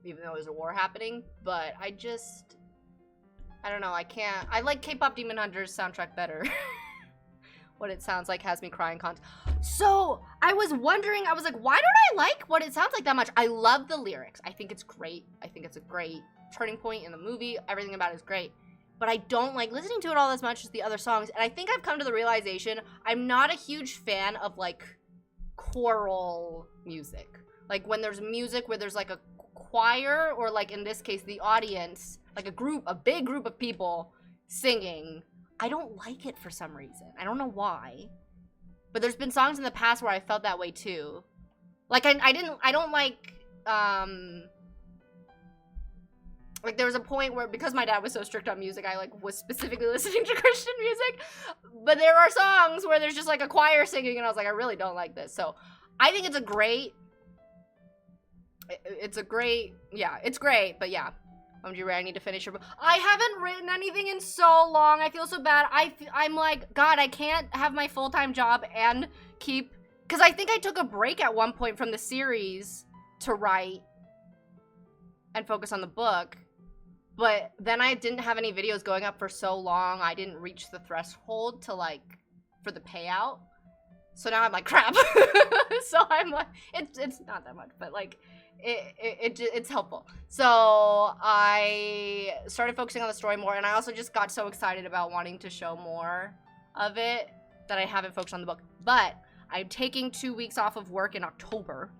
Even though there's a war happening. But I don't know, I like K-pop Demon Hunters soundtrack better. What it sounds like has me crying So, I was wondering, I was like, why don't I like what it sounds like that much? I love the lyrics. I think it's great. I think it's a great turning point in the movie. Everything about it is great. But I don't like listening to it all as much as the other songs. And I think I've come to the realization, I'm not a huge fan of, like, choral music. Like, when there's music where there's, like, a choir, or, like, in this case, the audience, like a big group of people singing. I don't like it for some reason. I don't know why. But there's been songs in the past where I felt that way too. Like I don't like there was a point where, because my dad was so strict on music, I like was specifically listening to Christian music. But there are songs where there's just like a choir singing and I was like, I really don't like this. So I think it's a great it's a great, yeah, it's great, but yeah. Ray, I need to finish your book. I haven't written anything in so long. I feel so bad. I'm like, God, I can't have my full-time job and keep, because I think I took a break at one point from the series to write and focus on the book. But then I didn't have any videos going up for so long. I didn't reach the threshold to like, for the payout. So now I'm like, crap. So I'm like, it's not that much, but like, it's helpful. So I started focusing on the story more, and I also just got so excited about wanting to show more of it that I haven't focused on the book. But I'm taking 2 weeks off of work in October.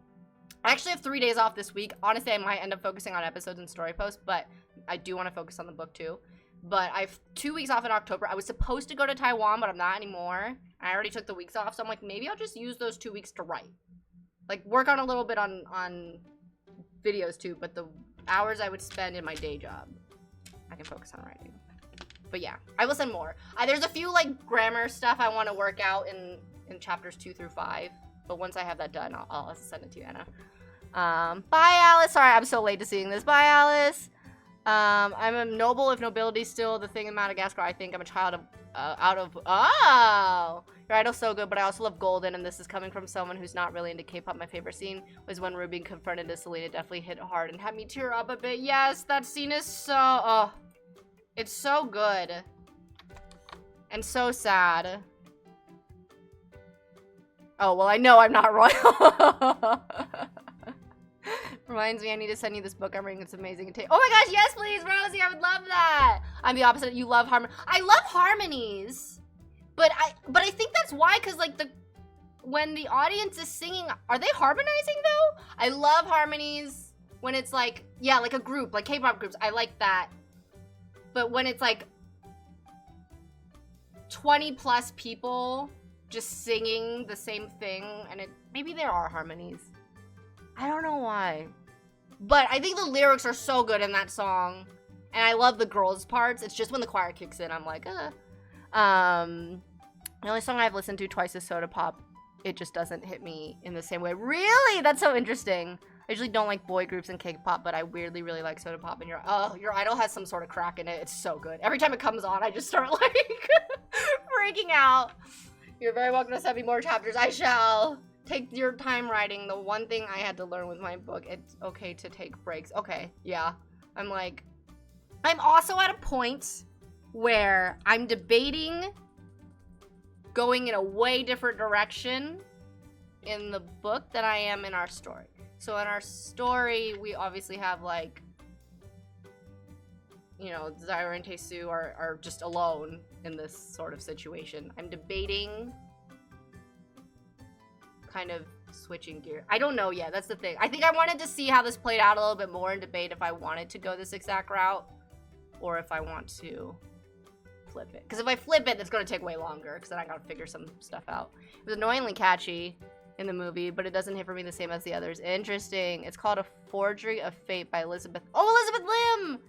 I actually have 3 days off this week. Honestly, I might end up focusing on episodes and story posts, but I do want to focus on the book too. But I have 2 weeks off in October. I was supposed to go to Taiwan, but I'm not anymore. I already took the weeks off, so I'm like, maybe I'll just use those 2 weeks to write. Like, work on a little bit on videos too, but the hours I would spend in my day job, I can focus on writing. But yeah, I will send more. There's a few, like, grammar stuff I want to work out in chapters 2 through 5. But once I have that done, I'll send it to you, Anna. Bye, Alice. Sorry, I'm so late to seeing this. Bye, Alice. I'm a noble if nobility still the thing in Madagascar. I think I'm a child of, oh! Your idol's so good, but I also love Golden, and this is coming from someone who's not really into K-pop. My favorite scene was when Ruby confronted to Selena. Definitely hit hard and had me tear up a bit. Yes, that scene is so, oh. It's so good. And so sad. Oh, well, I know I'm not royal. Reminds me, I need to send you this book I'm reading. It's amazing. Oh my gosh, yes, please, Rosie. I would love that. I'm the opposite. You love harmony. I love harmonies, but I think that's why, because like when the audience is singing, are they harmonizing though? I love harmonies when it's like, yeah, like a group, like K-pop groups. I like that. But when it's like 20 plus people just singing the same thing, and maybe there are harmonies. I don't know why. But I think the lyrics are so good in that song. And I love the girls' parts. It's just when the choir kicks in, I'm like, The only song I've listened to twice is Soda Pop. It just doesn't hit me in the same way. Really? That's so interesting. I usually don't like boy groups and K-pop, but I weirdly really like Soda Pop. And your idol has some sort of crack in it. It's so good. Every time it comes on, I just start like freaking out. You're very welcome to send me more chapters. I shall. Take your time writing. The one thing I had to learn with my book, it's okay to take breaks. Okay, yeah. I'm also at a point where I'm debating going in a way different direction in the book than I am in our story. So in our story, we obviously have like, you know, Zyra and Taesu are just alone in this sort of situation. I'm debating kind of switching gear. I don't know yet. That's the thing. I think I wanted to see how this played out a little bit more and debate if I wanted to go this exact route or if I want to flip it. Because if I flip it, it's going to take way longer because then I got to figure some stuff out. It was annoyingly catchy in the movie, but it doesn't hit for me the same as the others. Interesting. It's called A Forgery of Fate by Elizabeth. Oh, Elizabeth Lim!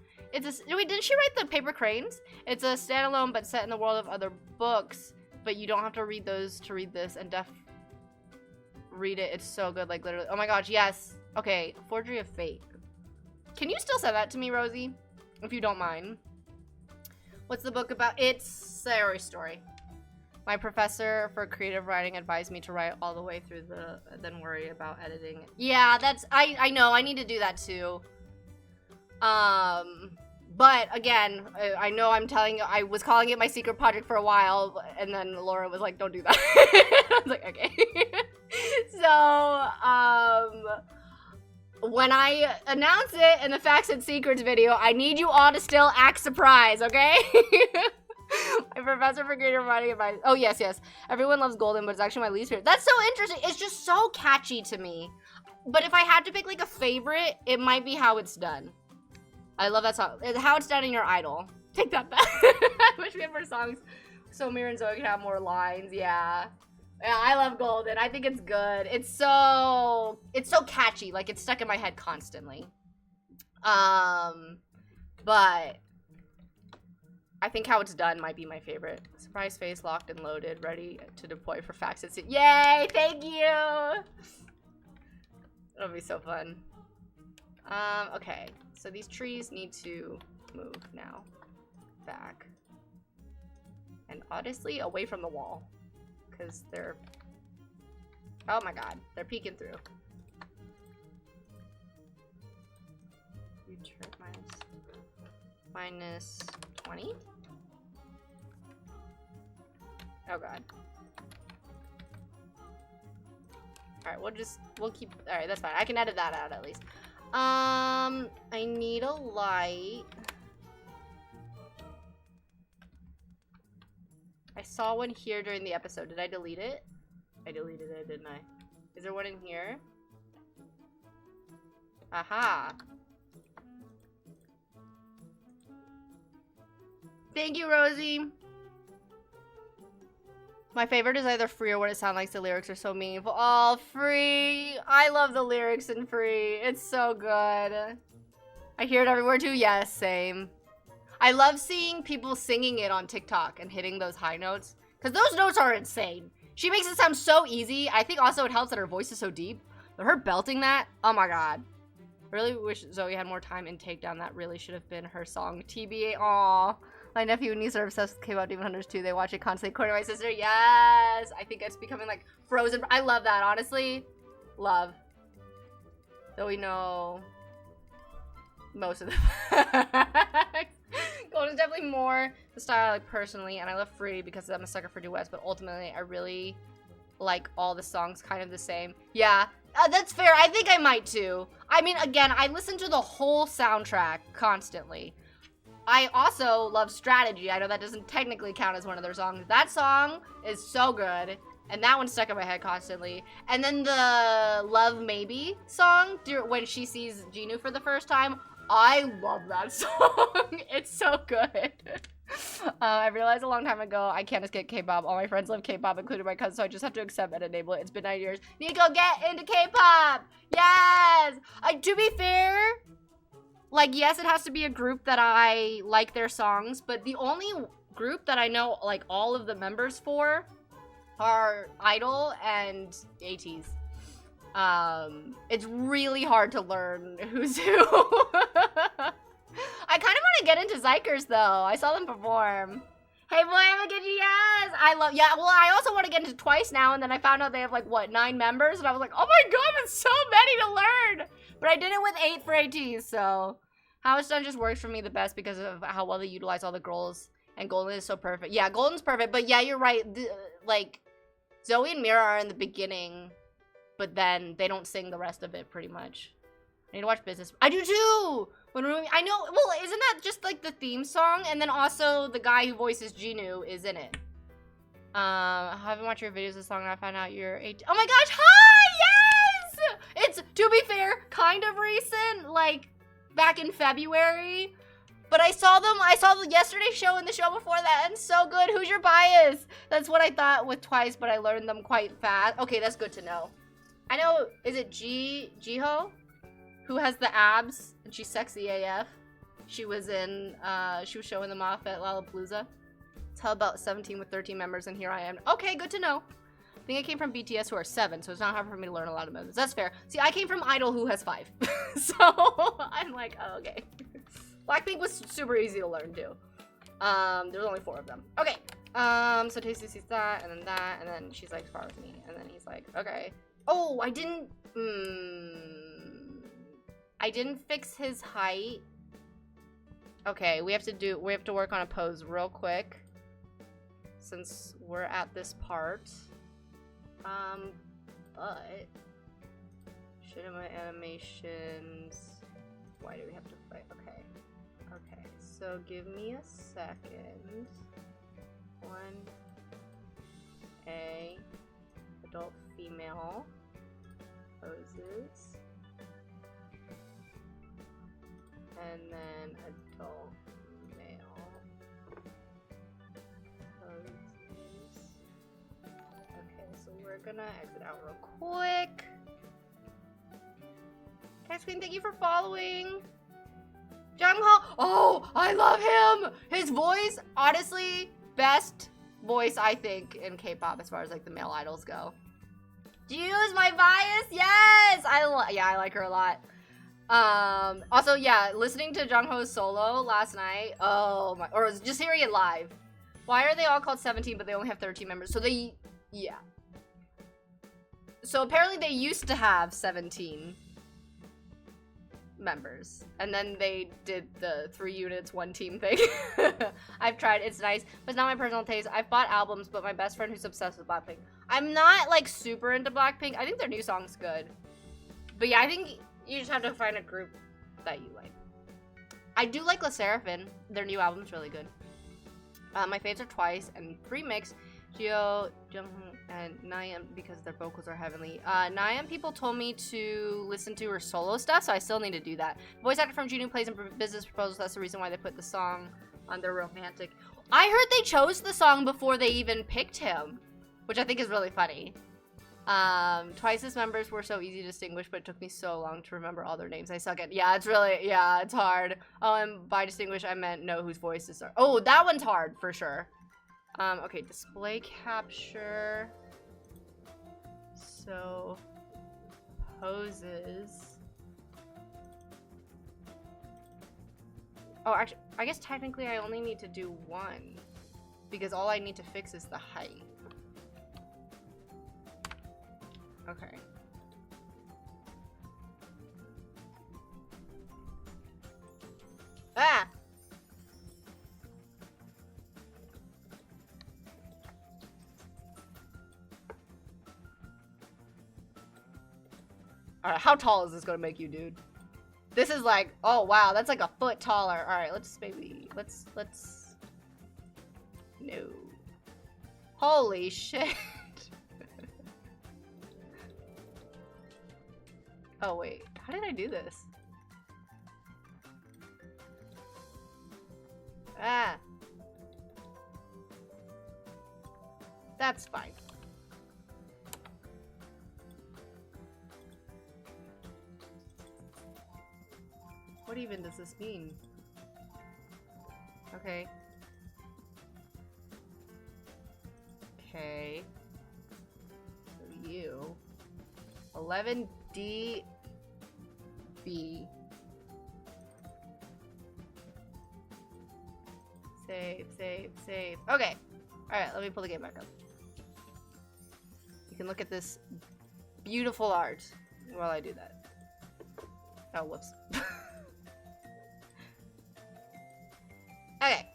Wait, didn't she write The Paper Cranes? It's a standalone but set in the world of other books, but you don't have to read those to read this, and read it. It's so good, like literally. Oh my gosh, yes. Okay, Forgery of Fate. Can you still send that to me, Rosie? If you don't mind. What's the book about? It's Sayori's story. My professor for creative writing advised me to write all the way through then worry about editing. Yeah, I know, I need to do that too. But again, I know I'm telling you, I was calling it my secret project for a while, and then Laura was like, don't do that. I was like, okay. So, when I announce it in the Facts and Secrets video, I need you all to still act surprised, okay? My professor for creative writing advice. Oh, yes, yes. Everyone loves Golden, but it's actually my least favorite. That's so interesting. It's just so catchy to me. But if I had to pick, like, a favorite, it might be How It's Done. I love that song. How It's Done in Your Idol. Take that back. I wish we had more songs so Mira and Zoe could have more lines. Yeah. Yeah, I love Golden. I think it's good. It's so catchy. Like, it's stuck in my head constantly. But I think How It's Done might be my favorite. Surprise face, locked and loaded, ready to deploy for Facts. Yay! Thank you! It'll be so fun. Okay. So these trees need to move now. Back. And honestly, away from the wall. Because they're... Oh my god. They're peeking through. You turn minus 20? Oh god. Alright, we'll keep, alright, that's fine. I can edit that out at least. I need a light. I saw one here during the episode. Did I delete it? I deleted it, didn't I? Is there one in here? Aha. Thank you, Rosie. My favorite is either Free or What It Sounds Like. The lyrics are so meaningful. Oh, Free. I love the lyrics in Free. It's so good. I hear it everywhere too. Yes, same. I love seeing people singing it on TikTok and hitting those high notes. Because those notes are insane. She makes it sound so easy. I think also it helps that her voice is so deep. But her belting that, oh my god. I really wish Zoe had more time in Takedown. That really should have been her song. TBA, aww. My nephew and niece are obsessed with K-pop Demon Hunters too. They watch it constantly. According to my sister, yes! I think it's becoming like Frozen. I love that, honestly. Love. Though we know most of the facts. Gold is definitely more the style I like personally, and I love Free because I'm a sucker for duets, but ultimately I really like all the songs kind of the same. Yeah, that's fair. I think I might too. I mean, again, I listen to the whole soundtrack constantly. I also love Strategy. I know that doesn't technically count as one of their songs. That song is so good, and that one's stuck in my head constantly. And then the Love Maybe song, when she sees Jinu for the first time, I love that song. It's so good. I realized a long time ago I can't escape K-pop. All my friends love K-pop, including my cousin, so I just have to accept and enable it. It's been 9 years. Nico, get into K-pop! Yes! To be fair, like, yes, it has to be a group that I like their songs, but the only group that I know, like, all of the members for are Idol and ATEEZ. It's really hard to learn who's who. I kind of want to get into Zykers, though. I saw them perform. Hey, boy, I'm gonna get you, yes! I love, yeah, well, I also want to get into Twice now, and then I found out they have, like, what, 9 members? And I was like, oh my god, that's so many to learn! But I did it with 8 for ATEEZ, so... How It's Done just works for me the best because of how well they utilize all the girls. And Golden is so perfect. Yeah, Golden's perfect, but yeah, you're right. Like, Zoe and Mira are in the beginning, but then they don't sing the rest of it, pretty much. I need to watch Business. I do too! I know, well, isn't that just like the theme song? And then also the guy who voices Jinu is in it. I haven't watched your videos this long and I found out you're 18. Oh my gosh, hi! Yes! It's, to be fair, kind of recent, like, back in February. But I saw the yesterday's show and the show before that, and so good. Who's your bias? That's what I thought with Twice, but I learned them quite fast. Okay, that's good to know. I know, is it Jiho? Who has the abs, and she's sexy AF. She was showing them off at Lollapalooza. Tell about 17 with 13 members, and here I am. Okay, good to know. I think I came from BTS, who are 7, so it's not hard for me to learn a lot of members. That's fair. See, I came from Idol, who has 5. So, I'm like, oh, okay. Blackpink was super easy to learn, too. There's only 4 of them. Okay. So Tasty sees that, and then she's like, spar with me. And then he's like, okay. Oh, I didn't fix his height. Okay, we have to work on a pose real quick. Since we're at this part. But should my animations, why do we have to fight? Okay, so give me a second. 1A adult female poses, and then adult male poses. Okay, so we're gonna exit out real quick. Text Queen, thank you for following. Jungho, oh, I love him. His voice, honestly, best voice I think in K-pop as far as like the male idols go. Do you use my bias? Yes, I like her a lot. Also, yeah, listening to Jungho's solo last night. Oh my, or just hearing it live. Why are they all called 17, but they only have 13 members? So they, yeah. So apparently they used to have 17 members, and then they did the 3 units, 1 team thing. I've tried, it's nice, but it's not my personal taste. I've bought albums, but my best friend who's obsessed with Blackpink. I'm not like super into Blackpink. I think their new song's good. But yeah, I think you just have to find a group that you like. I do like LE SSERAFIM. Their new album's really good. My faves are Twice and Remix, Jio, Junghoon, and Nayeon because their vocals are heavenly. Nayeon people told me to listen to her solo stuff, so I still need to do that. Voice actor from Juno plays in business proposals. That's the reason why they put the song on their romantic. I heard they chose the song before they even picked him, which I think is really funny. Twice's members were so easy to distinguish, but it took me so long to remember all their names. I suck at, yeah, it's really, yeah, it's hard. Oh, and by distinguish, I meant know whose voices are. Oh, that one's hard, for sure. Okay, display capture. So, poses. Oh, actually, I guess technically I only need to do 1, because all I need to fix is the height. Okay. Ah! Alright, how tall is this gonna make you, dude? This is like, oh wow, that's like a foot taller. Alright, let's no. Holy shit. Oh wait, how did I do this? Ah. That's fine. What even does this mean? Okay. Okay. So you. 11D B. Save, save, save. Okay. Alright, let me pull the game back up. You can look at this beautiful art while I do that. Oh, whoops. Okay.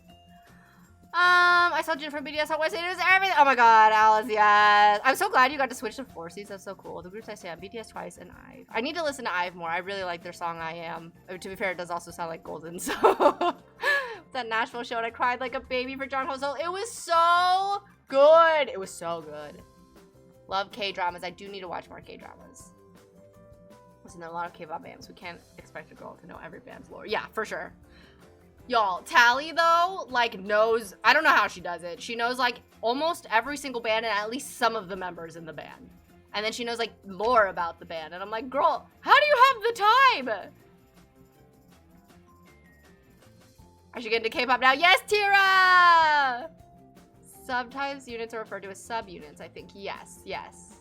I saw Jin from BTS on Wednesday. It was everything. Oh my god, Alice, yes. I'm so glad you got to switch to 4Cs. That's so cool. The groups I stand, BTS, Twice, and IVE. I need to listen to IVE more. I really like their song I Am. To be fair, it does also sound like Golden, so. That Nashville show and I cried like a baby for Jungho. It was so good. It was so good. Love K-dramas. I do need to watch more K-dramas. Listen, there are a lot of K-pop bands. We can't expect a girl to know every band's lore. Yeah, for sure. Y'all, Tally, though, like, knows... I don't know how she does it. She knows, like, almost every single band and at least some of the members in the band. And then she knows, like, lore about the band. And I'm like, girl, how do you have the time? I should get into K-pop now. Yes, Tira! Sometimes units are referred to as subunits, I think. Yes, yes.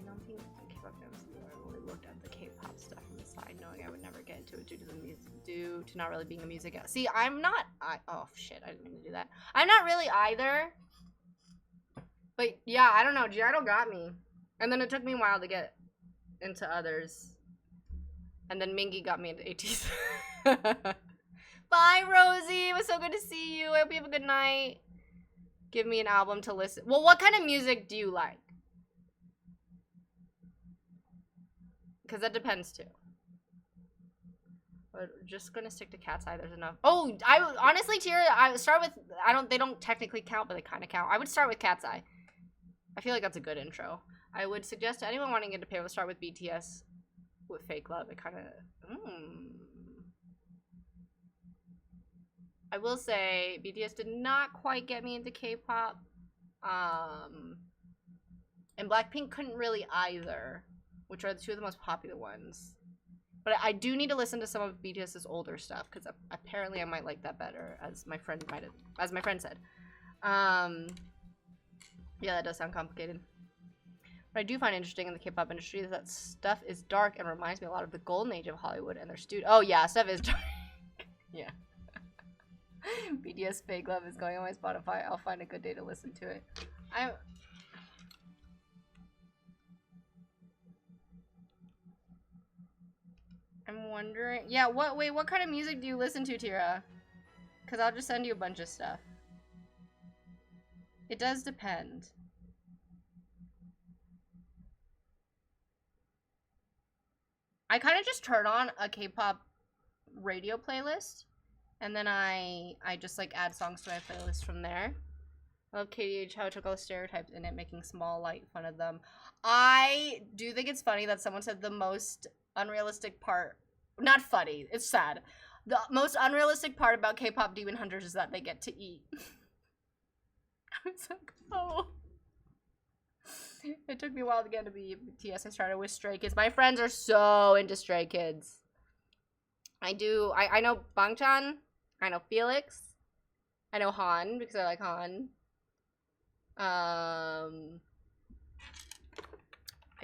I don't think K-pop fans really looked at the K-pop stuff from the side, knowing I would never get into it due to not really being a music. See, I'm not. Oh shit! I didn't mean to do that. I'm not really either. But yeah, I don't know. G-idol got me, and then it took me a while to get into others, and then Mingy got me into ATs. Bye, Rosie. It was so good to see you. I hope you have a good night. Give me an album to listen. Well, what kind of music do you like? Because that depends too. We're just gonna stick to Cat's Eye. There's enough. Oh, I honestly, Tira, I would start with. They don't technically count, but they kind of count. I would start with Cat's Eye. I feel like that's a good intro. I would suggest to anyone wanting to get into Pale, start with BTS with Fake Love. It kind of. I will say BTS did not quite get me into K-pop. And Blackpink couldn't really either, which are the two of the most popular ones. But I do need to listen to some of BTS's older stuff because apparently I might like that better, as my friend said. Yeah, that does sound complicated. What I do find interesting in the K-pop industry is that stuff is dark and reminds me a lot of the golden age of Hollywood and their studio. Oh yeah, stuff is dark. Yeah. BTS Fake Love is going on my Spotify. I'll find a good day to listen to it. I'm wondering. Yeah, wait, what kind of music do you listen to, Tira? Because I'll just send you a bunch of stuff. It does depend. I kind of just turn on a K-pop radio playlist, and then I just like add songs to my playlist from there. I love KDH, how it took all the stereotypes in it, making small, light fun of them. I do think it's funny that someone said the most unrealistic part, not funny, it's sad. The most unrealistic part about K-pop Demon Hunters is that they get to eat. I was like, oh. It took me a while to get into BTS. I started with Stray Kids. My friends are so into Stray Kids. I know Bangchan. I know Felix. I know Han because I like Han. I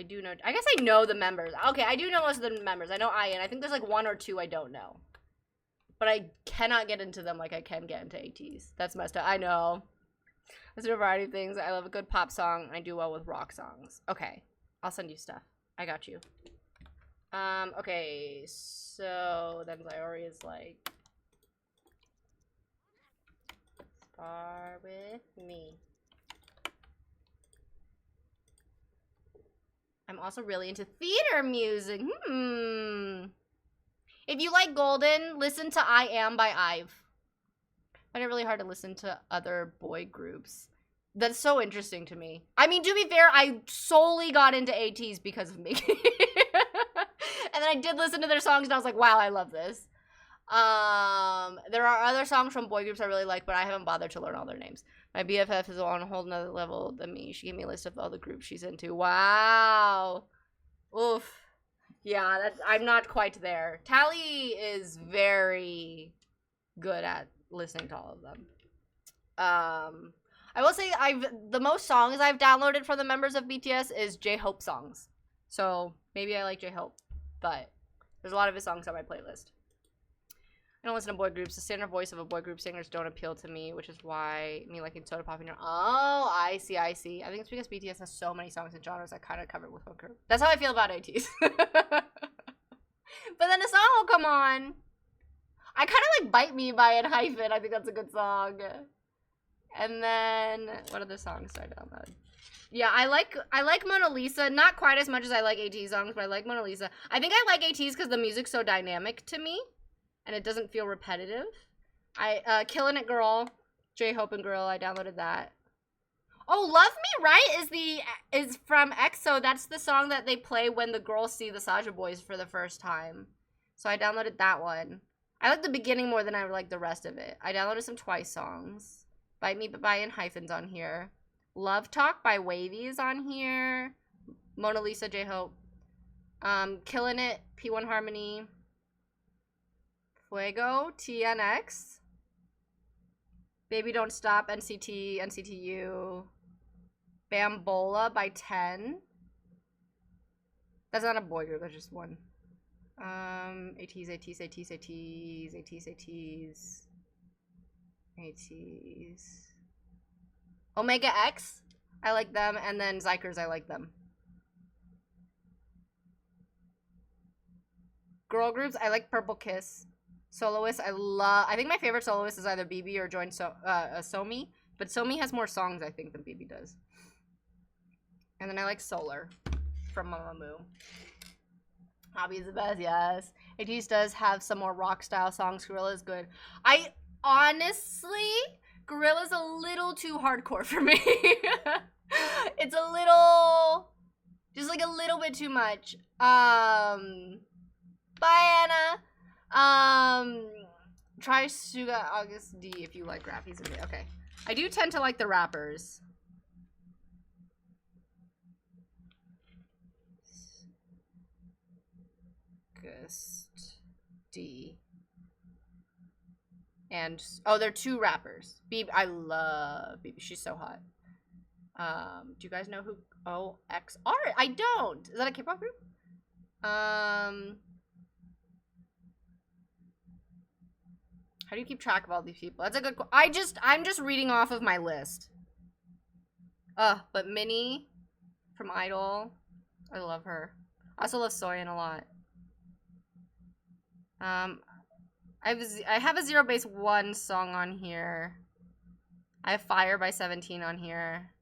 guess I know the members. Okay, I do know most of the members. I know Ian. I think there's like one or two I don't know. But I cannot get into them like I can get into ATs. That's messed up. I know. Listen to a variety of things. I love a good pop song. I do well with rock songs. Okay. I'll send you stuff. I got you. Okay. So then Zyori is like, spar with me. I'm also really into theater music. If you like Golden, listen to I Am by IVE. I find it really hard to listen to other boy groups. That's so interesting to me. I mean, to be fair, I solely got into ATs because of me. And then I did listen to their songs and I was like, wow, I love this. There are other songs from boy groups I really like, but I haven't bothered to learn all their names. My BFF is on a whole nother level than me. She gave me a list of all the groups she's into. Wow. Oof. Yeah, I'm not quite there. Tally is very good at listening to all of them. I will say the most songs I've downloaded from the members of BTS is J-Hope songs. So maybe I like J-Hope, but there's a lot of his songs on my playlist. I don't listen to boy groups. The standard voice of a boy group singers don't appeal to me, which is why me liking soda popping. Oh, I see. I think it's because BTS has so many songs and genres I kind of cover with one group. That's how I feel about ATs. But then a song will come on. I kind of like Bite Me by Hyphen. I think that's a good song. And then, what other songs did I download? Yeah, I like Mona Lisa. Not quite as much as I like AT songs, but I like Mona Lisa. I think I like ATs because the music's so dynamic to me. And it doesn't feel repetitive. Killin' It Girl, J-Hope and Girl, I downloaded that. Oh, Love Me Right is from EXO. That's the song that they play when the girls see the Saja Boys for the first time. So I downloaded that one. I like the beginning more than I like the rest of it. I downloaded some Twice songs. Bite Me by in Hyphens on here. Love Talk by Wavy is on here. Mona Lisa, J-Hope. Killin' It, P1 Harmony. Fuego, TNX. Baby Don't Stop, NCT, NCTU. Bambola by 10. That's not a boy group, that's just one. ATs. Omega X, I like them, and then Zykers, I like them. Girl groups, I like Purple Kiss. Soloists, I think my favorite soloist is either BB or Somi, but Somi has more songs, I think, than BB does. And then I like Solar from Mamamoo. Hobby is the best, yes. ATEEZ does have some more rock style songs. Gorilla is good. I honestly, Gorilla's a little too hardcore for me. It's a little, just like a little bit too much. Bye, Anna. Try Suga August D if you like rap. He's a bit okay. I do tend to like the rappers. August D. And oh, they're two rappers. I love BB. She's so hot. Do you guys know who OXR. I don't. Is that a K-pop group? How do you keep track of all these people? That's a good. I'm just reading off of my list. But Minnie from Idol, I love her. I also love Soyeon a lot. I have a Zero Base 1 song on here. I have Fire by 17 on here.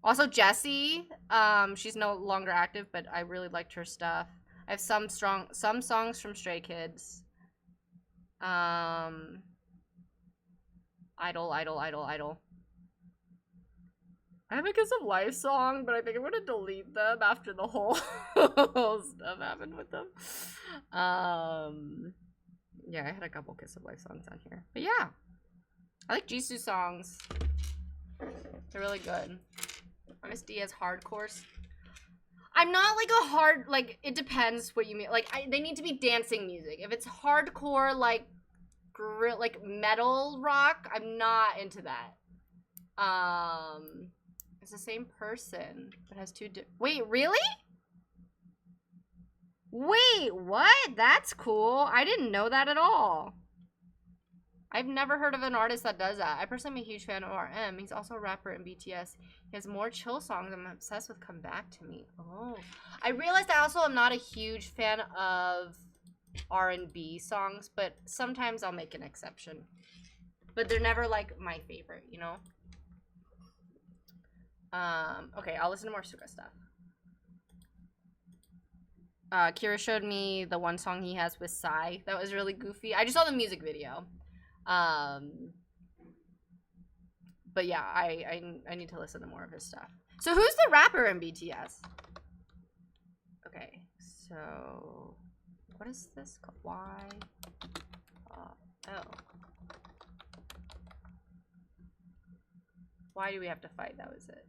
Also Jessie, she's no longer active, but I really liked her stuff. I have some songs from Stray Kids. Idol. I have a Kiss of Life song, but I think I'm gonna delete them after the whole stuff happened with them. Yeah, I had a couple Kiss of Life songs on here. But yeah. I like Jisoo songs. They're really good. MSD has hardcore. I'm not like a hard, like, it depends what you mean. Like, they need to be dancing music. If it's hardcore, like metal rock, I'm not into that. It's the same person, but has two wait, really? Wait, what? That's cool. I didn't know that at all. I've never heard of an artist that does that. I personally am a huge fan of RM. He's also a rapper in BTS. He has more chill songs. I'm obsessed with Come Back to Me. Oh. I realized I also am not a huge fan of R&B songs, but sometimes I'll make an exception. But they're never, like, my favorite, you know? Okay, I'll listen to more Suga stuff. Kira showed me the one song he has with Psy. That was really goofy. I just saw the music video. But yeah, I need to listen to more of his stuff. So who's the rapper in BTS? Okay, so what is this called? Y L. Why do we have to fight? That was it.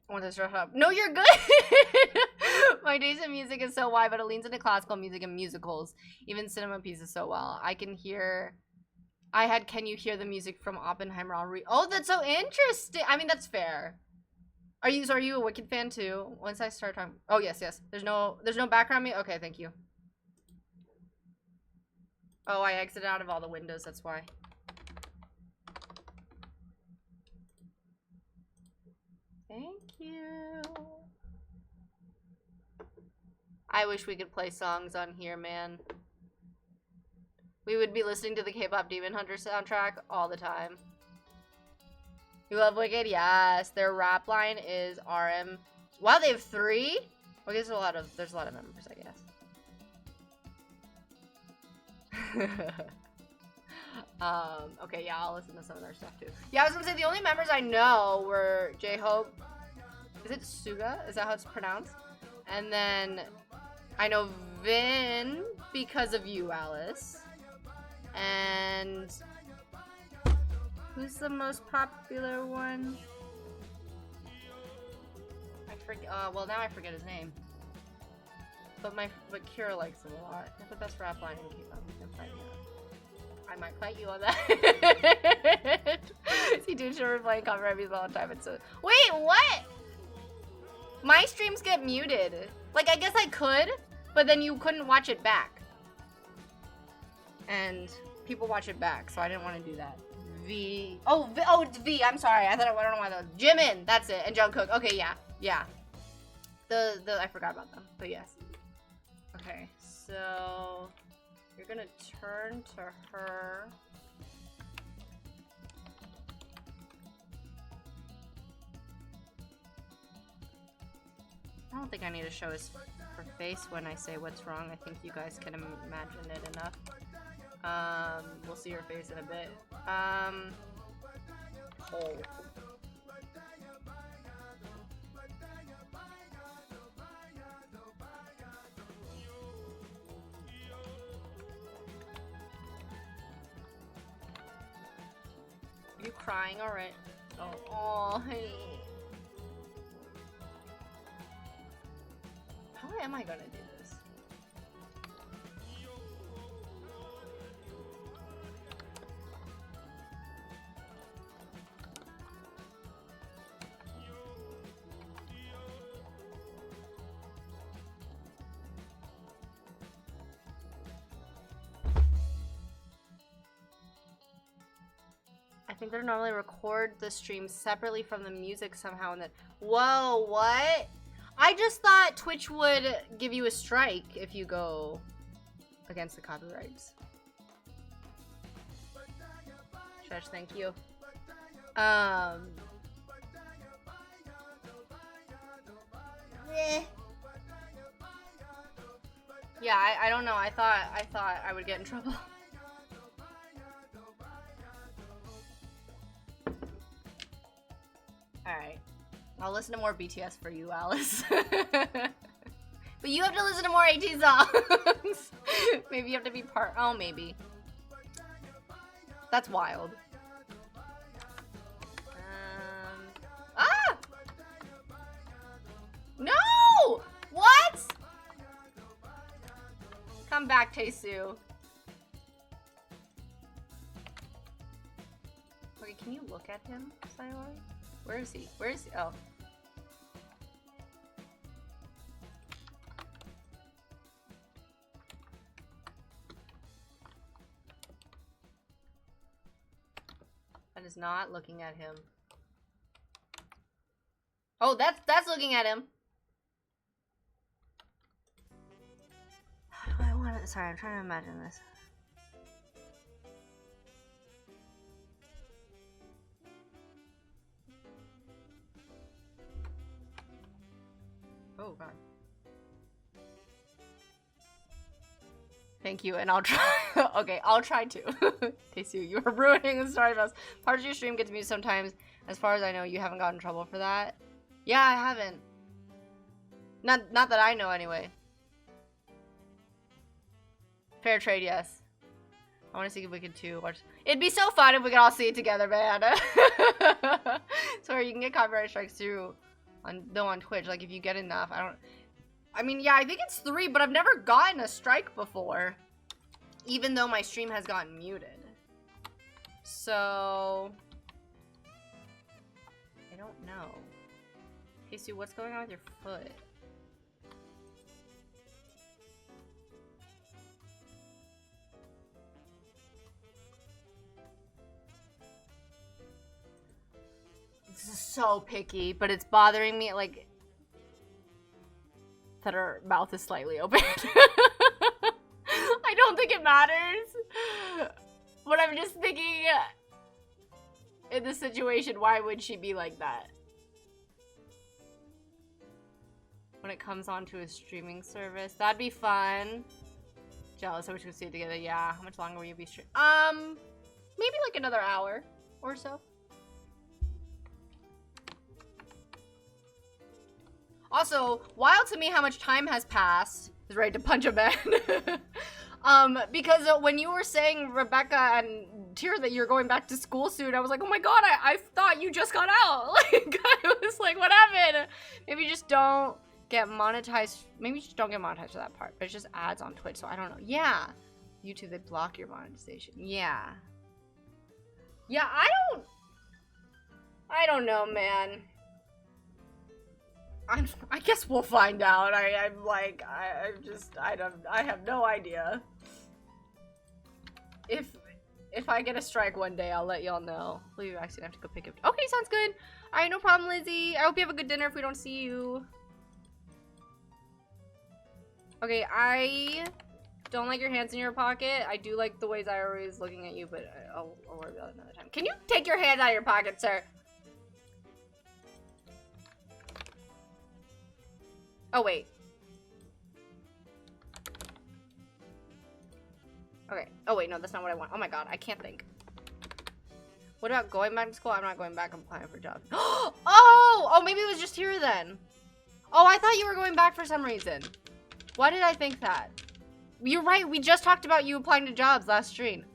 I want to shut up. No, you're good. My taste in music is so wide, but it leans into classical music and musicals, even cinema pieces so well. I can hear. I had Can You Hear the Music from Oppenheimer on Oh, that's so interesting. I mean, that's fair. Are you a Wicked fan too? Once I start talking. Oh yes. There's no background music. Okay, thank you. Oh, I exited out of all the windows. That's why. Thank you. I wish we could play songs on here, man. We would be listening to the K-pop Demon Hunter soundtrack all the time. You love Wicked? Yes. Their rap line is RM. Wow, they have 3? Well, there's a lot of members, I guess. Okay, yeah, I'll listen to some of their stuff too. Yeah, I was gonna say the only members I know were J-Hope. Is it Suga? Is that how it's pronounced? And then I know Vin because of you, Alice. And who's the most popular one? I forget. Well, now I forget his name. But Kira likes him a lot. That's the best rap line in K-pop. You can fight me on. I might fight you on that. See, dude, sure, we're playing cover reviews all the time. It's so. Wait, what? My streams get muted. Like, I guess I could, but then you couldn't watch it back. And people watch it back, so I didn't want to do that. Oh, it's V. I'm sorry. I don't know why that was. Jimin, that's it. And Jungkook. Okay, yeah. I forgot about them, but yes. Okay, so you're gonna turn to her. I don't think I need to show her face when I say what's wrong. I think you guys can imagine it enough. We'll see her face in a bit. Oh. Are you crying already? Oh, honey. am I gonna do this? I think they normally record the stream separately from the music somehow and then. Whoa, what? I just thought Twitch would give you a strike if you go against the copyrights. Shush, thank you. Eh. Yeah, I don't know. I thought I would get in trouble. Alright. I'll listen to more BTS for you, Alice. But you have to listen to more AT songs. Maybe you have to be part. Oh, maybe. That's wild. Ah! No! What? Come back, Taesu. Okay, can you look at him, Sayori? Where is he? Where is he? Oh. That is not looking at him. Oh, that's looking at him. How do I want it? Sorry, I'm trying to imagine this. Oh god. Thank you, and I'll try. Okay, I'll try to. Taesu, you are ruining the story of us. Parts of your stream get to me sometimes. As far as I know, you haven't gotten in trouble for that. Yeah, I haven't. Not that I know, anyway. Fair trade, yes. I want to see if we could too. Watch. It'd be so fun if we could all see it together, man. Sorry, you can get copyright strikes too. On Twitch, like if you get enough. I mean, yeah, I think it's 3, but I've never gotten a strike before, even though my stream has gotten muted. So I don't know. Hey Sue, what's going on with your foot? This is so picky, but it's bothering me, like, that her mouth is slightly open. I don't think it matters. But I'm just thinking, in this situation, why would she be like that? When it comes onto a streaming service, that'd be fun. Jealous, I wish we could see it together. Yeah, how much longer will you be streaming? Maybe like another hour or so. Also, wild to me how much time has passed. Is ready to punch a man. Because when you were saying, Rebecca and Tyr, that you're going back to school soon, I was like, oh my god, I thought you just got out. Like, I was like, what happened? Maybe just don't get monetized. Maybe just don't get monetized for that part. But it's just ads on Twitch, so I don't know. Yeah. YouTube, they block your monetization. Yeah. Yeah, I don't know, man. I guess we'll find out. I have no idea. If I get a strike one day, I'll let y'all know. Leave vaccine, I have to go pick it. Okay, sounds good. Alright, no problem, Lizzie. I hope you have a good dinner if we don't see you. Okay, I don't like your hands in your pocket. I do like the way Zyra is looking at you, but I'll worry about it another time. Can you take your hands out of your pocket, sir? Oh, wait. Okay. Oh, wait, no, that's not what I want. Oh my god, I can't think. What about going back to school? I'm not going back. I'm applying for jobs. Oh, maybe it was just here then. Oh, I thought you were going back for some reason. Why did I think that? You're right. We just talked about you applying to jobs last stream.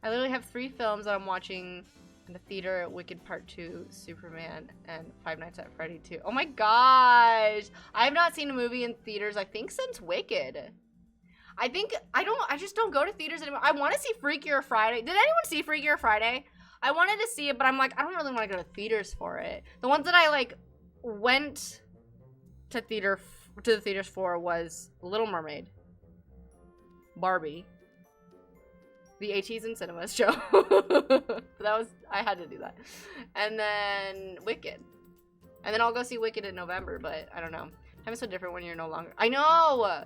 I literally have 3 films that I'm watching And the theater, Wicked Part 2, Superman, and Five Nights at Freddy 2. Oh my gosh! I have not seen a movie in theaters, I think, since Wicked. I just don't go to theaters anymore. I want to see Freakier Friday. Did anyone see Freakier Friday? I wanted to see it, but I'm like, I don't really want to go to theaters for it. The ones that I, like, went to the theaters for was Little Mermaid, Barbie, the ATs in Cinemas show. I had to do that. And then Wicked. And then I'll go see Wicked in November, but I don't know. Time is so different when you're no longer. I know!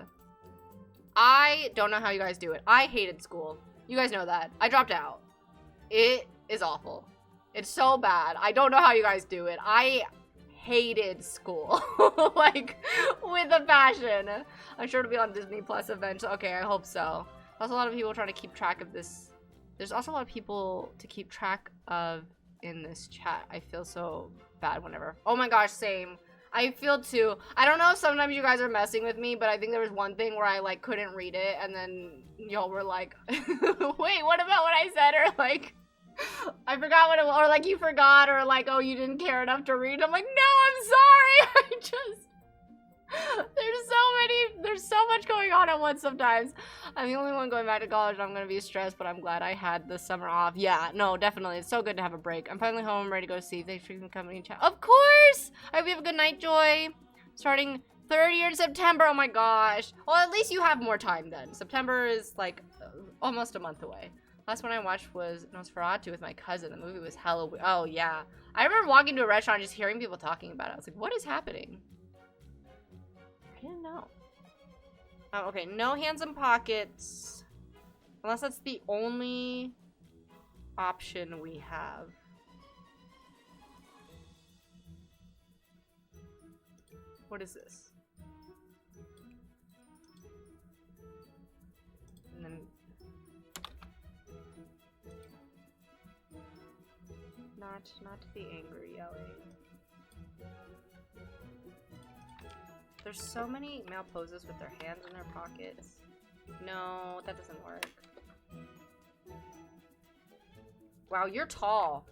I don't know how you guys do it. I hated school. You guys know that. I dropped out. It is awful. It's so bad. I don't know how you guys do it. I hated school. Like, with a passion. I'm sure it'll be on Disney Plus eventually. Okay, I hope so. Also, a lot of people trying to keep track of this. There's also a lot of people to keep track of in this chat. I feel so bad whenever. Oh my gosh, same. I feel too. I don't know if sometimes you guys are messing with me, but I think there was one thing where I, like, couldn't read it, and then y'all were like, wait, what about what I said? Or, like, I forgot what it was, or, like, you forgot, or, like, oh, you didn't care enough to read. I'm like, no, I'm sorry. There's so much going on at once sometimes. I'm the only one going back to college, and I'm gonna be stressed, but I'm glad I had the summer off. Yeah, no, definitely. It's so good to have a break. I'm finally home. I'm ready to go see. Thanks for coming and chat. Of course! I hope you have a good night, Joy. Starting third year in September. Oh my gosh. Well, at least you have more time then. September is, like, almost a month away. Last one I watched was Nosferatu with my cousin. The movie was Halloween. Oh, yeah. I remember walking to a restaurant and just hearing people talking about it. I was like, what is happening? I didn't know. Oh, okay, no hands in pockets. Unless that's the only option we have. What is this? And then... Not the angry yelling. There's so many male poses with their hands in their pockets. No, that doesn't work. Wow, you're tall.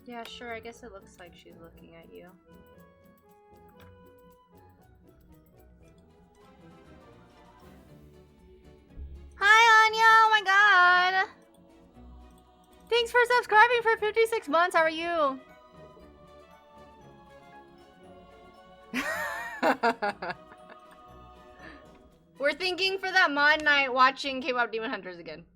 Yeah, sure, I guess it looks like she's looking at you. Hi, Anya! Oh my god! Thanks for subscribing for 56 months, how are you? We're thinking for that mod night watching K-pop Demon Hunters again.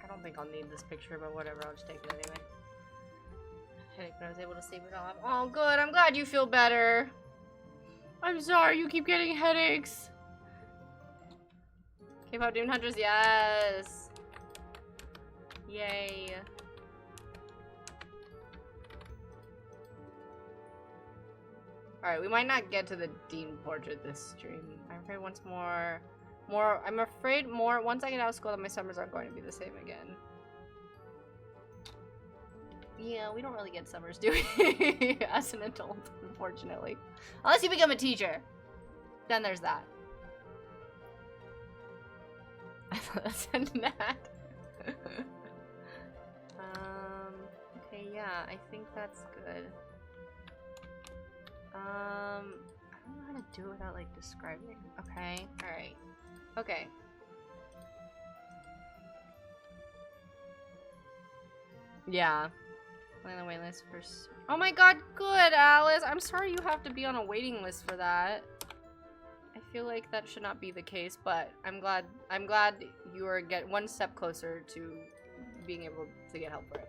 I don't think I'll need this picture, but whatever, I'll just take it anyway. Headache, but I was able to sleep it off. Oh, good. I'm glad you feel better. I'm sorry, you keep getting headaches. K-pop Demon Hunters, yes. Yay. Alright, we might not get to the Dean portrait this stream. I'm afraid once more... once I get out of school that my summers aren't going to be the same again. Yeah, we don't really get summers, do we? As an adult, unfortunately. Unless you become a teacher. Then there's that. I thought that said Nat. Okay, yeah, I think that's good. I don't know how to do it without, like, describing. Okay, alright. Okay. Yeah. On the wait list for... Oh my god, good, Alice! I'm sorry you have to be on a waiting list for that. I feel like that should not be the case, but I'm glad you are one step closer to being able to get help for it.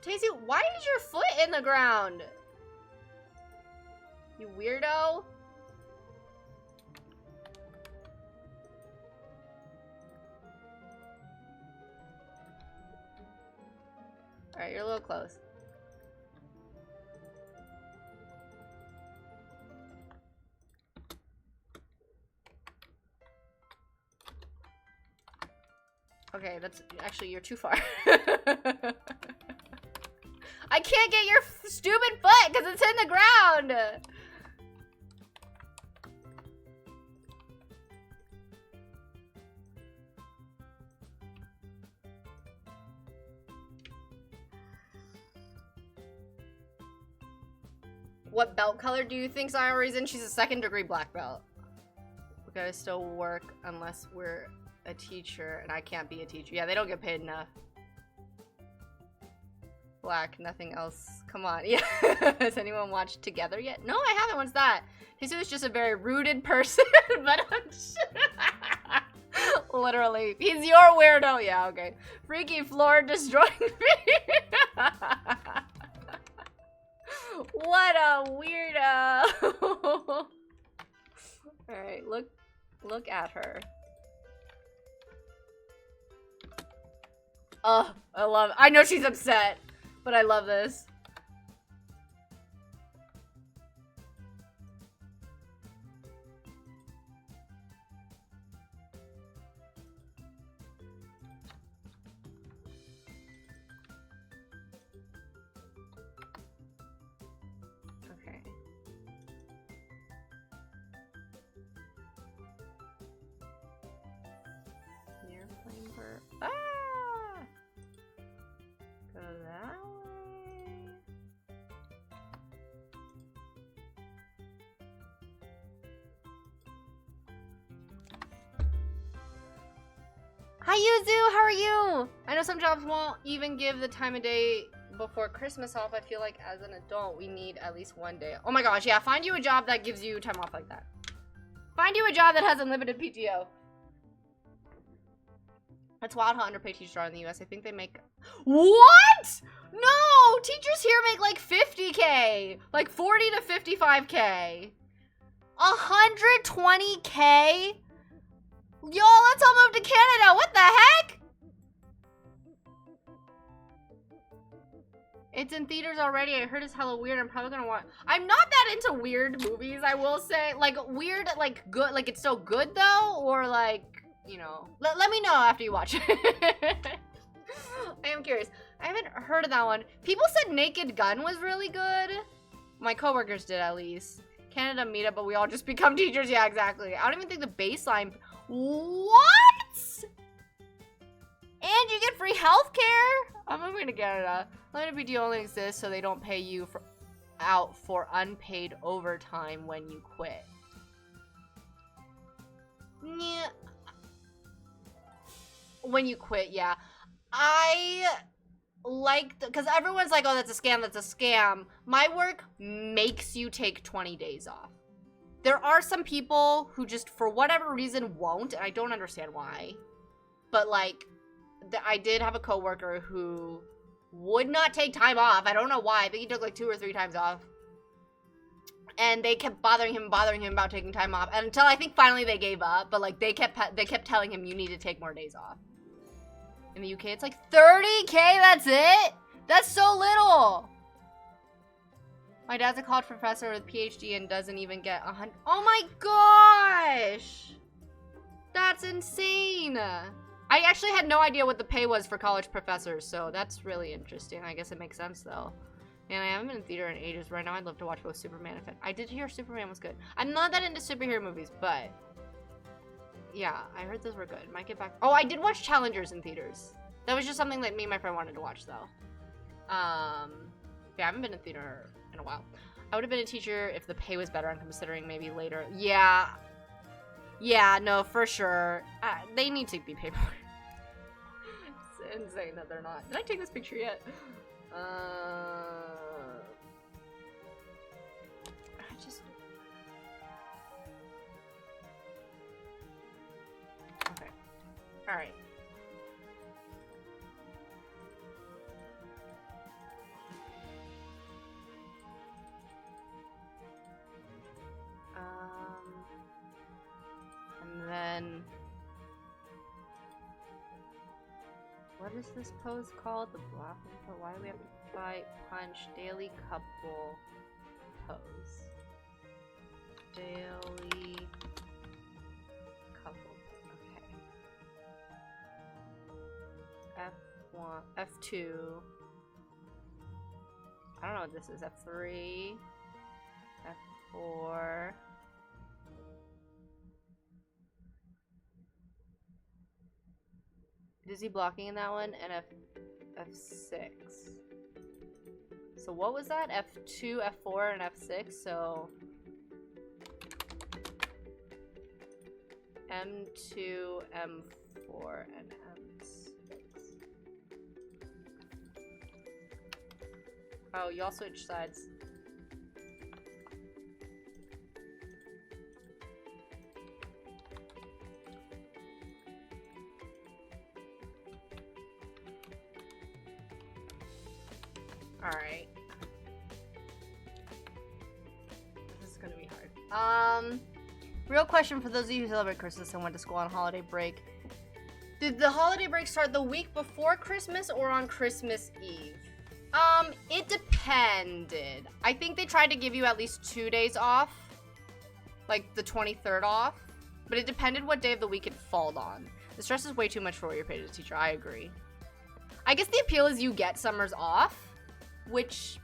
Tacy, why is your foot in the ground? You weirdo. Alright, you're a little close. Okay, that's actually, you're too far. I can't get your stupid foot because it's in the ground. What belt color do you think Sayori's in? She's a 2nd degree black belt. We gotta still work unless we're a teacher, and I can't be a teacher. Yeah, they don't get paid enough. Black, nothing else. Come on. Yeah. Has anyone watched Together yet? No, I haven't. What's that? Jesus is just a very rooted person, but I'm literally. He's your weirdo. Yeah, okay. Freaky floor destroying me. What a weirdo. Alright, look at her. Oh, I love it. I know she's upset, but I love this. Okay. Airplane bird. Ah! Go that way. Hi Yuzu, how are you? I know some jobs won't even give the time of day before Christmas off. I feel like as an adult, we need at least one day. Oh my gosh, yeah, find you a job that gives you time off like that. Find you a job that has unlimited PTO. It's wild how underpaid teachers are in the US. I think they make... What? No! Teachers here make like 50K. Like 40 to 55K. 120K? Yo, let's all move to Canada. What the heck? It's in theaters already. I heard it's hella weird. I'm probably gonna watch... I'm not that into weird movies, I will say. Like, weird, like, good. Like, it's so good, though? Or, like... You know, let me know after you watch it. I am curious. I haven't heard of that one. People said Naked Gun was really good. My coworkers did, at least. Canada meetup, but we all just become teachers. Yeah, exactly. I don't even think the baseline... What? And you get free healthcare? I'm moving to Canada. Limited PTO only exists so they don't pay you out for unpaid overtime when you quit. Yeah. When you quit, yeah. I like, because everyone's like, oh, that's a scam, that's a scam. My work makes you take 20 days off. There are some people who just, for whatever reason, won't, and I don't understand why. But, like, I did have a coworker who would not take time off. I don't know why. I think he took, like, 2 or 3 times off. And they kept bothering him about taking time off. Until I think finally they gave up. But, like, they kept telling him, you need to take more days off. In the UK, it's like 30K, that's it? That's so little. My dad's a college professor with a PhD and doesn't even get 100. Oh my gosh. That's insane. I actually had no idea what the pay was for college professors, so that's really interesting. I guess it makes sense, though. And I haven't been in theater in ages. Right now, I'd love to watch both Superman and I did hear Superman was good. I'm not that into superhero movies, but... Yeah, I heard those were good. Might get back. Oh, I did watch Challengers in theaters. That was just something that me and my friend wanted to watch, though. Yeah, I haven't been in theater in a while. I would have been a teacher if the pay was better. I'm considering maybe later. Yeah. Yeah, no, for sure. They need to be paid more. It's insane that they're not. Did I take this picture yet? Okay. Alright. And then... What is this pose called? The blocking pose? Why do we have to fight, punch, daily couple pose? Daily couple. Okay. F1, F2. I don't know what this is. F3. F4. Is he blocking in that one? And F6. So what was that? F2, F4, and F6. So M2, M4, and M6. Oh, y'all switch sides. Alright. This is gonna be hard. Real question for those of you who celebrate Christmas and went to school on holiday break. Did the holiday break start the week before Christmas or on Christmas Eve? It depended. I think they tried to give you at least 2 days off. Like the 23rd off. But it depended what day of the week it falled on. The stress is way too much for what you're paid as a teacher. I agree. I guess the appeal is you get summers off. Which,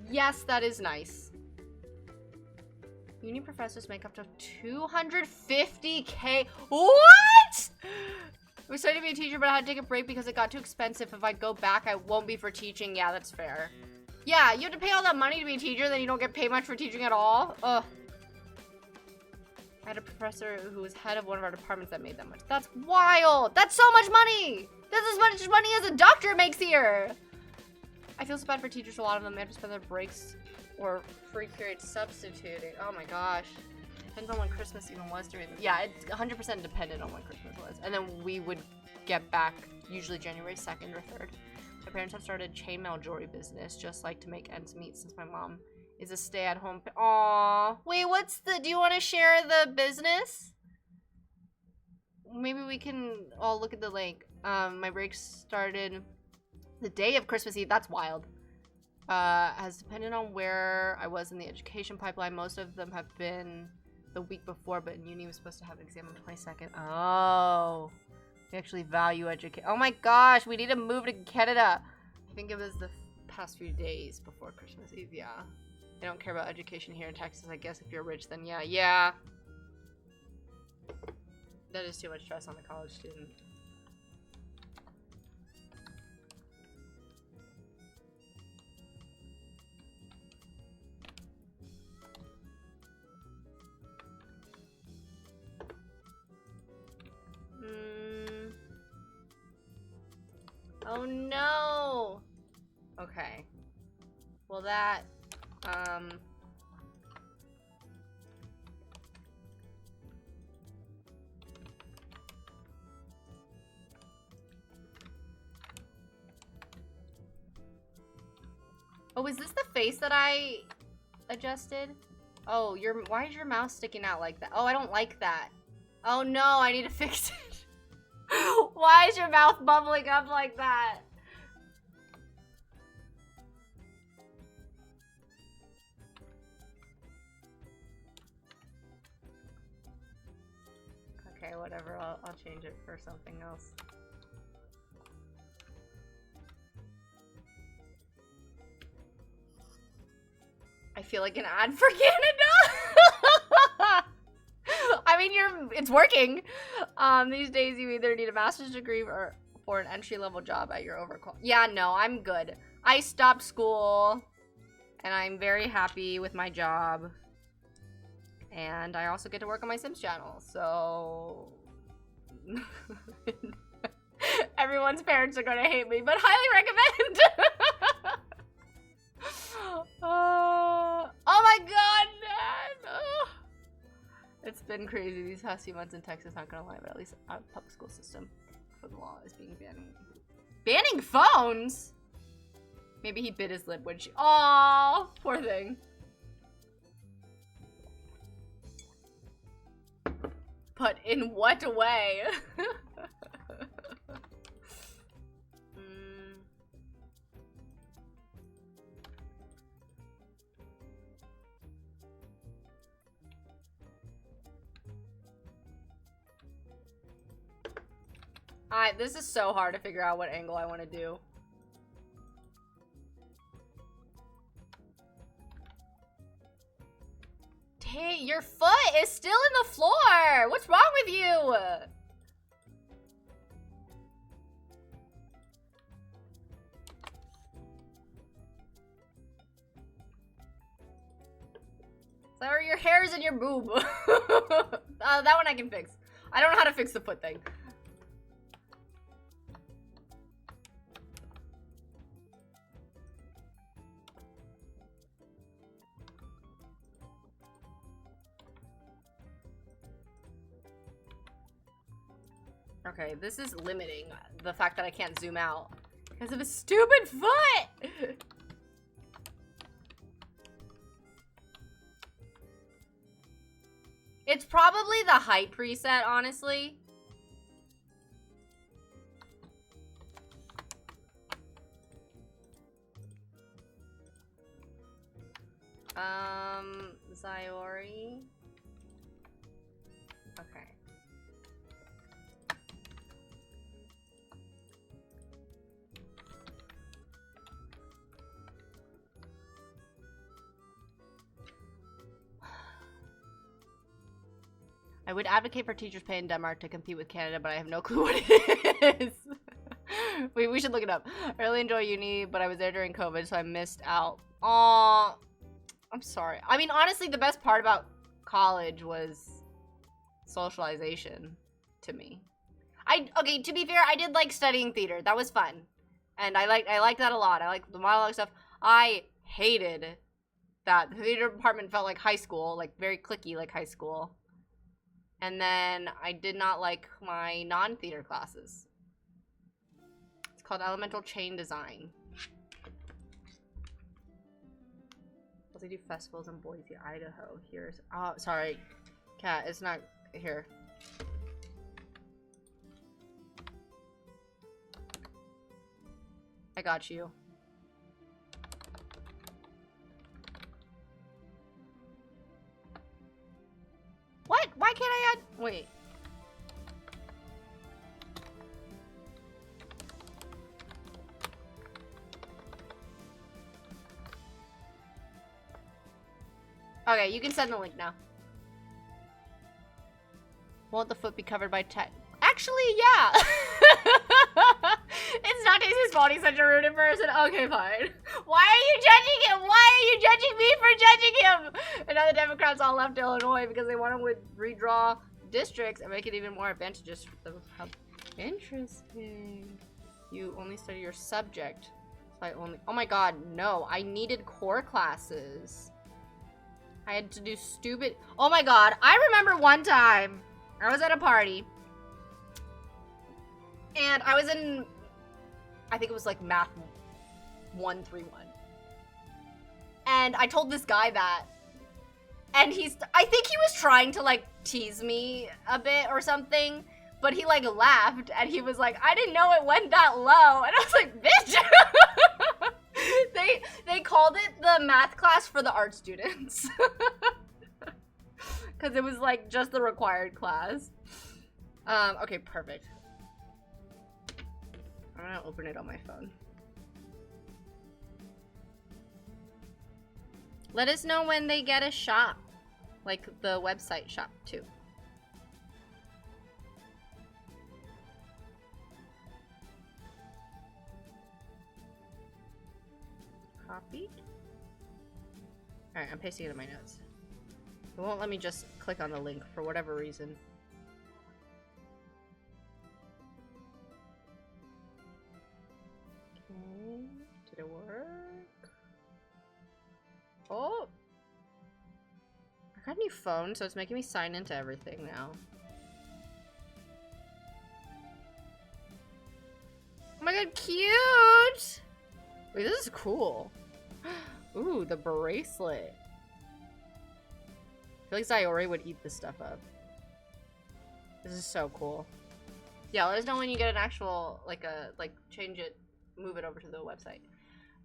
yes, that is nice. Uni professors make up to 250K. What? I started to be a teacher, but I had to take a break because it got too expensive. If I go back, I won't be for teaching. Yeah, that's fair. Yeah, you have to pay all that money to be a teacher, then you don't get paid much for teaching at all. Ugh. I had a professor who was head of one of our departments that made that much. That's wild. That's so much money. That's as much money as a doctor makes here. I feel so bad for teachers. A lot of them have to spend their breaks or free periods substituting. Oh my gosh. Depends on when Christmas even was during the... Yeah, it's 100% dependent on when Christmas was. And then we would get back usually January 2nd or 3rd. My parents have started chainmail jewelry business just like to make ends meet since my mom is a stay-at-home... Aww. Wait, what's the... Do you want to share the business? Maybe we can all look at the link. My break started the day of Christmas Eve. That's wild. Has depended on where I was in the education pipeline. Most of them have been the week before, but in uni was supposed to have an exam on the 22nd. Oh. We actually value education. Oh my gosh, we need to move to Canada. I think it was the past few days before Christmas Eve, yeah. They don't care about education here in Texas. I guess if you're rich, then yeah. Yeah. That is too much stress on the college student. Oh no! Okay. Well that, Oh, is this the face that I adjusted? Oh, why is your mouth sticking out like that? Oh, I don't like that. Oh no, I need to fix it. Why is your mouth bubbling up like that? Okay, whatever. I'll change it for something else. I feel like an ad for Canada. I mean, it's working. These days you either need a master's degree or an entry-level job at your overqualified. Yeah, no, I'm good. I stopped school And I'm very happy with my job. And I also get to work on my Sims channel, so... Everyone's parents are gonna hate me, but highly recommend! Oh my god, Dad! Oh. It's been crazy these past few months in Texas, not gonna lie, but at least our public school system for the law is being banning phones? Maybe he bit his lip when she— Aww, poor thing. But in what way? This is so hard to figure out what angle I want to do. Hey, your foot is still in the floor! What's wrong with you? Or your hair's in your boob. That one I can fix. I don't know how to fix the foot thing. Okay, this is limiting the fact that I can't zoom out because of a stupid foot! It's probably the height preset, honestly. Zyori. Okay. I would advocate for teachers' pay in Denmark to compete with Canada, but I have no clue what it is. we should look it up. I really enjoy uni, but I was there during COVID, so I missed out. Aw, I'm sorry. I mean, honestly, the best part about college was socialization to me. Okay, to be fair, I did like studying theater. That was fun. And I liked that a lot. I liked the monologue stuff. I hated that the theater department felt like high school, like very cliquey like high school. And then I did not like my non-theater classes. It's called Elemental Chain Design. They do festivals in Boise, Idaho. Here's— oh, sorry, Cat, it's not here. I got you. What? Why can't I add— wait. Okay, you can send the link now. Won't the foot be covered by tech? Actually, yeah. It's not Daisy's fault he's such a rude person. Okay, fine. Why are you judging him? Why are you judging me for judging him? And now the Democrats all left Illinois because they want to redraw districts and make it even more advantageous for the Republicans. Interesting. You only study your subject. So I only— oh my god, no. I needed core classes. I had to do stupid— oh my god, I remember one time I was at a party and I was in— I think it was like math 131. And I told this guy that, and I think he was trying to like tease me a bit or something, but he like laughed and he was like, I didn't know it went that low. And I was like, bitch. They called it the math class for the art students. Because it was like just the required class. Okay, perfect. I'm gonna open it on my phone. Let us know when they get a shop. Like the website shop too. Copy. Alright, I'm pasting it in my notes. It won't let me just click on the link for whatever reason. Okay, did it work? Oh! I got a new phone, so it's making me sign into everything now. Oh my god, cute! Wait, this is cool. Ooh, the bracelet. I feel like Sayori would eat this stuff up. This is so cool. Yeah, let us know when you get an actual, like, change it, move it over to the website.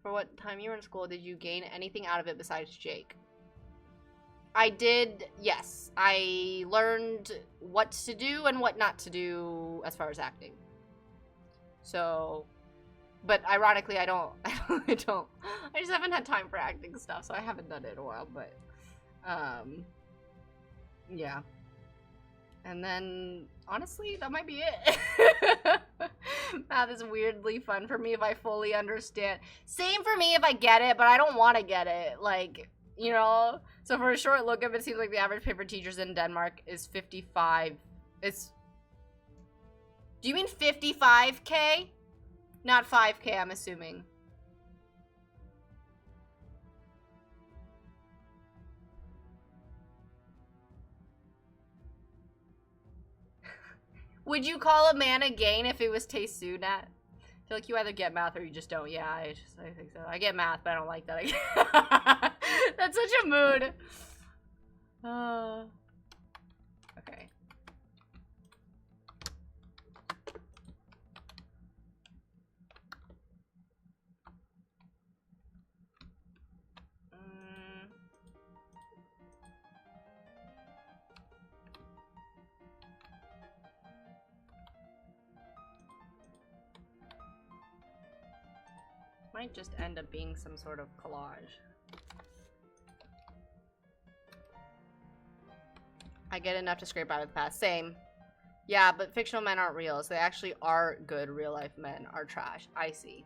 For what time you were in school, did you gain anything out of it besides Jake? I did, yes. I learned what to do and what not to do as far as acting. So, but ironically, I just haven't had time for acting stuff, so I haven't done it in a while, but, yeah. And then, honestly, that might be it. Math is weirdly fun for me if I fully understand. Same for me if I get it, but I don't want to get it, like, you know? So for a short look up, it seems like the average pay for teachers in Denmark is 55. Do you mean 55K? Not 5K, I'm assuming. Would you call a man a gain if it was Taesu, Nat? I feel like you either get math or you just don't. Yeah, I think so. I get math, but I don't like that. That's such a mood. Okay. Might just end up being some sort of collage. I get enough to scrape out of the past. Same. Yeah, but fictional men aren't real, so they actually are good. Real life men are trash. I see.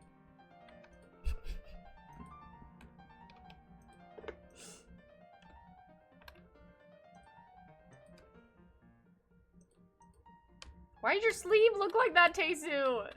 Why did your sleeve look like that, Taesu?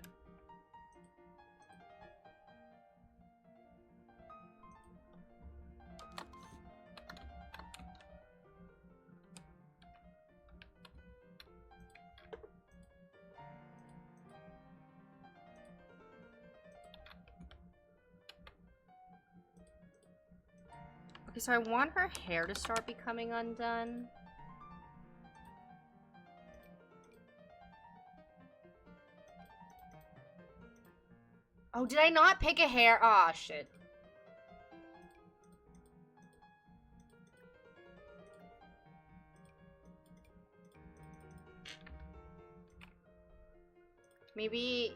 Okay, so I want her hair to start becoming undone. Oh, did I not pick a hair? Aw, shit. Maybe...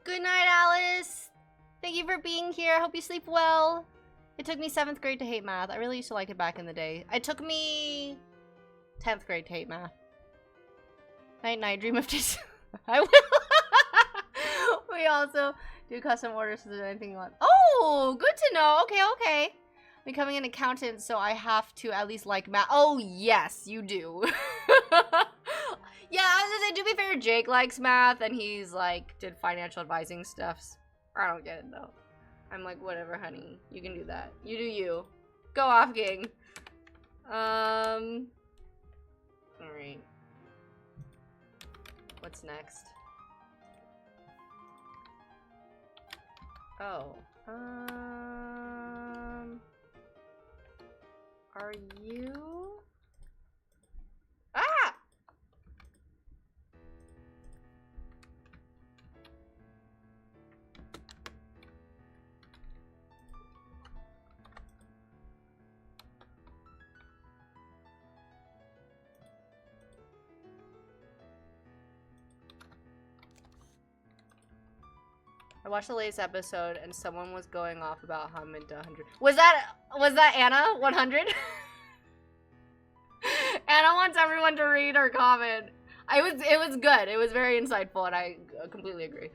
Good night, Alice. Thank you for being here. I hope you sleep well. It took me 7th grade to hate math. I really used to like it back in the day. It took me 10th grade to hate math. Night, night. Dream of this. I will. We also do custom orders if there's anything you want. Oh, good to know. Okay, okay. Becoming an accountant, so I have to at least like math. Oh, yes, you do. Yeah, I was gonna say, to be fair, Jake likes math, and he's, like, did financial advising stuff. I don't get it, though. I'm like, whatever, honey. You can do that. You do you. Go off, gang. Alright. What's next? Oh. Are you? Ah! I watched the latest episode and someone was going off about how I'm into 100. Was that Anna 100? Anna wants everyone to read her comment. It was good. It was very insightful, and I completely agree.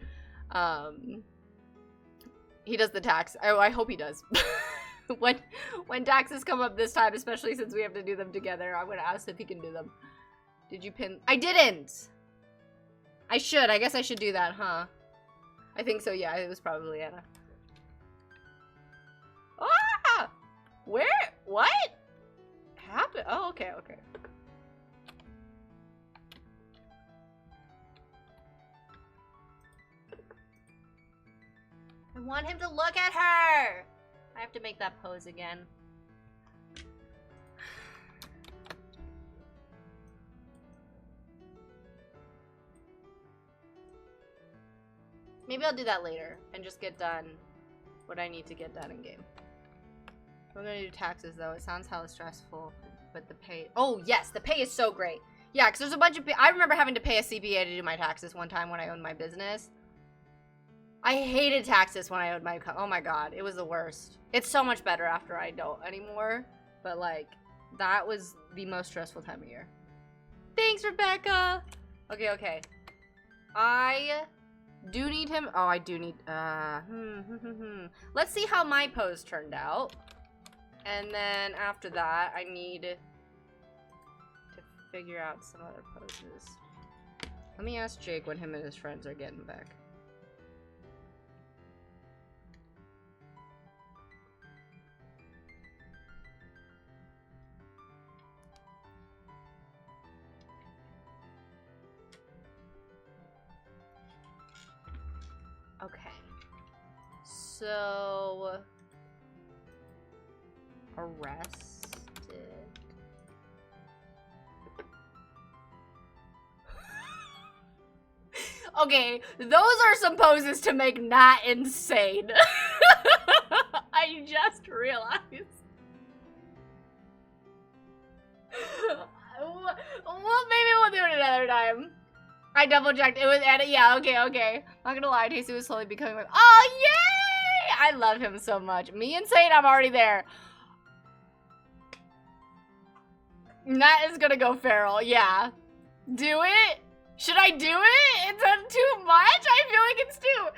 He does the tax. I hope he does. when taxes come up this time, especially since we have to do them together, I'm gonna ask if he can do them. Did you pin? I didn't. I should. I guess I should do that, huh? I think so. Yeah, it was probably Anna. Ah! Where? What happened? Oh, okay, okay. I want him to look at her! I have to make that pose again. Maybe I'll do that later and just get done what I need to get done in game. We're gonna do taxes though. It sounds hella stressful, but the pay. Oh yes, the pay is so great. Yeah, because there's a bunch of. I remember having to pay a CPA to do my taxes one time when I owned my business. I hated taxes when I owned my. Oh my god, it was the worst. It's so much better after I don't anymore. But like, that was the most stressful time of year. Thanks, Rebecca. Okay, okay. I do need him. Oh, I do need. Let's see how my pose turned out. And then after that, I need to figure out some other poses. Let me ask Jake when him and his friends are getting back. Okay. So arrested. Okay, those are some poses to make not insane. I just realized. Well, maybe we'll do it another time. I double checked. It was Anna. Yeah, okay, okay. Not gonna lie, Tasty was slowly becoming like, oh, yay! I love him so much. Me insane, I'm already there. That is gonna go feral, yeah. Do it? Should I do it? Is that too much? I feel like it's too...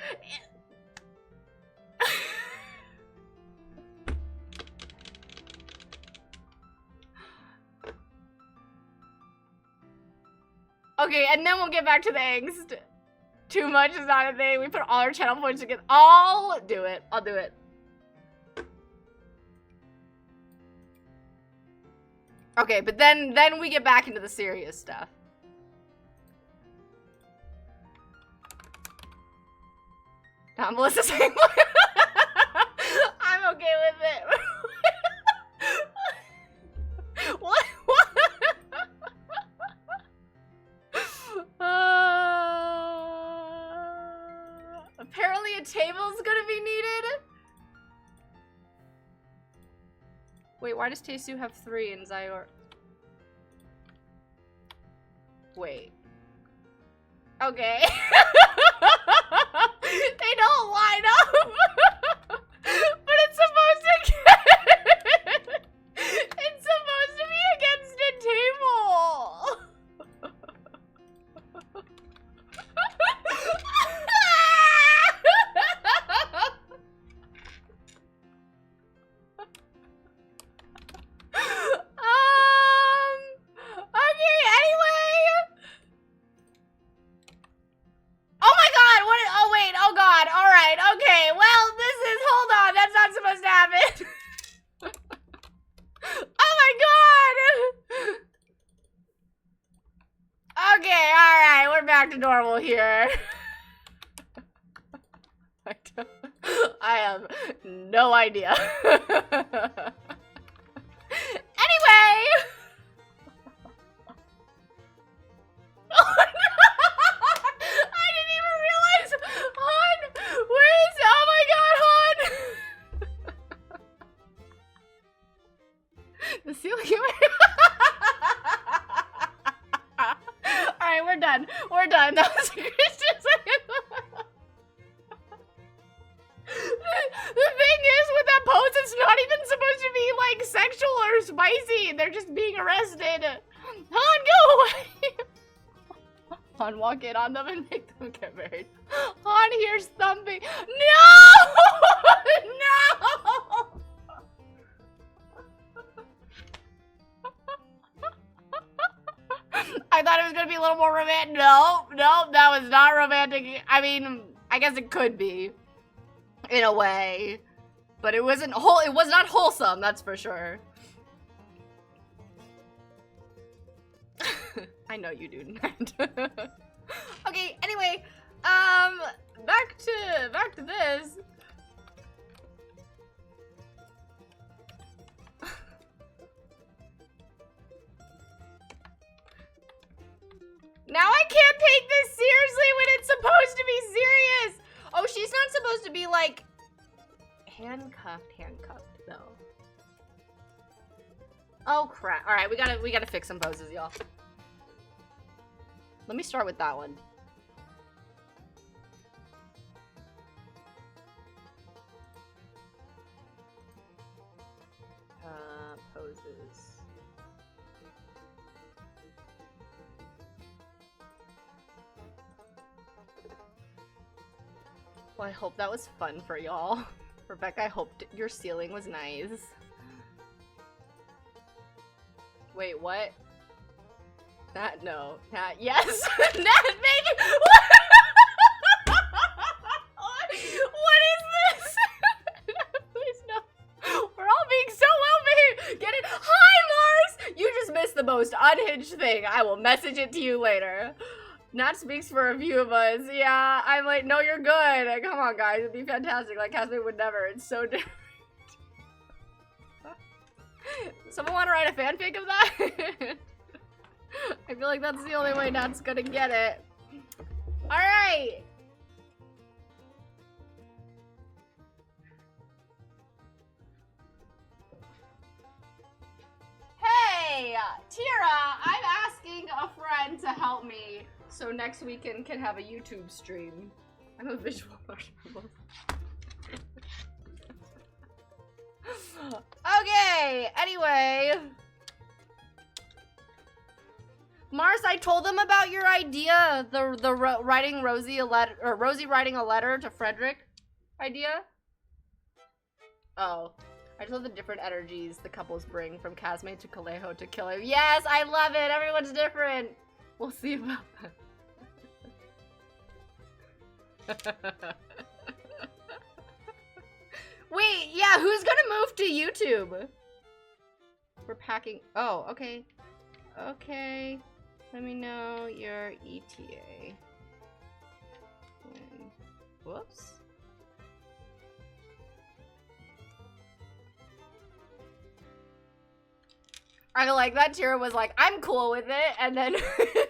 Okay, and then we'll get back to the angst. Too much is not a thing. We put all our channel points together. I'll do it. I'll do it. Okay, but then we get back into the serious stuff. Not Melissa saying I'm okay with it. What? Apparently a table's gonna be needed. Wait, why does Tesu have 3 and Zyor? Wait. Okay. They don't line up. But it's supposed to it's supposed to be against a table. Okay, anyway. Oh my god, what is, oh wait, oh god, alright, okay, well, this is, hold on, that's not supposed to happen. Oh my god. Okay, alright, we're back to normal here. I have no idea. Anyway! I didn't even realize! Han! Where is... Oh my god, Han! The ceiling... Alright, we're done. We're done. That was a Christian second. The thing is, with that pose, it's not even supposed to be, like, sexual or spicy. They're just being arrested. Han, go away! Han, walk in on them and make them get married. Han hears thumping. No! No! I thought it was gonna be a little more romantic. No, that was not romantic. I mean, I guess it could be, in a way, but it wasn't it was not wholesome, that's for sure. I know you do, Ned. Okay, anyway, back to this. Now I can't take this seriously when it's supposed to be serious. Oh, she's not supposed to be like handcuffed though. Oh crap! All right, we gotta fix some poses, y'all. Let me start with that one. Poses. Well, I hope that was fun for y'all. Rebecca, I hope your ceiling was nice. Wait, what? That, no. That, yes! That, baby! What is this? Please, no. We're all being so well behaved. Get it? Hi, Mars! You just missed the most unhinged thing. I will message it to you later. Nat speaks for a few of us. Yeah, I'm like, no, you're good. Come on, guys. It'd be fantastic. Like, Casmate would never. It's so different. Someone want to write a fanfic of that? I feel like that's the only way Nat's gonna get it. Alright! Hey! Tira, I'm asking a friend to help me so next weekend can have a YouTube stream. I'm a visual marshmallow. Okay, anyway. Mars, I told them about your idea, the writing Rosie a letter, or Rosie writing a letter to Frederick idea. Oh, I just love the different energies the couples bring from Casmate to Kaleho to Killer. Yes, I love it. Everyone's different. We'll see about that. Wait, yeah, who's gonna move to YouTube? We're packing. Oh, okay. Okay. Let me know your ETA. Whoops. I like that Tira was like, I'm cool with it, and then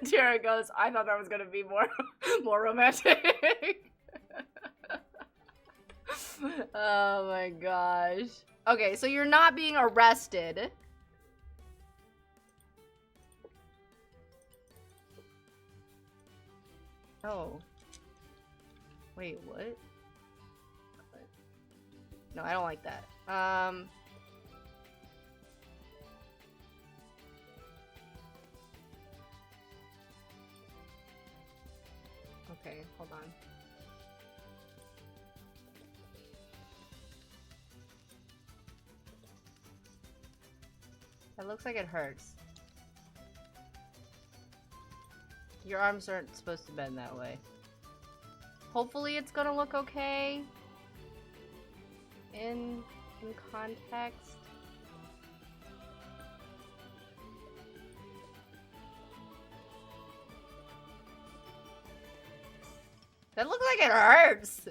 Tira goes, I thought that was gonna be more romantic. Oh my gosh. Okay, so you're not being arrested. Oh. Wait, what? No, I don't like that. Okay, hold on. That looks like it hurts. Your arms aren't supposed to bend that way. Hopefully it's gonna look okay in context. That looks like it hurts.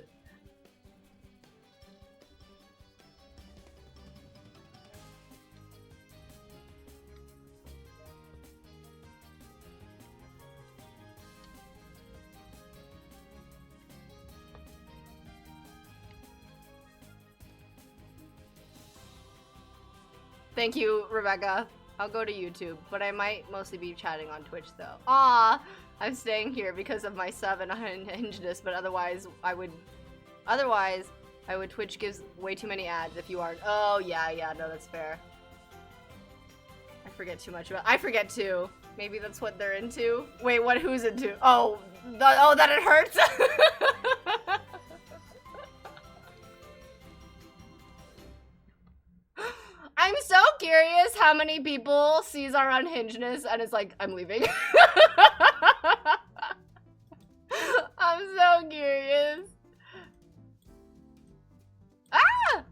Thank you, Rebecca. I'll go to YouTube, but I might mostly be chatting on Twitch though. Ah, I'm staying here because of my sub and unhingedness, but otherwise I would Twitch gives way too many ads if you aren't. Oh yeah, no, that's fair. I forget too much about. I forget too. Maybe that's what they're into. Wait, who's into? Oh, that it hurts. I'm so curious how many people sees our unhingedness and is like, I'm leaving. I'm so curious. Ah!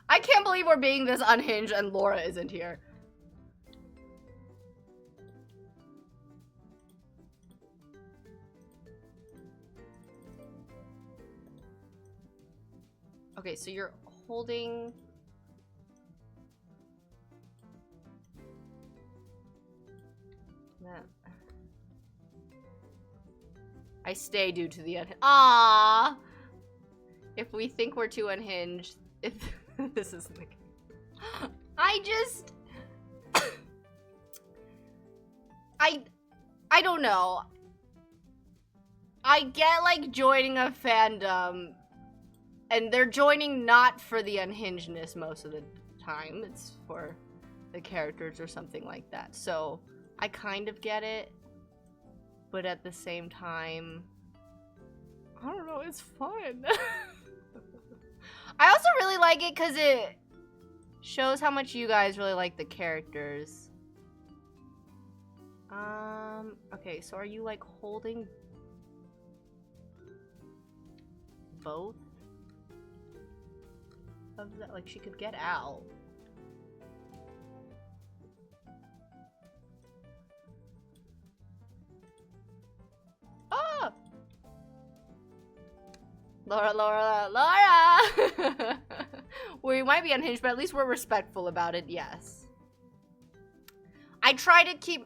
I can't believe we're being this unhinged and Laura isn't here. Okay, so you're holding... that. I stay due to the unhinged. Aww! If we think we're too unhinged, if this isn't the case. I don't know. I get like joining a fandom, and they're joining not for the unhingedness most of the time. It's for the characters or something like that. So I kind of get it, but at the same time, I don't know, it's fun. I also really like it because it shows how much you guys really like the characters. Okay, so are you like holding both of that? Like she could get out. Oh! Laura! We might be unhinged, but at least we're respectful about it, yes. I try to keep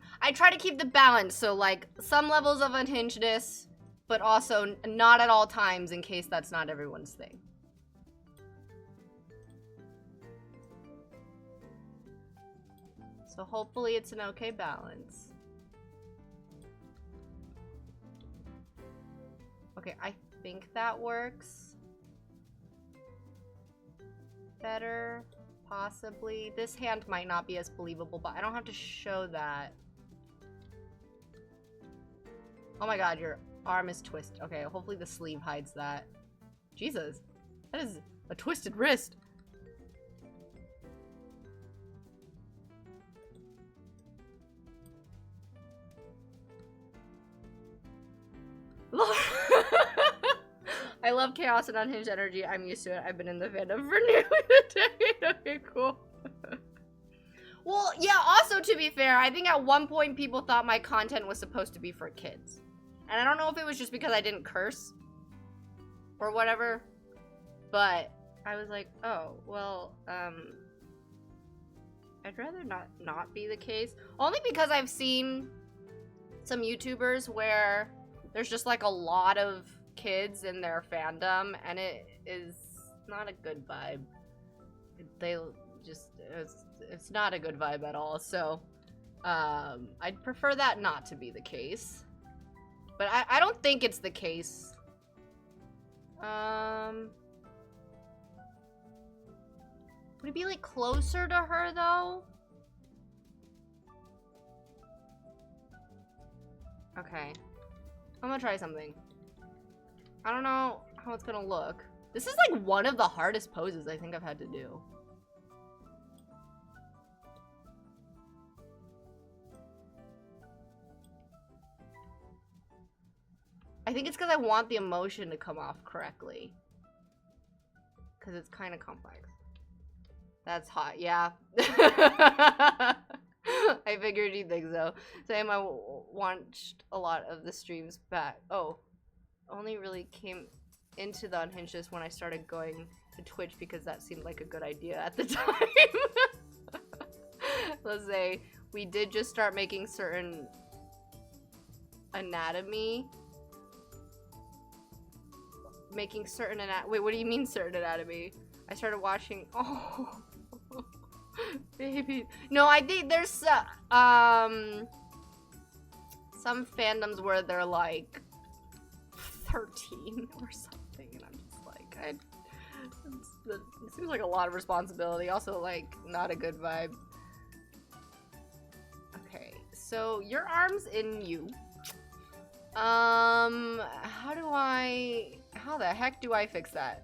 the balance, so like some levels of unhingedness, but also not at all times in case that's not everyone's thing. So hopefully it's an okay balance. Okay, I think that works better, possibly. This hand might not be as believable, but I don't have to show that. Oh my god, your arm is twisted. Okay, hopefully the sleeve hides that. Jesus, that is a twisted wrist. I love chaos and unhinged energy. I'm used to it. I've been in the fandom for nearly a decade. Okay, cool. Well, yeah, also to be fair, I think at one point people thought my content was supposed to be for kids. And I don't know if it was just because I didn't curse or whatever, but I was like, oh, well, I'd rather not be the case. Only because I've seen some YouTubers where there's just like a lot of kids in their fandom, and it is not a good vibe. It's not a good vibe at all. So I'd prefer that not to be the case, but I don't think it's the case. Would it be like closer to her though? Okay, I'm gonna try something. I don't know how it's gonna look. This is like one of the hardest poses I think I've had to do. I think it's because I want the emotion to come off correctly. Because it's kind of complex. That's hot, yeah. I figured you'd think so. Sam, I watched a lot of the streams back. Oh. Only really came into the unhingedness when I started going to Twitch because that seemed like a good idea at the time. Let's say we did just start making certain anatomy making certain wait, what do you mean certain anatomy? I started watching. Oh, baby. No, I think there's some fandoms where they're like 13 or something, and I'm just like, it seems like a lot of responsibility. Also, like, not a good vibe. Okay, so your arm's in you. How the heck do I fix that?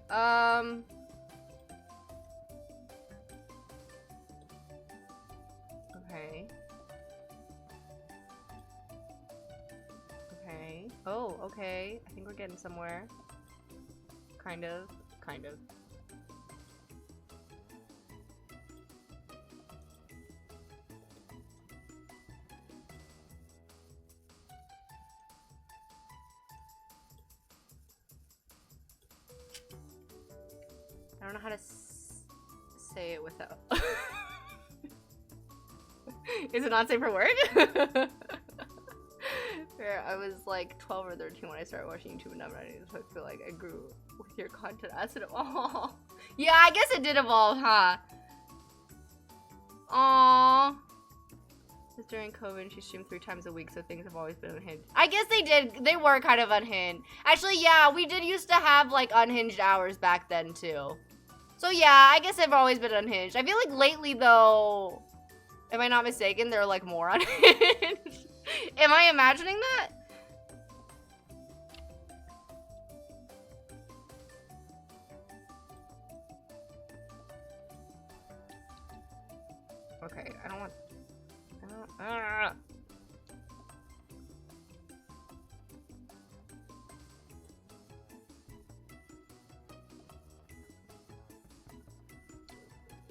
Okay. Okay. Oh, okay. I think we're getting somewhere. Kind of. Kind of. I don't know how to say it without. Is it not safe for work? I was like 12 or 13 when I started watching YouTube, and now I feel like I grew with your content as it evolved. Yeah, I guess it did evolve, huh? Aww. During COVID, she streamed 3 times a week, so things have always been unhinged. I guess they did. They were kind of unhinged. Actually, yeah, we did used to have like unhinged hours back then too. So yeah, I guess they've always been unhinged. I feel like lately though, am I not mistaken, they're like more unhinged. Am I imagining that? Okay, I don't want.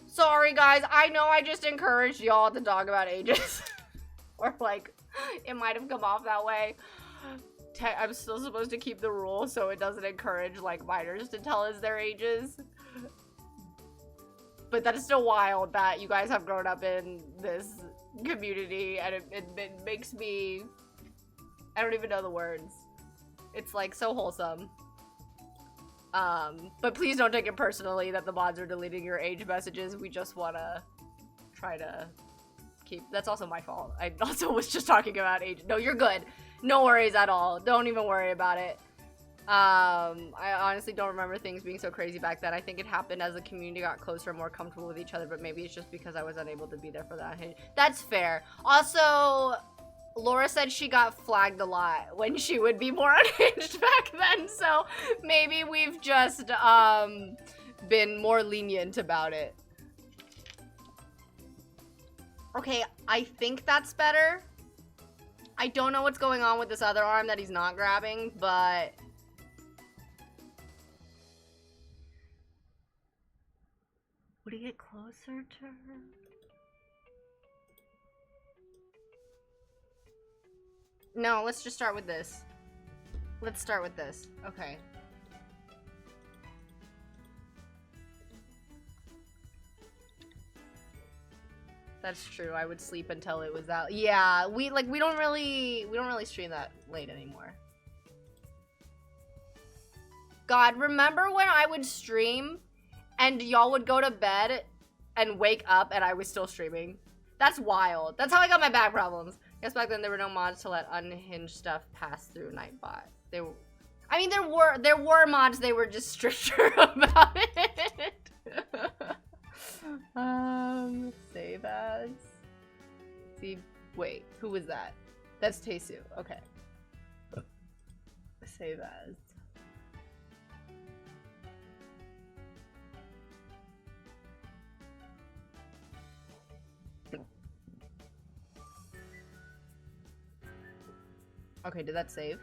Sorry guys, I know I just encouraged y'all to talk about ages. Or like, it might have come off that way. I'm still supposed to keep the rule so it doesn't encourage like minors to tell us their ages. But that is still wild that you guys have grown up in this community, and it makes me, I don't even know the words. It's like so wholesome. But please don't take it personally that the mods are deleting your age messages. We just wanna try to keep, that's also my fault. I also was just talking about age. No, you're good. No worries at all. Don't even worry about it. I honestly don't remember things being so crazy back then. I think it happened as the community got closer and more comfortable with each other, but maybe it's just because I was unable to be there for that. That's fair. Also, Laura said she got flagged a lot when she would be more unhinged back then, so maybe we've just, been more lenient about it. Okay, I think that's better. I don't know what's going on with this other arm that he's not grabbing, but... Would he get closer to her? No, let's just start with this. Let's start with this. Okay. That's true. I would sleep until it was out. Yeah, we don't really stream that late anymore. God, remember when I would stream and y'all would go to bed and wake up and I was still streaming? That's wild. That's how I got my back problems. I guess back then there were no mods to let unhinged stuff pass through Nightbot. They were, I mean, there were mods. They were just stricter about it. Save as. See, wait, who was that? That's Tesu. Okay. Save as. Okay, did that save?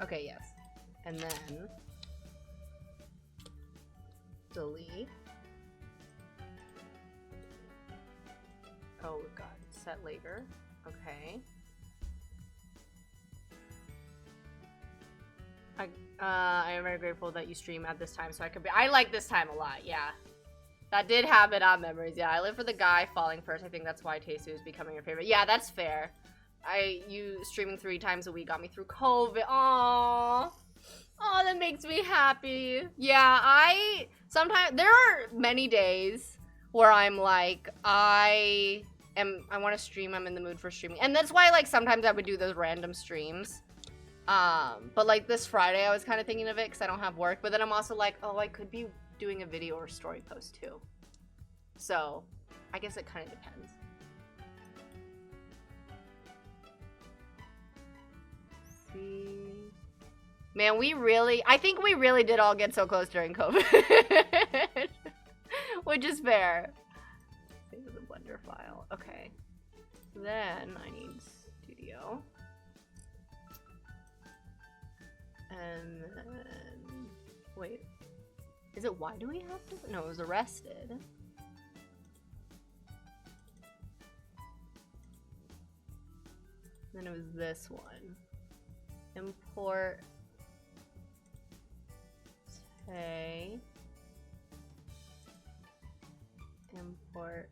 Okay, yes. And then delete. Oh, we've got set later. Okay. I am very grateful that you stream at this time so I could be. I like this time a lot, yeah. That did happen on Memories, yeah. I live for the guy falling first. I think that's why Tesu is becoming your favorite. Yeah, that's fair. you streaming 3 times a week got me through COVID. Aww. Oh, that makes me happy. Yeah, sometimes, there are many days where I'm like, I want to stream, I'm in the mood for streaming. And that's why, like, sometimes I would do those random streams. But like this Friday, I was kind of thinking of it because I don't have work. But then I'm also like, oh, I could be doing a video or story post too. So, I guess it kind of depends. See. Man, I think we really did all get so close during COVID. Which is fair. Save the Blender file. Okay. Then I need Studio. And then, wait. Is it why do we have to? No, it was arrested. Then it was this one. Import. Okay. Import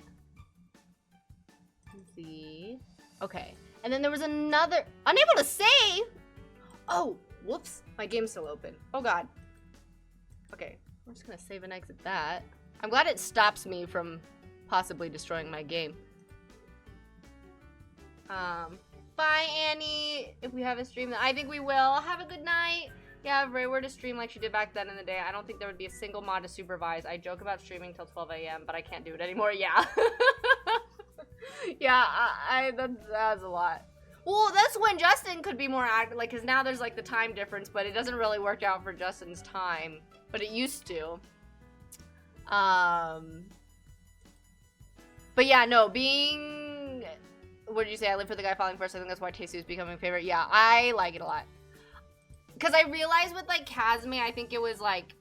Z. Okay. And then there was another. Unable to save? Oh, whoops. My game's still open. Oh god. Okay. I'm just gonna save and exit that. I'm glad it stops me from possibly destroying my game. Bye, Annie. If we have a stream, I think we will. Have a good night. Yeah, if Ray were to stream like she did back then in the day, I don't think there would be a single mod to supervise. I joke about streaming till 12 a.m., but I can't do it anymore. Yeah. Yeah, that's a lot. Well, that's when Justin could be more active, like, because now there's, like, the time difference, but it doesn't really work out for Justin's time. But it used to. But yeah, no, being... What did you say? I live for the guy falling first. I think that's why Tasty is becoming favorite. Yeah, I like it a lot. Because I realized with, like, Casme, I think it was, like...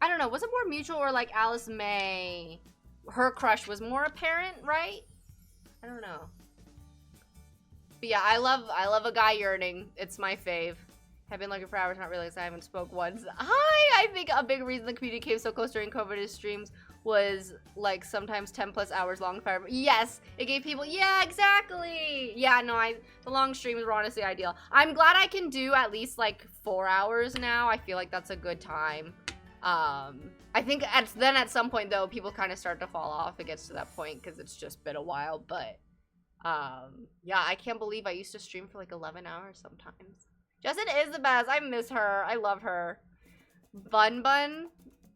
I don't know, was it more mutual or, like, Alice May? Her crush was more apparent, right? I don't know. But yeah, I love a guy yearning. It's my fave. I've been looking for hours, not realized I haven't spoke once. Hi! I think a big reason the community came so close during COVID is streams was, like, sometimes 10 plus hours long fire. Yes! It gave people, yeah, exactly! Yeah, no, the long streams were honestly ideal. I'm glad I can do at least, like, 4 hours now. I feel like that's a good time. I think at some point, though, people kind of start to fall off. It gets to that point because it's just been a while, but, yeah, I can't believe I used to stream for, like, 11 hours sometimes. Justin is the best. I miss her. I love her. Bun Bun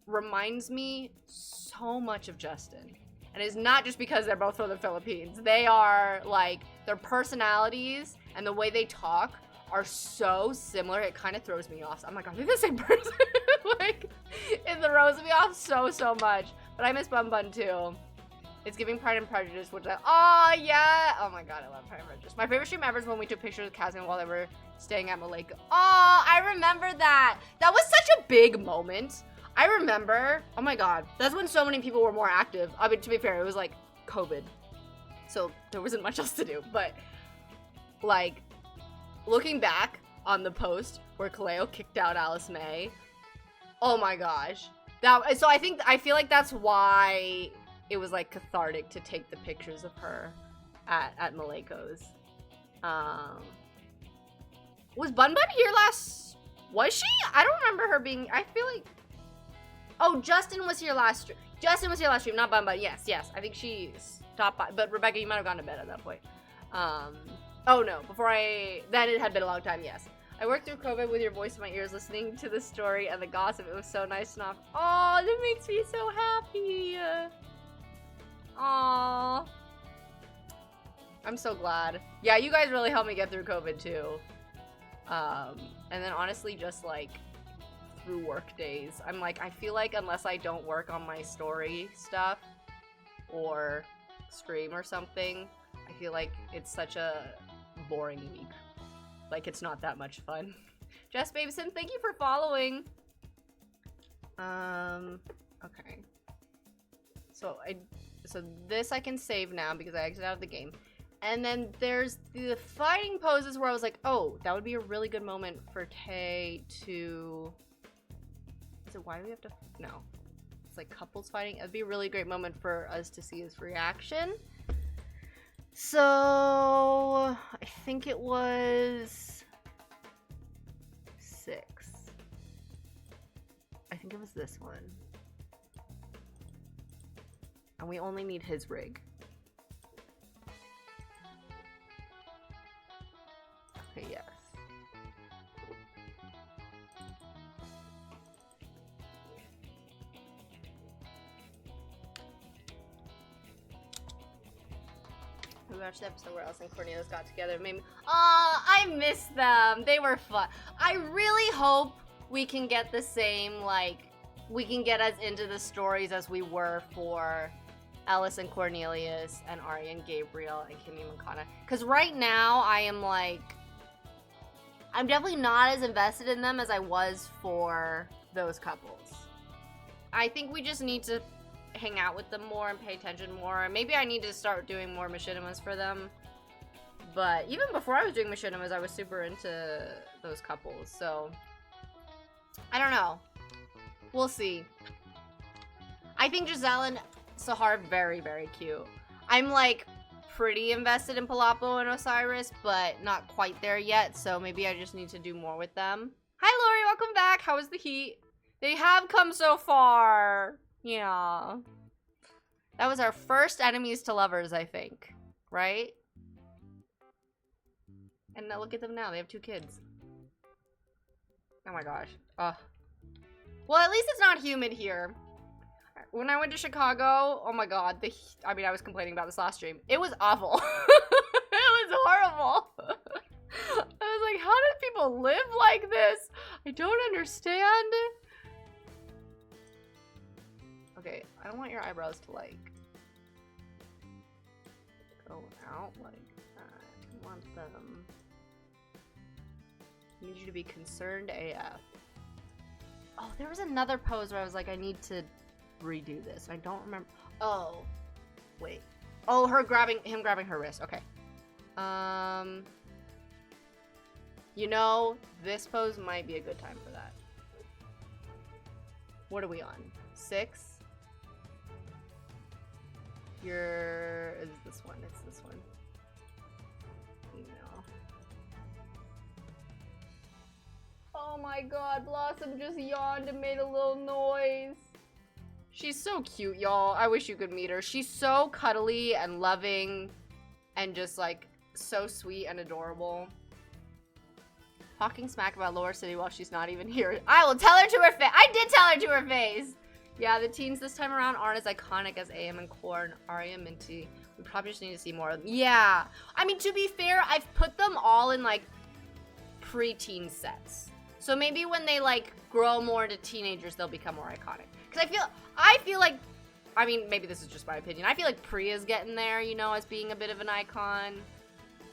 reminds me so much of Justin. And it's not just because they're both from the Philippines. They are, like, their personalities and the way they talk are so similar. It kind of throws me off. I'm like, are they the same person? Like, it throws me off so much. But I miss Bun Bun, too. It's giving Pride and Prejudice, which oh, yeah. Oh, my God, I love Pride and Prejudice. My favorite stream ever is when we took pictures of Kazan while they were staying at Malika. Oh, I remember that. That was such a big moment. I remember, oh my God, that's when so many people were more active. I mean, to be fair, it was like COVID. So there wasn't much else to do. But, like, looking back on the post where Kaleo kicked out Alice May, oh my gosh. So I feel like that's why it was, like, cathartic to take the pictures of her at Maleko's. Was Bun Bun here last? Was she? I don't remember her being. I feel like. Oh, Justin was here last stream. Justin was here last stream, not Bun Bun. Yes. I think she stopped by. But Rebecca, you might have gone to bed at that point. Oh no, then it had been a long time, yes. I worked through COVID with your voice in my ears, listening to the story and the gossip. It was so nice to not. Oh, that makes me so happy. Aww. I'm so glad. Yeah, you guys really helped me get through COVID too. And then honestly, just like through work days, I'm like, I feel like unless I don't work on my story stuff or stream or something, I feel like it's such a boring week. Like, it's not that much fun. Jess Babeson, thank you for following. Okay. So this I can save now because I exited out of the game. And then there's the fighting poses where I was like, oh, that would be a really good moment for Tay to... Is it why do we have to... No. It's like couples fighting. It'd be a really great moment for us to see his reaction. So... think it was 6. I think it was this one. And we only need his rig. Okay, yes. We watched the episode where Elsa and Cornelius got together. Maybe. I miss them. They were fun. I really hope we can get the same, like, we can get as into the stories as we were for Alice and Cornelius and Arya and Gabriel and Kimmy and Makana. Because right now, I am like, I'm definitely not as invested in them as I was for those couples. I think we just need to hang out with them more and pay attention more. Maybe I need to start doing more machinimas for them. But even before I was doing machinimas, I was super into those couples. So, I don't know. We'll see. I think Giselle and Sahar are very, very cute. I'm like pretty invested in Palapo and Osiris, but not quite there yet. So maybe I just need to do more with them. Hi, Lori. Welcome back. How was the heat? They have come so far. Yeah. That was our first enemies to lovers, I think. Right? And now look at them now. They have 2 kids. Oh my gosh. Ugh. Well, at least it's not humid here. When I went to Chicago, oh my god. I mean, I was complaining about this last stream. It was awful. It was horrible. I was like, how do people live like this? I don't understand. Okay, I don't want your eyebrows to, like, go out like that. I want them. I need you to be concerned AF. Oh, there was another pose where I was like, I need to redo this. I don't remember. Oh, wait. Oh, him grabbing her wrist. Okay. You know, this pose might be a good time for that. What are we on? 6? Is this one? It's this one. Email. Oh my god, Blossom just yawned and made a little noise. She's so cute, y'all. I wish you could meet her. She's so cuddly and loving and just like so sweet and adorable. Talking smack about Lower City while she's not even here. I will tell her to her face. I did tell her to her face. Yeah, the teens this time around aren't as iconic as AM and Korn, Arya, Minty. We probably just need to see more of them. Yeah. I mean, to be fair, I've put them all in, like, pre-teen sets. So maybe when they, like, grow more into teenagers, they'll become more iconic. Because I feel like, I mean, maybe this is just my opinion. I feel like Priya's getting there, you know, as being a bit of an icon.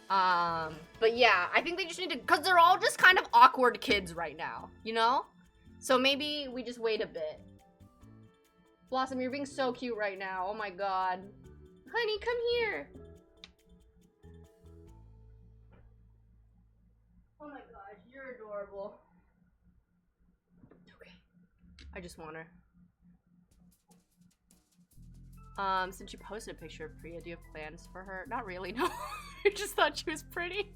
But yeah, I think they just need to, because they're all just kind of awkward kids right now, you know? So maybe we just wait a bit. Blossom, you're being so cute right now. Oh my god. Honey, come here. Oh my gosh, you're adorable. Okay. I just want her. Since you posted a picture of Priya, do you have plans for her? Not really, no. I just thought she was pretty.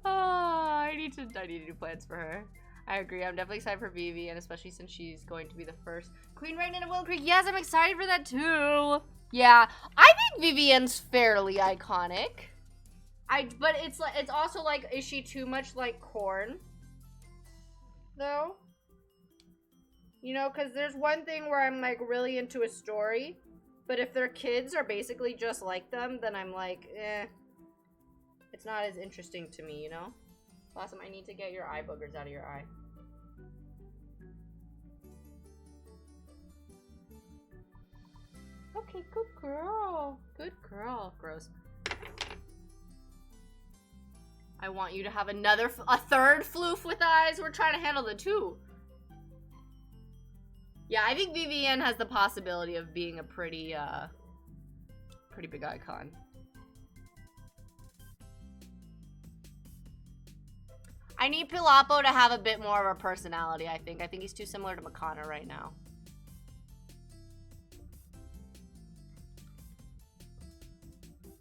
I need to do plans for her. I agree. I'm definitely excited for Vivi, and especially since she's going to be the first Queen right in Willow Creek. Yes, I'm excited for that too. Yeah, I think Vivian's fairly iconic. But it's like, it's also like, is she too much like Korn? Though? You know, because there's one thing where I'm like really into a story, but if their kids are basically just like them, then I'm like, eh. It's not as interesting to me, you know? Blossom, I need to get your eye boogers out of your eye. Okay, good girl. Good girl. Gross. I want you to have a third floof with eyes. We're trying to handle the 2. Yeah, I think Vivienne has the possibility of being a pretty big icon. I need Pilapo to have a bit more of a personality, I think. I think he's too similar to Makana right now.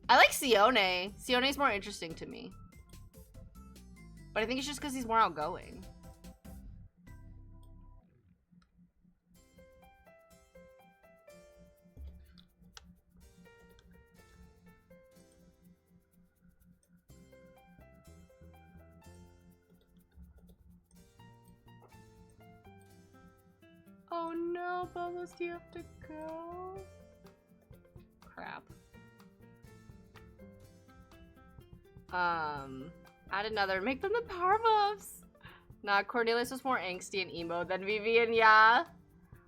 I like Sione. Sione's more interesting to me. But I think it's just because he's more outgoing. Oh no, Bubbles, do you have to go? Crap. Add another, make them the Powerpuffs. Nah, Cornelius was more angsty and emo than Vivian, yeah.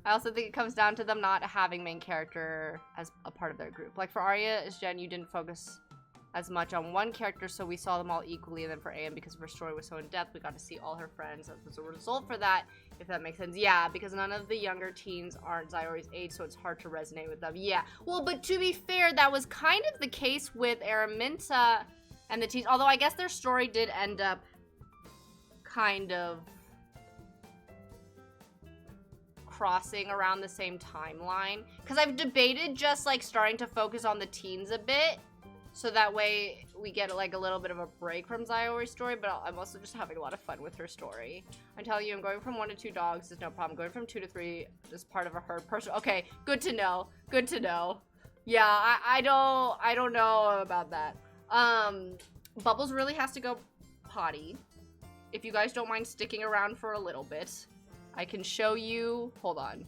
I also think it comes down to them not having main character as a part of their group. Like for Arya, as Jen, you didn't focus as much on one character, so we saw them all equally, and then for Anne, because her story was so in-depth, we got to see all her friends as a result for that, if that makes sense. Yeah, because none of the younger teens aren't Zyori's age, so it's hard to resonate with them. Yeah, well, but to be fair, that was kind of the case with Araminta and the teens, although I guess their story did end up kind of crossing around the same timeline, because I've debated just like starting to focus on the teens a bit, so that way we get like a little bit of a break from Zyori's story, but I'm also just having a lot of fun with her story. I'm telling you, I'm going from 1 to 2 dogs is no problem. Going from 2 to 3 is part of a herd person. Okay, good to know. Good to know. Yeah, I don't know about that. Bubbles really has to go potty. If you guys don't mind sticking around for a little bit, I can show you, hold on.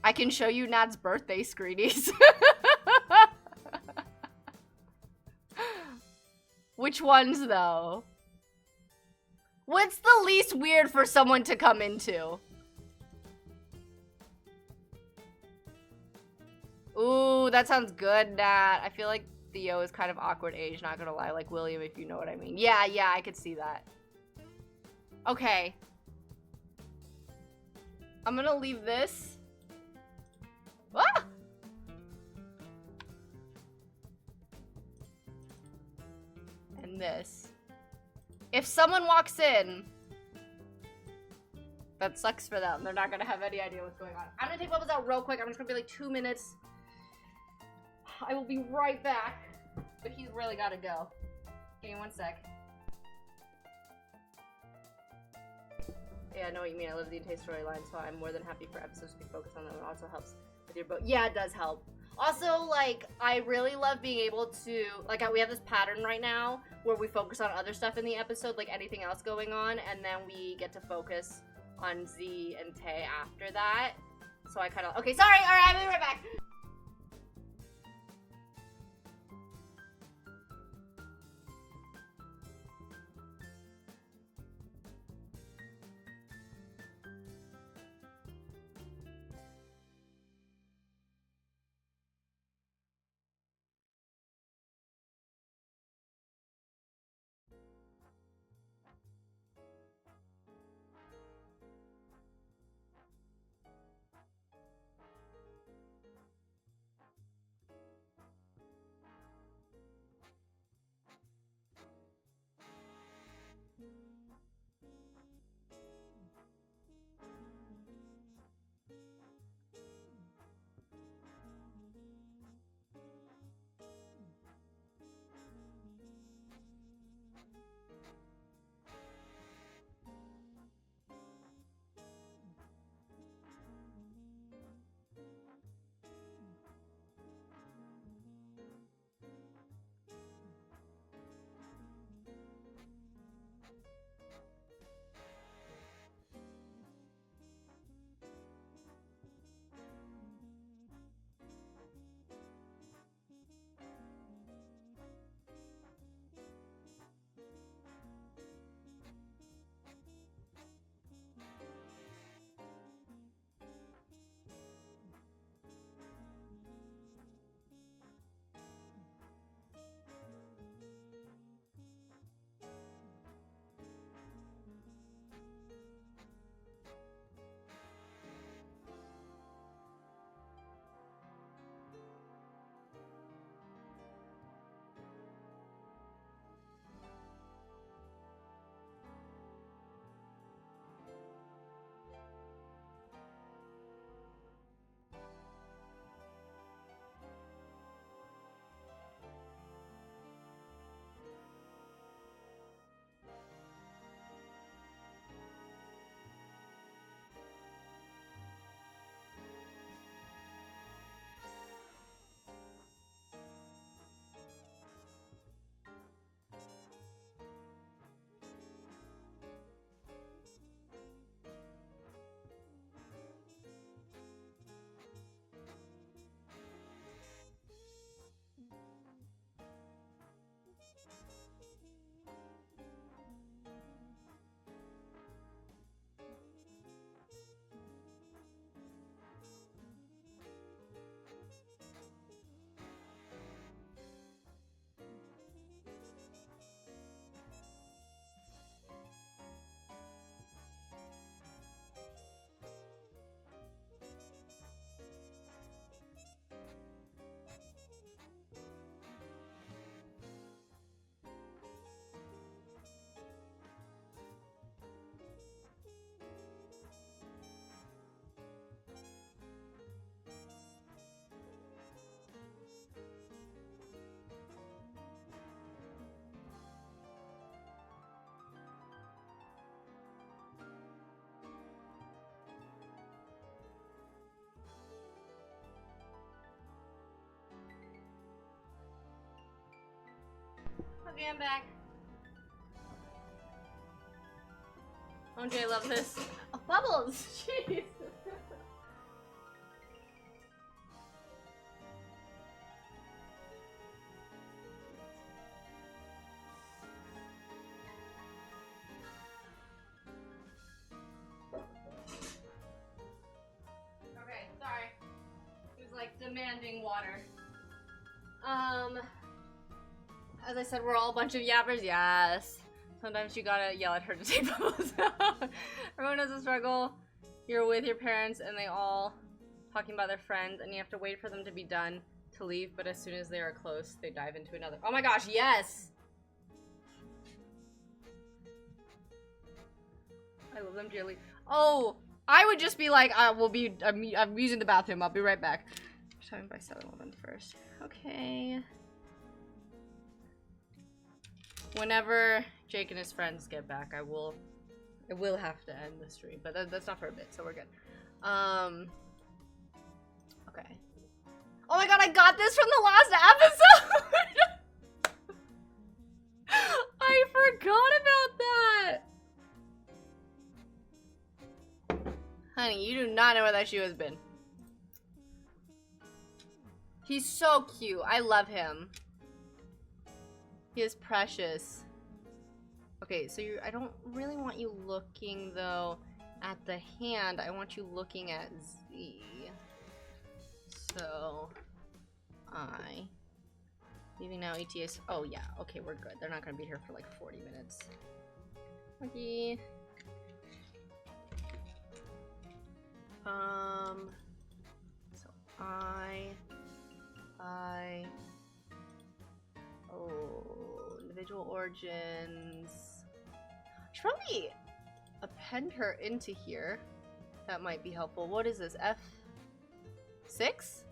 I can show you Nat's birthday screenies. Which ones, though? What's the least weird for someone to come into? Ooh, that sounds good, Nat. I feel like Theo is kind of awkward age, not gonna lie, like William, if you know what I mean. Yeah, I could see that. Okay. I'm gonna leave this. Ah! And this. If someone walks in, that sucks for them. They're not gonna have any idea what's going on. I'm gonna take Bubbles out real quick. I'm just gonna be like 2 minutes. I will be right back. But he's really gotta go. Give me 1 sec. Yeah, I know what you mean. I love the entire storyline, so I'm more than happy for episodes to be focused on them. It also helps with your boat. Yeah, it does help. Also, like, I really love being able to, like, we have this pattern right now where we focus on other stuff in the episode, like anything else going on, and then we get to focus on Z and Tay after that. So I kind of, okay, sorry, all right, I'll be right back. Okay, I'm back. Oh, Jay, love this. Oh, bubbles! Jeez! Okay, sorry. He was like demanding water. As I said, we're all a bunch of yappers. Yes. Sometimes you gotta yell at her to take bubbles out. Everyone has a struggle. You're with your parents and they all talking about their friends and you have to wait for them to be done to leave, but as soon as they are close, they dive into another. Oh my gosh, yes! I love them dearly. Oh, I would just be like, I'm using the bathroom. I'll be right back. Time by 7-Eleven first. Okay. Whenever Jake and his friends get back, I will have to end the stream, but that's not for a bit, so we're good. Okay. Oh my god, I got this from the last episode! I forgot about that! Honey, you do not know where that shoe has been. He's so cute. I love him. He is precious. Okay, so I don't really want you looking, though, at the hand. I want you looking at Z. So, leaving now, ETAs. Oh, yeah. Okay, we're good. They're not going to be here for, like, 40 minutes. Okay. So, oh, individual origins. I should probably append her into here. That might be helpful. What is this? F6?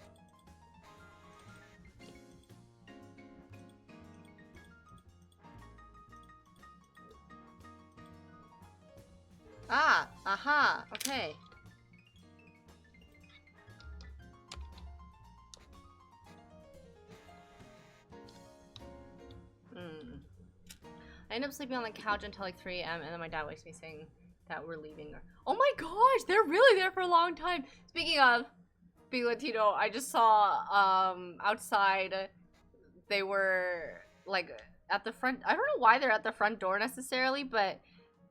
Ah, aha, okay. I end up sleeping on the couch until like 3 AM and then my dad wakes me saying that we're leaving. Oh my gosh, they're really there for a long time. Speaking of being Latino, I just saw outside they were like at the front. I don't know why they're at the front door necessarily, but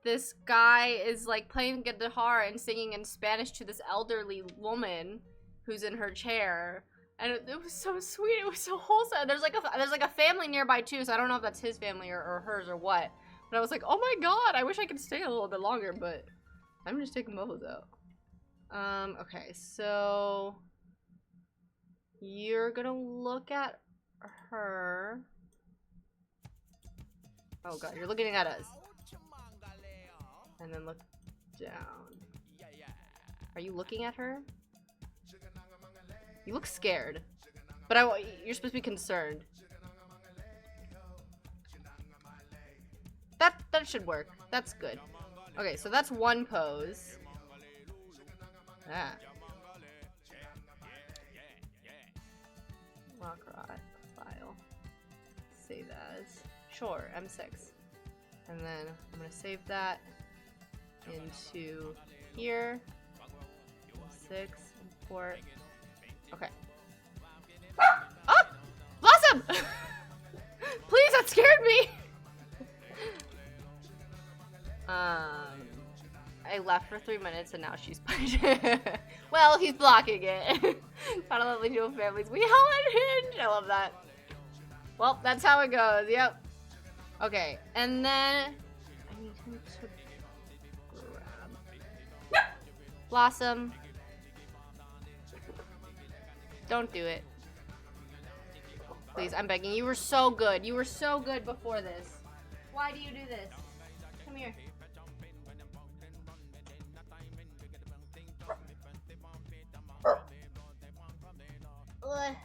this guy is like playing guitar and singing in Spanish to this elderly woman who's in her chair. And it was so sweet. It was so wholesome. There's like a family nearby too, so I don't know if that's his family or hers or what. But I was like, oh my god, I wish I could stay a little bit longer, but I'm just taking bubbles out. Okay, so you're gonna look at her. Oh god, you're looking at us. And then look down. Are you looking at her? You look scared, but you're supposed to be concerned. That should work. That's good. Okay, so that's one pose. Ah. Lock file. Save as. Sure, M6. And then I'm gonna save that into here. M6, import. Okay. Oh! Blossom! Please, that scared me! I left for 3 minutes and now she's well, he's blocking it. Gotta love Latino families. We all unhinged! I love that. Well, that's how it goes, yep. Okay, and then I need him to grab Blossom. Don't do it. Please, I'm begging. You were so good. You were so good before this. Why do you do this? Come here. Ugh.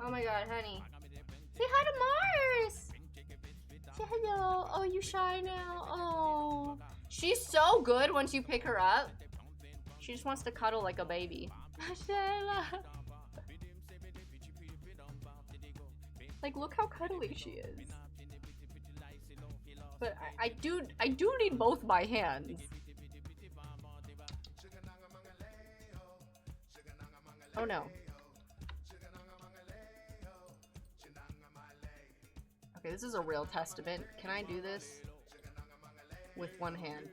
Oh my god, honey. Say hi to Mars! Say hello. Oh, you shy now? Oh. She's so good once you pick her up. She just wants to cuddle like a baby. Like, look how cuddly she is. But I do need both my hands. Oh no. Okay, this is a real testament. Can I do this with one hand?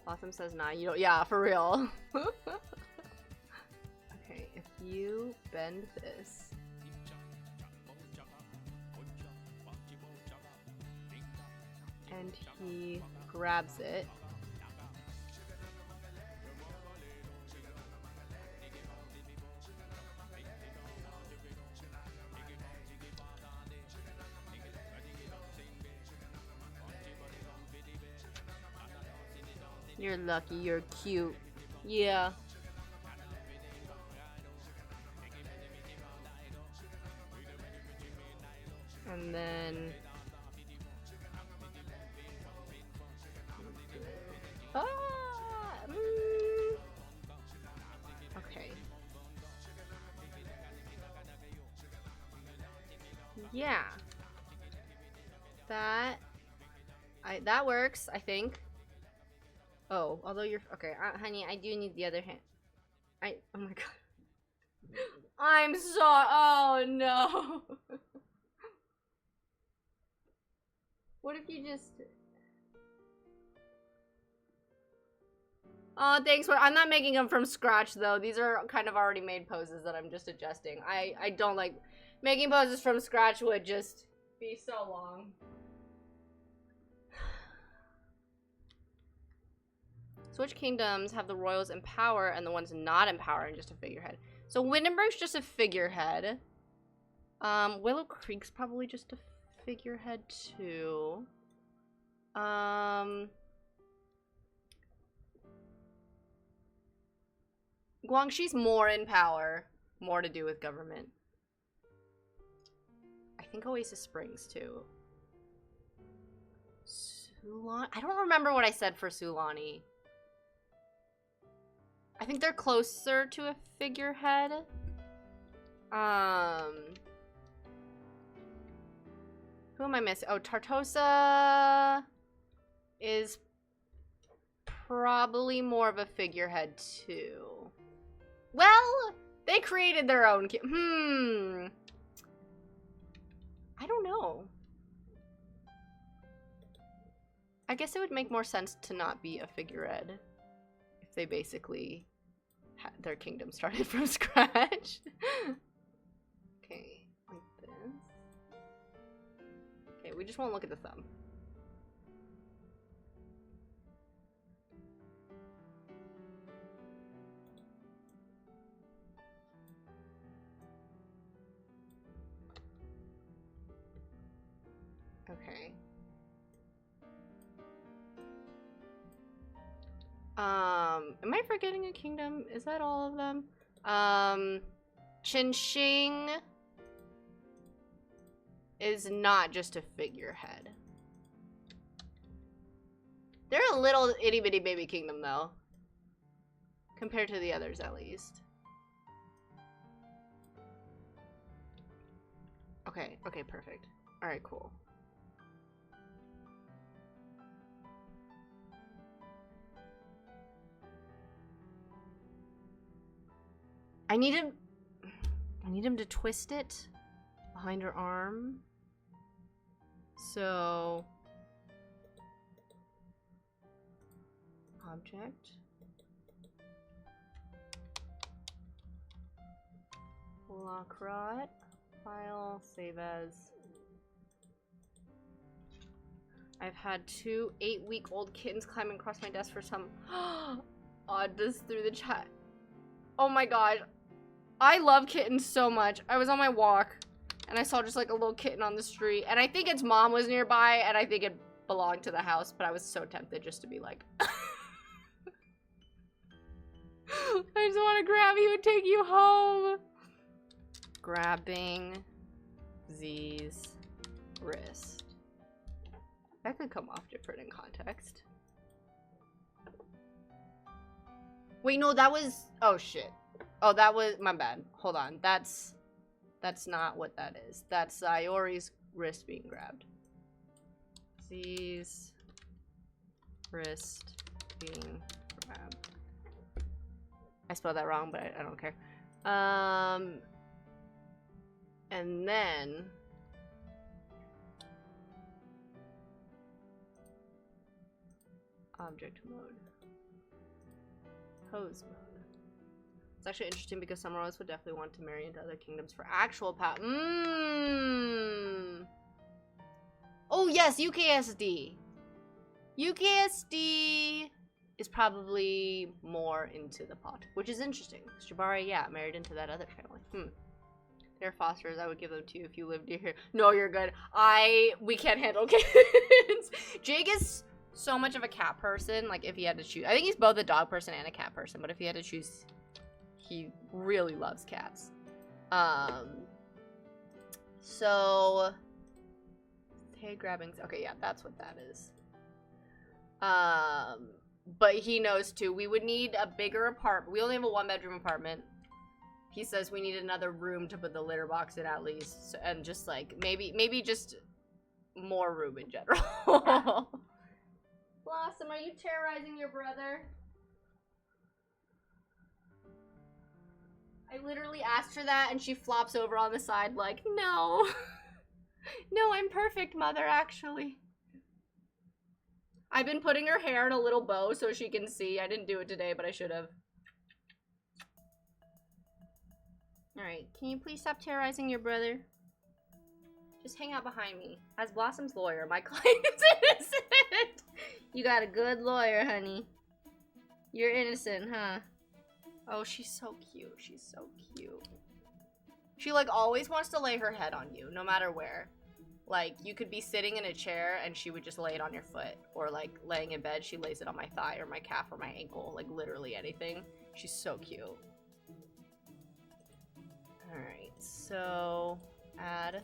Blossom says nah, you don't. Yeah, for real. Okay, if you bend this. And he grabs it. You're lucky, you're cute. Yeah. And then... Ah! Okay. Yeah. That works, I think. Oh, although you're okay, honey, I do need the other hand. Oh my god. I'm sorry. Oh no. What if you just? Oh, thanks. I'm not making them from scratch though. These are kind of already made poses that I'm just adjusting. I don't like making poses from scratch. Would just be so long. So which kingdoms have the royals in power and the ones not in power and just a figurehead? So Windenburg's just a figurehead. Willow Creek's probably just a figurehead too. Guangxi's more in power. More to do with government. I think Oasis Springs too. Sulani? I don't remember what I said for Sulani. I think they're closer to a figurehead. Who am I missing? Oh, Tartosa is probably more of a figurehead too. Well, they created their own. I don't know. I guess it would make more sense to not be a figurehead if they basically had their kingdom started from scratch. Okay, like this. Okay, we just won't look at the thumb. Okay. Am I forgetting a kingdom? Is that all of them? Qinxing is not just a figurehead. They're a little itty bitty baby kingdom though. Compared to the others at least. Okay, okay, perfect. Alright, cool. I need him to twist it behind her arm. So object. Lockrot. File, save as. I've had 2 8-week-old kittens climbing across my desk for some odd this through the chat. Oh my god. I love kittens so much. I was on my walk and I saw just like a little kitten on the street and I think its mom was nearby and I think it belonged to the house, but I was so tempted just to be like I just want to grab you and take you home. Grabbing Z's wrist. That could come off different in context. Wait, no, that was... Oh, shit. Oh, that was... My bad. Hold on. That's That's not what that is. That's Sayori's wrist being grabbed. Z's wrist being grabbed. I spelled that wrong, but I don't care. And then object mode. Pose mode. It's actually interesting because Summerose would definitely want to marry into other kingdoms for actual power. Oh yes, UKSD. UKSD is probably more into the pot, which is interesting. Jabari, yeah, married into that other family. They're fosters. I would give them to you if you lived near here. No, you're good. We can't handle kittens. Jake is so much of a cat person. Like, if he had to choose, I think he's both a dog person and a cat person. But if he had to choose, he really loves cats. So, hey, grabbing. Okay, yeah, that's what that is. But he knows too. We would need a bigger apartment. We only have a 1-bedroom apartment. He says we need another room to put the litter box in at least, and just like maybe just more room in general. Blossom, are you terrorizing your brother? I literally asked her that and she flops over on the side like, no. No, I'm perfect, mother, actually. I've been putting her hair in a little bow so she can see. I didn't do it today, but I should have. Alright, can you please stop terrorizing your brother? Just hang out behind me. As Blossom's lawyer, my client is innocent! You got a good lawyer, honey. You're innocent, huh? Oh, she's so cute. She's so cute. She, like, always wants to lay her head on you, no matter where. Like, you could be sitting in a chair and she would just lay it on your foot. Or, like, laying in bed, she lays it on my thigh or my calf or my ankle. Like, literally anything. She's so cute. Alright, so add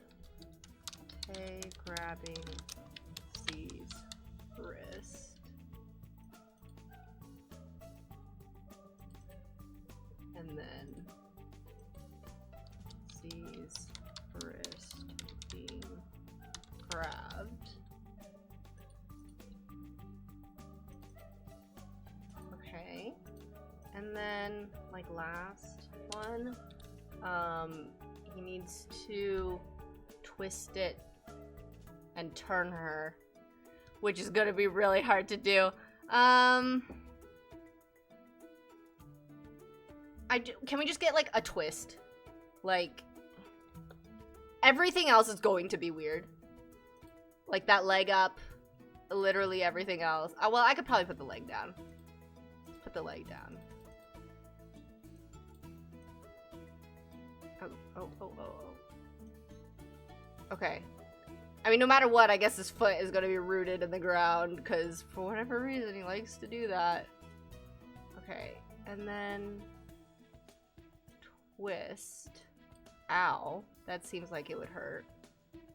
Tay grabbing C's wrist. And then C's wrist being grabbed. Okay. And then, like, last one. He needs to twist it and turn her, which is gonna be really hard to do. Can we just get, like, a twist? Like, everything else is going to be weird. Like, that leg up, literally everything else. Well, I could probably put the leg down. Put the leg down. Oh. Okay. I mean, no matter what, I guess his foot is gonna be rooted in the ground, because for whatever reason, he likes to do that. Okay, and then twist. Ow. That seems like it would hurt.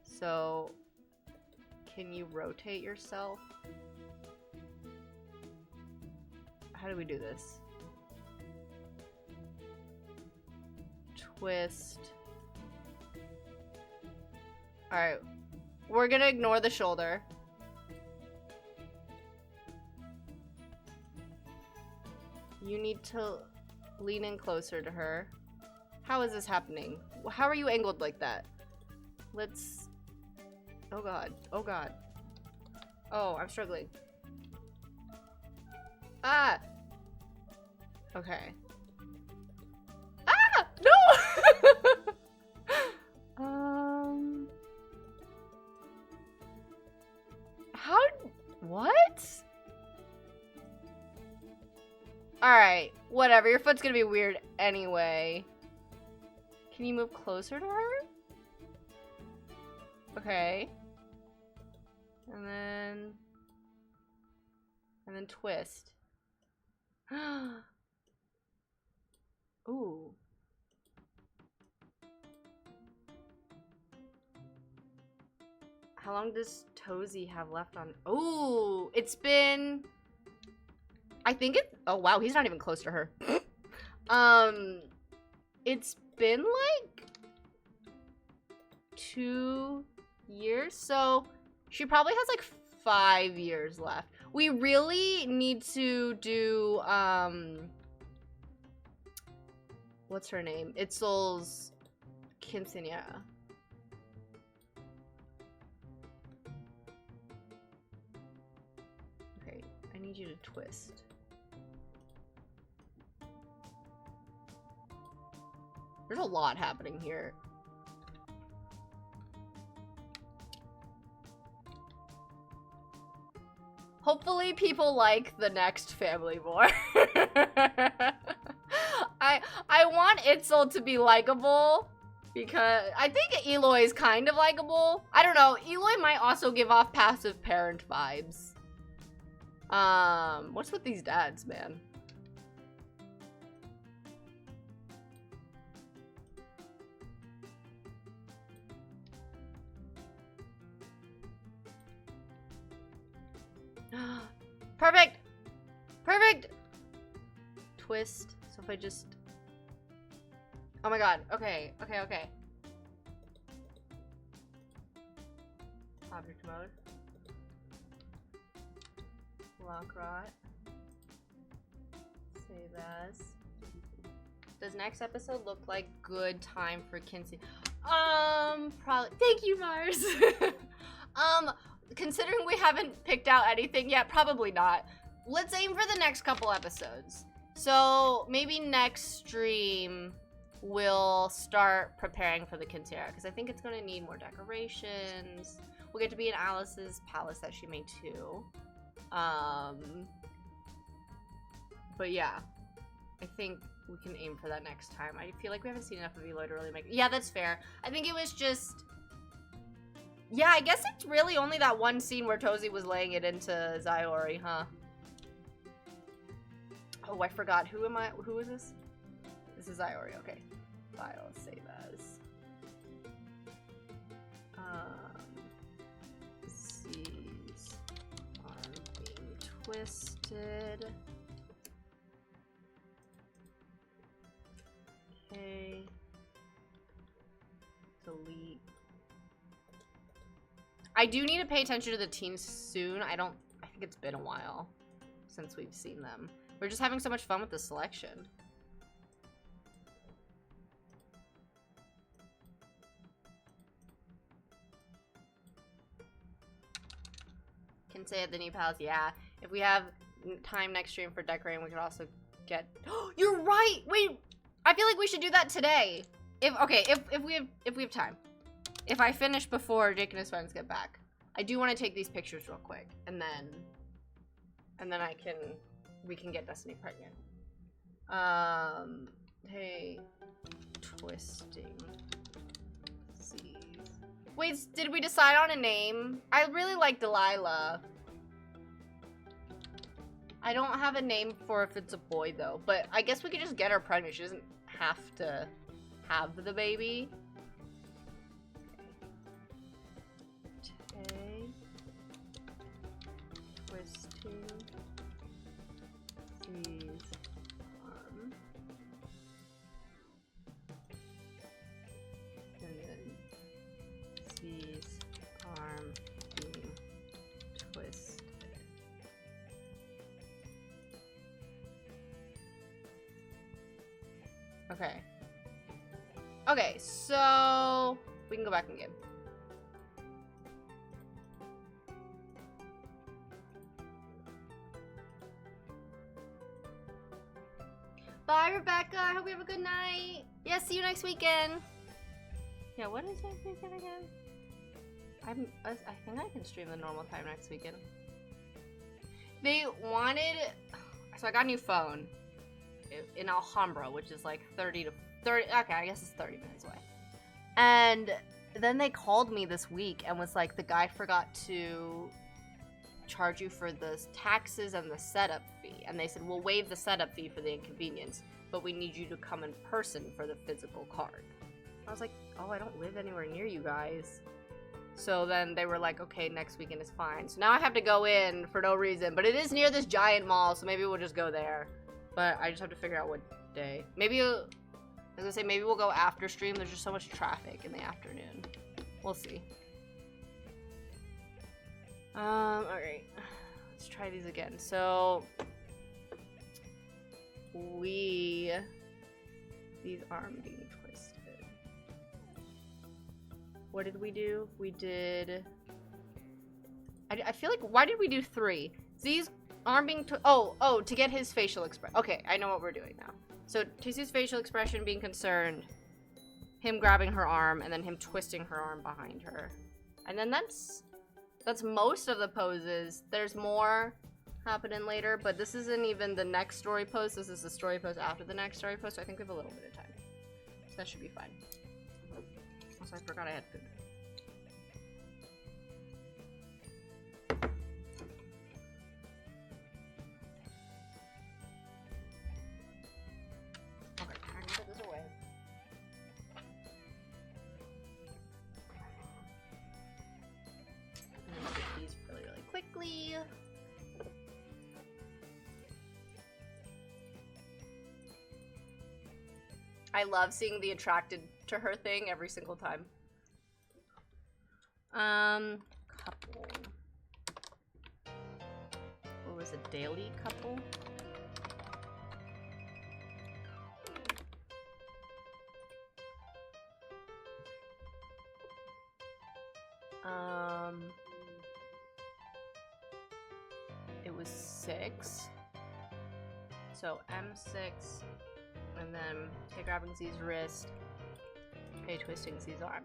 So, can you rotate yourself? How do we do this? Twist. Alright. We're gonna ignore the shoulder. You need to lean in closer to her. How is this happening? How are you angled like that? Let's... Oh god. Oh god. Oh, I'm struggling. Ah! Okay. Ah! No! How... What? Alright. Whatever. Your foot's gonna be weird anyway. Can you move closer to her? Okay. And then twist. Ooh. How long does Tozy have left on? Ooh, it's been... I think it... Oh, wow, he's not even close to her. It's been, like, 2 years, so she probably has like 5 years left. We really need to do, what's her name? Itzel's quinceañera. Okay, I need you to twist. There's a lot happening here. Hopefully people like the next family more. I want Itzel to be likable because I think Eloy is kind of likable. I don't know. Eloy might also give off passive parent vibes. What's with these dads, man? Perfect! Perfect! Twist. So if I just... Oh my god. Okay. Okay, okay. Object mode. Lock rot. Save as. Does next episode look like good time for Kinsey? Probably. Thank you, Mars. Considering we haven't picked out anything yet, probably not. Let's aim for the next couple episodes. So maybe next stream we'll start preparing for the quinceañera because I think it's gonna need more decorations. We'll get to be in Alice's palace that she made too. But yeah, I think we can aim for that next time. I feel like we haven't seen enough of Eloy to really make. Yeah, that's fair. I think it was just. Yeah, I guess it's really only that one scene where Tozy was laying it into Zyori, huh? Oh, I forgot. Who am I? Who is this? This is Zyori. Okay. File. Save as. Z's arm being twisted. Okay. Delete. I do need to pay attention to the teens soon. I think it's been a while since we've seen them. We're just having so much fun with the selection. Can say at the new palace, yeah. If we have time next stream for decorating, we could also get. You're right. Wait, I feel like we should do that today. If we have time. If I finish before Jake and his friends get back, I do want to take these pictures real quick, and then we can get Destiny pregnant. Hey, twisting. C's. Wait, did we decide on a name? I really like Delilah. I don't have a name for if it's a boy though, but I guess we could just get her pregnant. She doesn't have to have the baby. Twisting C's arm. And then C's arm being twisted. Okay. Okay, so we can go back in game. Bye, Rebecca. I hope you have a good night. Yeah, see you next weekend. Yeah, what is next weekend again? I think I can stream the normal time next weekend. They wanted... So I got a new phone in Alhambra, which is like 30 to 30... Okay, I guess it's 30 minutes away. And then they called me this week and was like, the guy forgot to charge you for the taxes and the setup fee, and they said we'll waive the setup fee for the inconvenience, but we need you to come in person for the physical card. I was like, oh, I don't live anywhere near you guys. So then they were like, okay, next weekend is fine. So now I have to go in for no reason, but it is near this giant mall, so maybe we'll just go there. But I just have to figure out what day. Maybe, I was gonna say, maybe we'll go after stream. There's just so much traffic in the afternoon. We'll see. Alright. Let's try these again. So these arm being twisted. What did we do? We did... I feel like, why did we do 3? Z's arm being to get his facial expression. Okay, I know what we're doing now. So Tisu's facial expression being concerned, him grabbing her arm, and then him twisting her arm behind her. And then that's most of the poses. There's more happening later, but this isn't even the next story pose. This is the story pose after the next story pose, so I think we have a little bit of time. So that should be fine. Also, I forgot I had food. Okay, I can put this away. And then get these really, really quickly. I love seeing the attracted to her thing every single time. Couple. What was it? Daily couple? It was 6. So M6. And then K grabbing Z's wrist, K twisting Z's arm.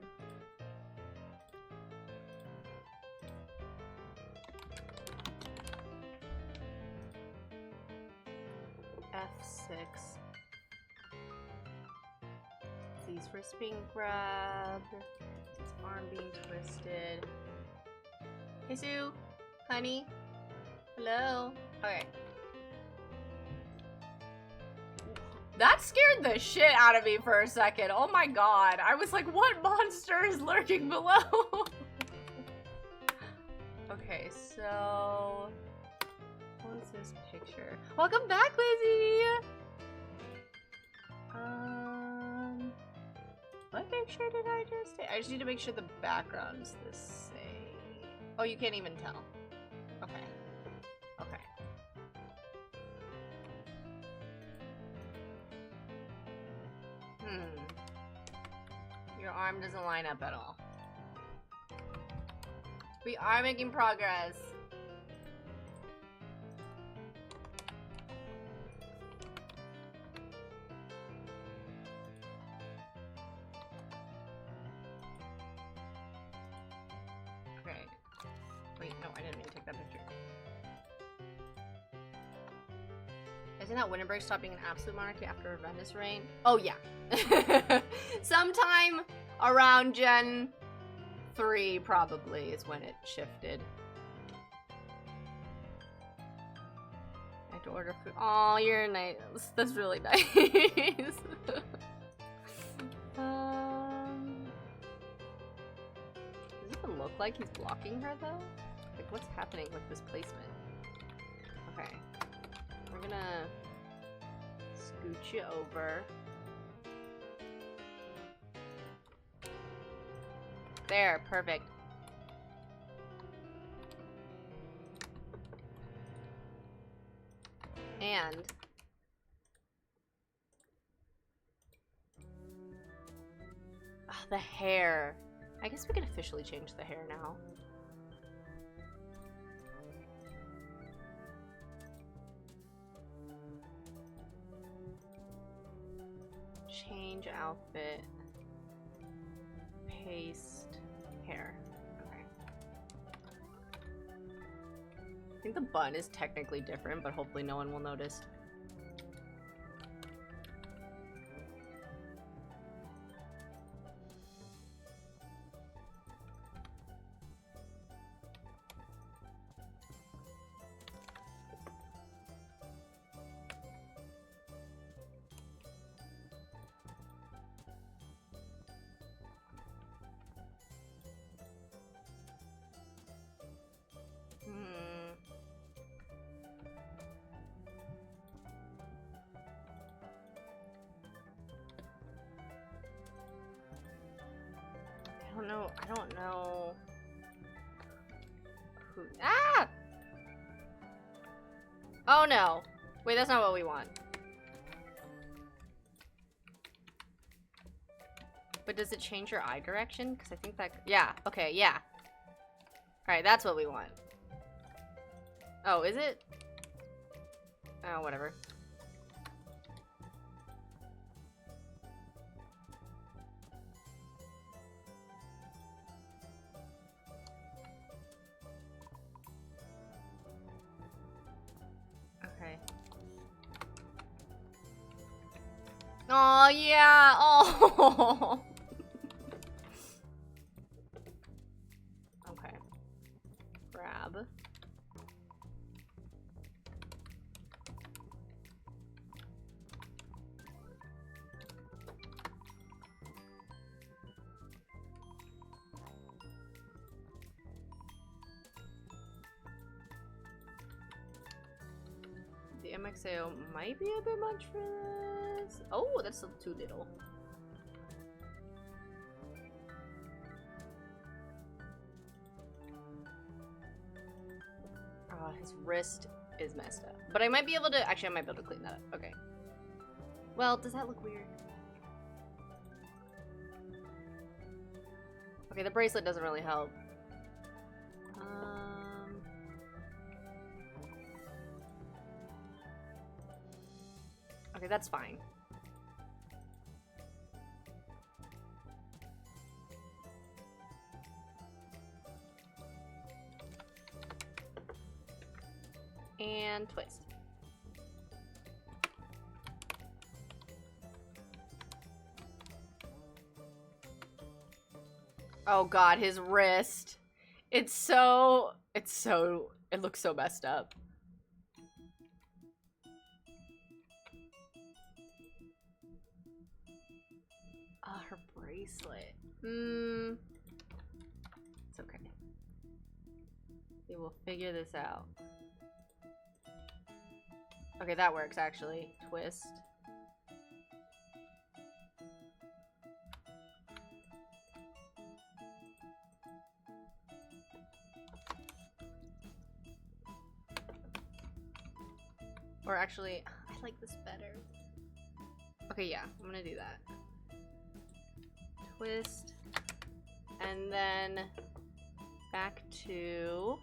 F6. Z's wrist being grabbed, Z's arm being twisted. Hey Sue, honey, hello. Okay. That scared the shit out of me for a second. Oh my god. I was like, what monster is lurking below? Okay, so... what's this picture? Welcome back, Lizzie! What picture did I just take? I just need to make sure the background's the same. Oh, you can't even tell. Okay. Okay. Your arm doesn't line up at all. We are making progress. Okay. Wait, no, I didn't mean to take that picture. Isn't that Winterberg stop being an absolute monarchy after Venice reign? Oh yeah. Sometime around Gen 3 probably is when it shifted. I have to order food. Oh, you're nice. That's really nice. Does it even look like he's blocking her though? Like what's happening with this placement? Okay. We're gonna scooch you over. There, perfect. And the hair. I guess we can officially change the hair now. Change outfit. Paste hair. Okay. I think the bun is technically different, but hopefully no one will notice. don't know. I don't know. Who? Ah! Oh no. Wait, that's not what we want. But does it change your eye direction? Because I think that... Yeah. Okay, yeah. Alright, that's what we want. Oh, is it? Oh, whatever. Okay. Oh, yeah. Oh. Okay. Grab. The MXAO might be a bit much for this. Oh, that's still too little. Oh, his wrist is messed up. But I might be able to... Actually, I might be able to clean that up. Okay. Well, does that look weird? Okay, the bracelet doesn't really help. Okay, that's fine. And twist. Oh god, his wrist. It looks so messed up. Ah, her bracelet. It's okay. We will figure this out. Okay, that works actually. Twist. Or actually, I like this better. Okay, yeah, I'm gonna do that. Twist. And then back to...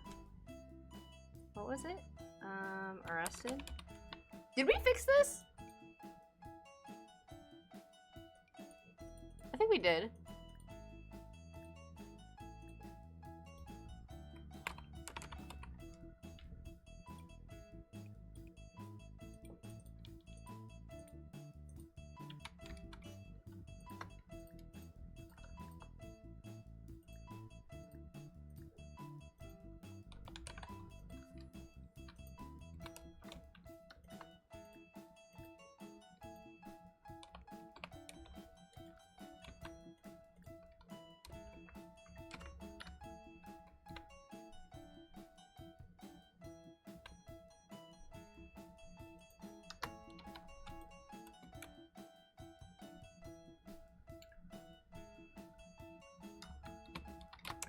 What was it? Arrested? Did we fix this? I think we did.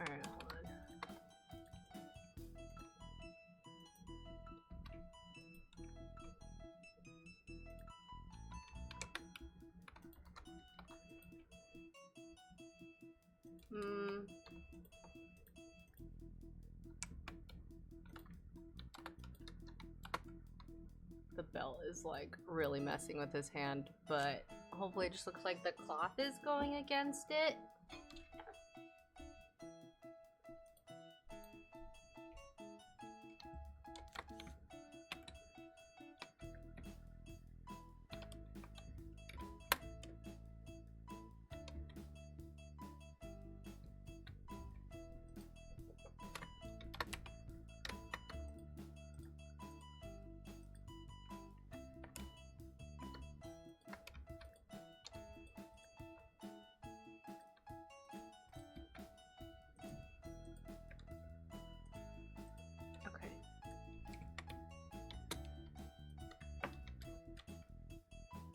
Alright, hold on. The belt is like really messing with his hand, but hopefully it just looks like the cloth is going against it.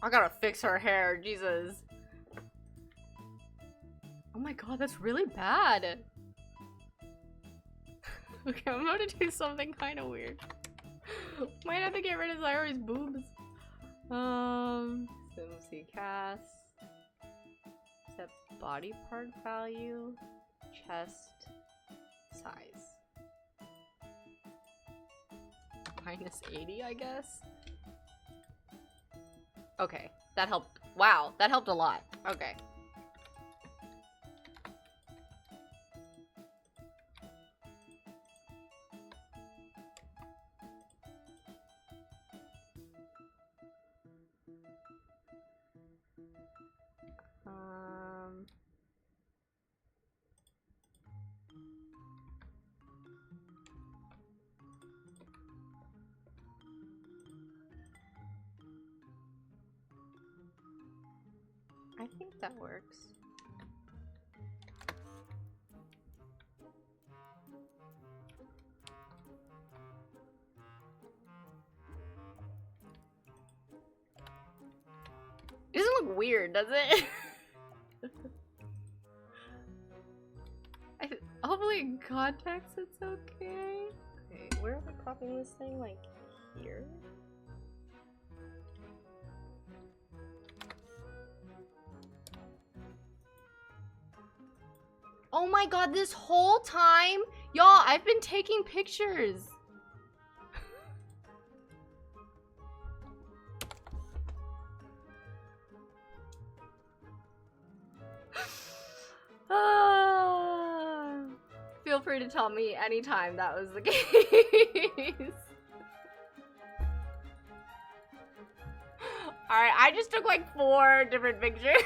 I gotta fix her hair, Jesus. Oh my god, that's really bad. Okay, I'm gonna do something kind of weird. Might have to get rid of Zyri's boobs. SimC cast. Set body part value. Chest size. -80, I guess. Okay, that helped. Wow, that helped a lot. Okay. I think that works. It doesn't look weird, does it? Hopefully in context it's okay. Okay, where am I cropping this thing? Like here? Oh my god, this whole time? Y'all, I've been taking pictures. Feel free to tell me anytime that was the case. Alright, I just took like 4 different pictures.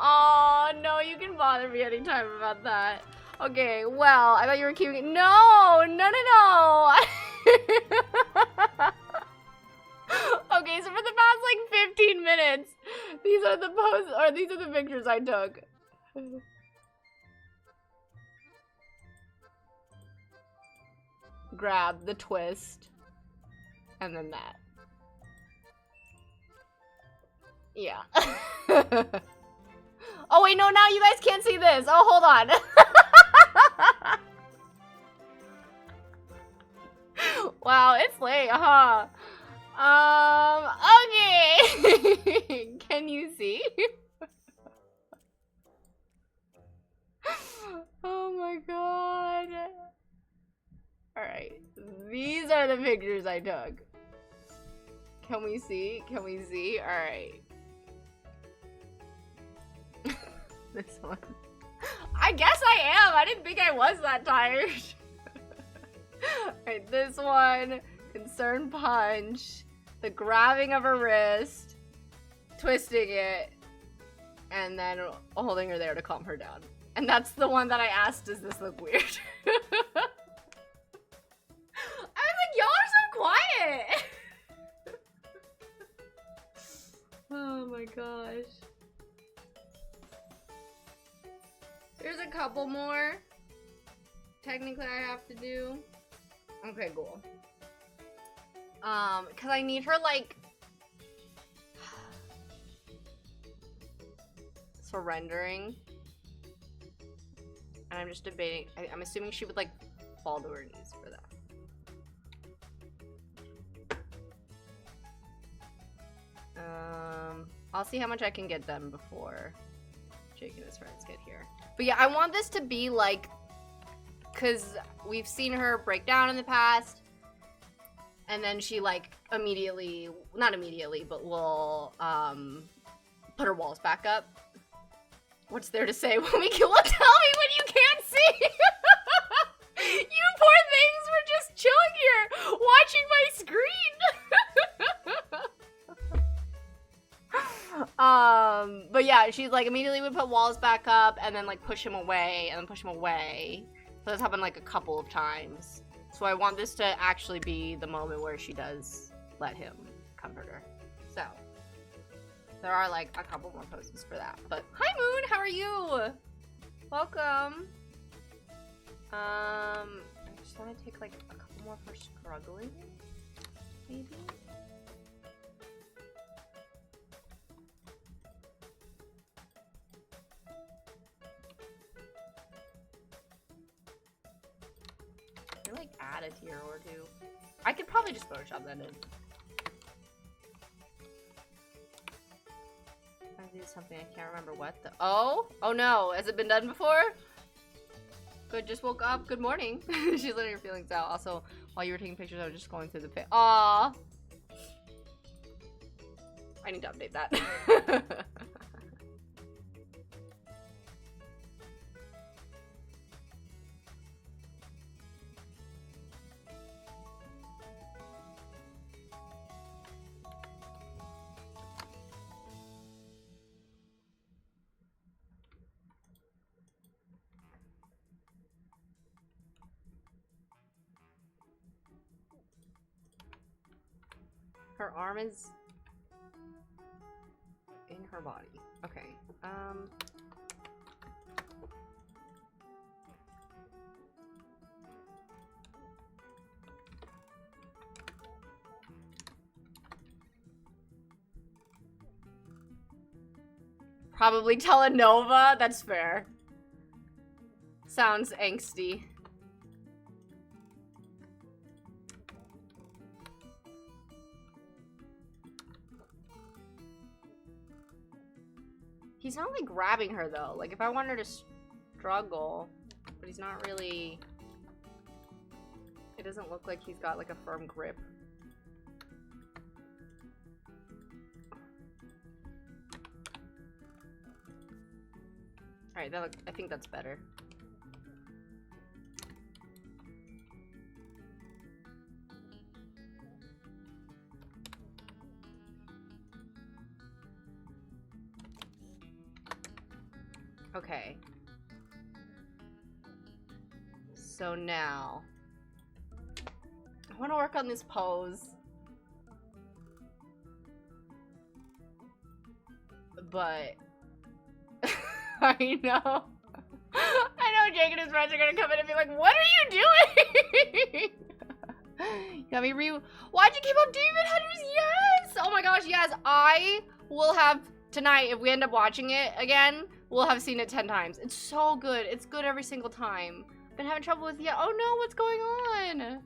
Oh no, you can bother me anytime about that. Okay, well, I thought you were keeping. No. Okay, so for the past like 15 minutes, these are the poses, or these are the pictures I took. Grab the twist, and then that. Yeah. Oh wait, no, now you guys can't see this. Oh, hold on. Wow, it's late, huh? Okay. Can you see? Oh my god. Alright, these are the pictures I took. Can we see? Can we see? Alright. This one. I guess I am. I didn't think I was that tired. Alright, this one. Concerned punch. The grabbing of her wrist. Twisting it. And then holding her there to calm her down. And that's the one that I asked, does this look weird? I was like, y'all are so quiet! Oh my gosh. There's a couple more. Technically I have to do. Okay, cool. Cause I need her like surrendering. And I'm just debating. I'm assuming she would like fall to her knees for that. I'll see how much I can get done before Jake and his friends get here. But yeah, I want this to be like, cause we've seen her break down in the past, and then she like immediately, not immediately, but will put her walls back up. What's there to say when we can? Well, tell me when you can't see. You poor things were just chilling here, watching my screen. But yeah, she's like immediately would put walls back up and then like push him away and then push him away. So that's happened like a couple of times. So I want this to actually be the moment where she does let him comfort her. So there are like a couple more poses for that. But hi Moon, how are you? Welcome. I just want to take like a couple more for struggling, maybe. like add a tier or two? I could probably just Photoshop that in. I do something I can't remember what the— oh no, has it been done before? Good, just woke up. Good morning. She's letting her feelings out. Also, while you were taking pictures, I was just going through the pit. Aww. I need to update that. Her arm is in her body. Okay. Probably Telenova. That's fair. Sounds angsty. He's not like grabbing her though. Like if I want her to struggle, but he's not really. It doesn't look like he's got like a firm grip. All right, I think that's better. Okay. So now, I want to work on this pose. But, I know Jake and his friends are going to come in and be like, what are you doing? You got me why'd you keep up Demon Hunters? Yes! Oh my gosh, yes. I will have, tonight, if we end up watching it again, we'll have seen it 10 times. It's so good. It's good every single time. Been having trouble with, yeah, oh no, what's going on?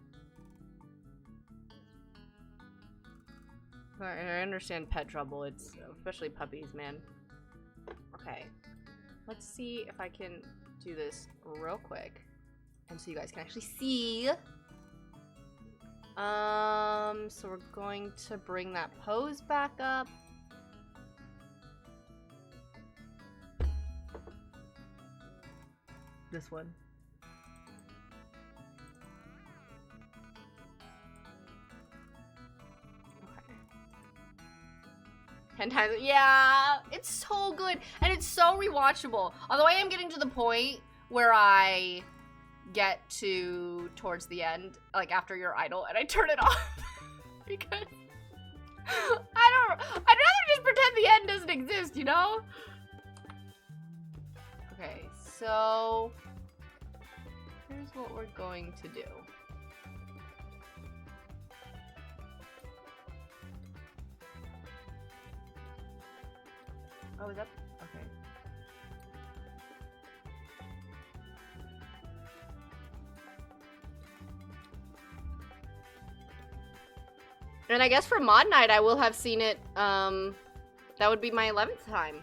I understand pet trouble. It's, especially puppies, man. Okay. Let's see if I can do this real quick. And so you guys can actually see. So we're going to bring that pose back up. This one. Okay. 10 times. Yeah, it's so good. And it's so rewatchable. Although I am getting to the point where I get to towards the end, like after your idol, and I turn it off. Because I'd rather just pretend the end doesn't exist, you know? Okay, so here's what we're going to do. Oh, is that okay? And I guess for mod night, I will have seen it. That would be my 11th time.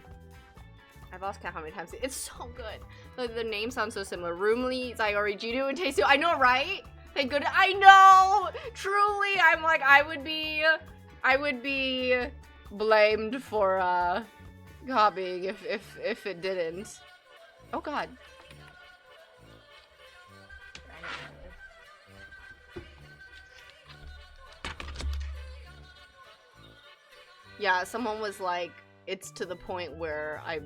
I've lost count how many times. It's so good. The names sound so similar. Roomly, Zayori, Jidu, and Teisu. I know, right? Thank goodness. I know. Truly, I'm like, I would be blamed for copying if it didn't. Oh God. Yeah, someone was like, it's to the point where I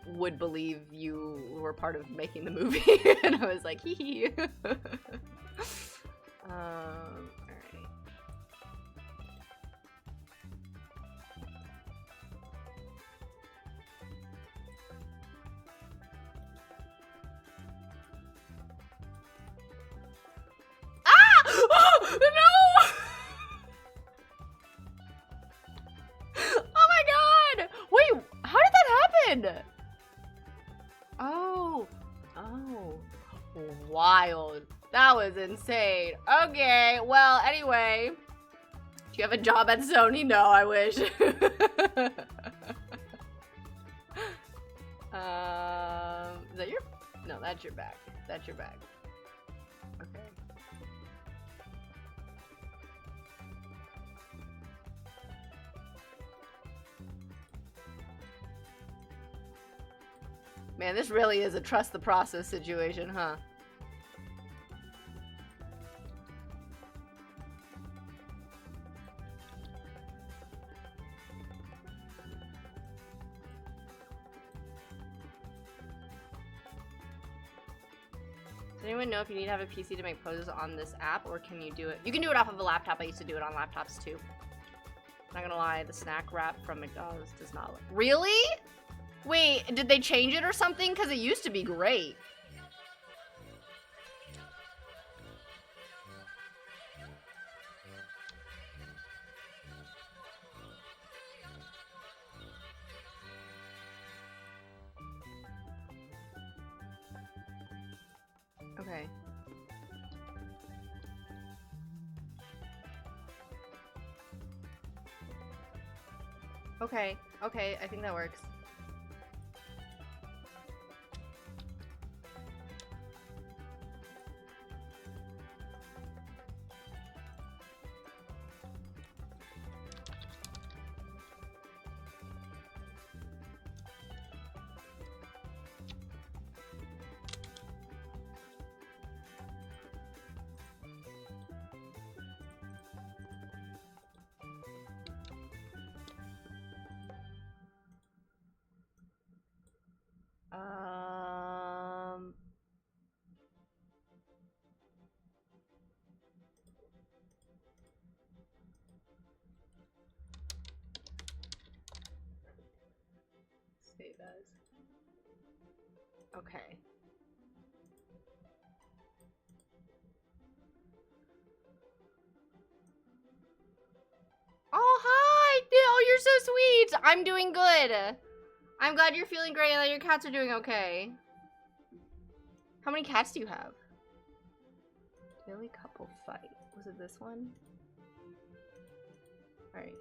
would believe you were part of making the movie. And I was like, hee hee. Alright. Ah! Oh, no! Oh my God! Wait, how did that happen? Oh, wild. That was insane. Okay, well, anyway. Do you have a job at Sony? No, I wish. Is that your... No, that's your bag. That's your bag. Okay. Man, this really is a trust the process situation, huh? Does anyone know if you need to have a PC to make poses on this app, or can you do it? You can do it off of a laptop. I used to do it on laptops too. Not gonna lie, the snack wrap from McDonald's does not look... Really? Wait, did they change it or something? Because it used to be great. Okay. Okay, okay, I think that works. Save as. Okay. Oh, hi! Oh, you're so sweet! I'm doing good. I'm glad you're feeling great and that your cats are doing okay. How many cats do you have? Daily couple fight. Was it this one? Alright.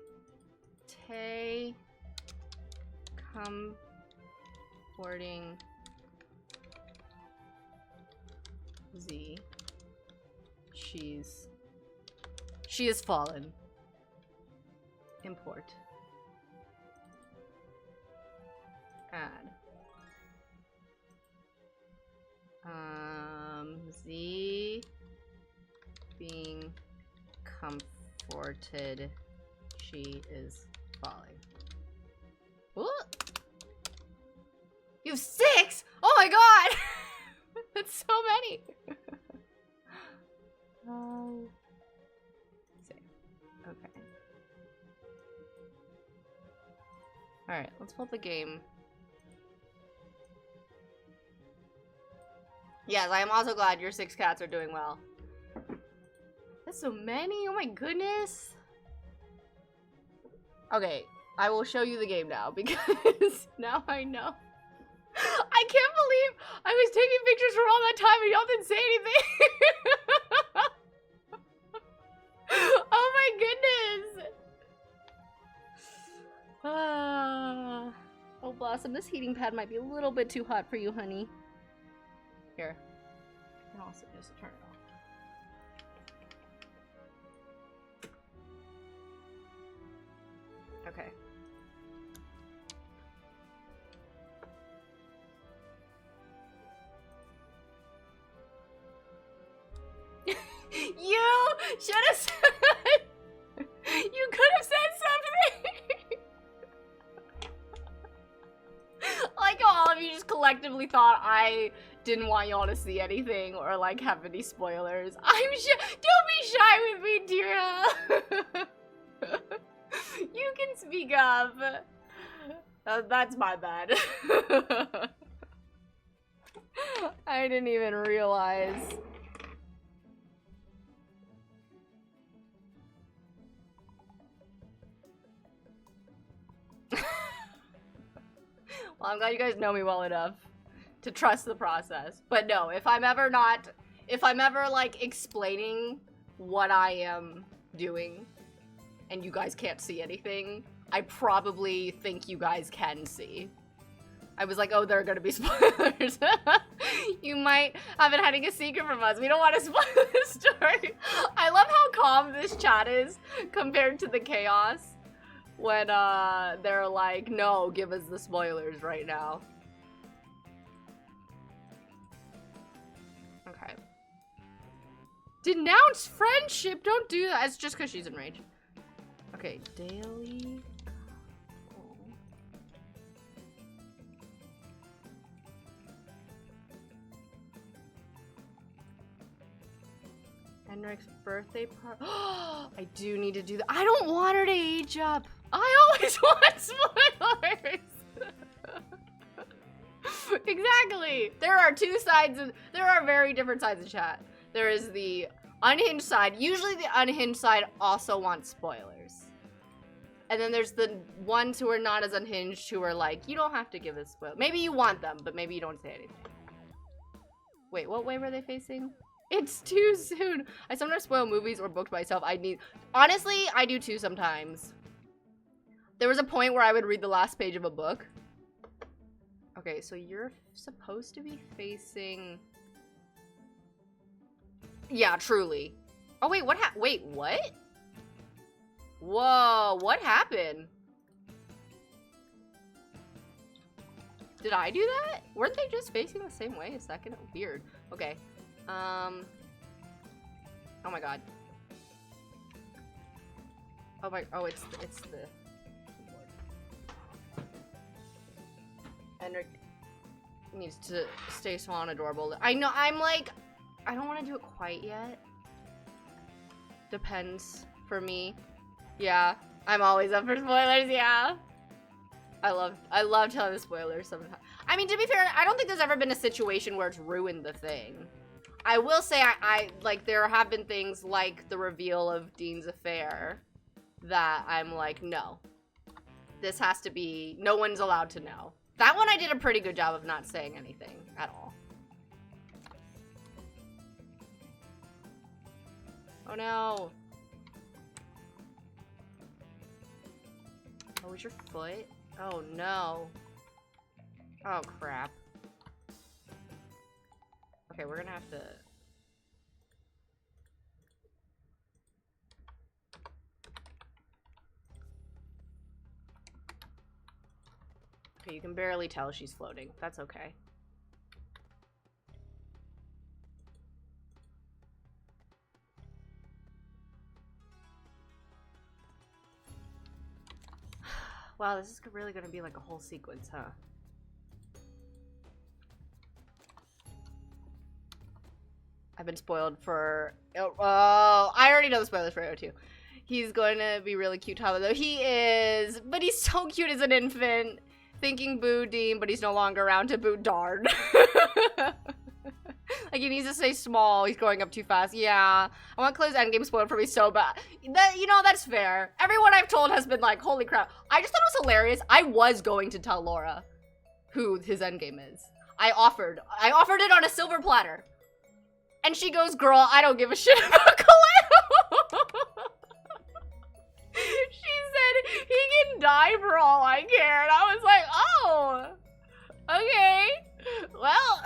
Tay. Comforting. Z. She has fallen. Import. Add. Z being comforted. She is falling. Ooh. You have 6? Oh my god! That's so many. Save. Okay. Alright, let's pull up the game. Yes, I am also glad your 6 cats are doing well. That's so many, oh my goodness. Okay, I will show you the game now because now I know. I can't believe I was taking pictures for all that time and y'all didn't say anything. Oh my goodness. Oh, Blossom, this heating pad might be a little bit too hot for you, honey. Here. I can also just turn it off. Okay. You should have said... You could have said something! Like how all of you just collectively thought I didn't want y'all to see anything or like have any spoilers. I'm shy. Don't be shy with me, Tira. You can speak up. That's my bad. I didn't even realize. Well, I'm glad you guys know me well enough to trust the process. But no, if I'm ever not if I'm ever, like, explaining what I am doing and you guys can't see anything, I probably think you guys can see. I was like, oh, there are gonna be spoilers. You might have been hiding a secret from us. We don't want to spoil this story. I love how calm this chat is compared to the chaos when they're like, no, give us the spoilers right now. Okay. Denounce friendship. Don't do that. It's just because she's enraged. Okay, daily. Henrik's birthday party. I do need to do that. I don't want her to age up. I always want spoilers. Exactly. There are two sides of, there are very different sides of chat. There is the unhinged side. Usually the unhinged side also wants spoilers. And then there's the ones who are not as unhinged who are like, you don't have to give us spoilers. Maybe you want them, but maybe you don't say anything. Wait, what way were they facing? It's too soon. I sometimes spoil movies or books myself. Honestly, I do too sometimes. There was a point where I would read the last page of a book. Okay, so you're supposed to be facing... Yeah, truly. Oh, wait, what wait, what? Whoa, what happened? Did I do that? Weren't they just facing the same way a second? Weird. Okay. Oh my god. Oh, it's the... Henrik needs to stay small and adorable. I know, I'm like, I don't want to do it quite yet. Depends for me. Yeah, I'm always up for spoilers, yeah. I love telling the spoilers sometimes. I mean, to be fair, I don't think there's ever been a situation where it's ruined the thing. I will say, I like, there have been things like the reveal of Dean's affair that I'm like, no. This has to be, no one's allowed to know. That one I did a pretty good job of not saying anything at all. Oh no. Oh, was your foot? Oh no. Oh crap. Okay, we're gonna have to... Okay, you can barely tell she's floating. That's okay. Wow, this is really gonna be like a whole sequence, huh? I've been spoiled for... Oh, I already know the spoilers for AO2. He's going to be really cute, Tyler, though. He is, but he's so cute as an infant. Thinking boo Dean, but he's no longer around to boo darn. Like, he needs to stay small. He's growing up too fast. Yeah. I want Chloe's endgame spoiled for me so bad. That, you know, that's fair. Everyone I've told has been like, holy crap. I just thought it was hilarious. I was going to tell Laura who his endgame is. I offered it on a silver platter. And she goes, girl, I don't give a shit about Cleo. She said, he can die for all I care. And I was like, oh, okay. Well.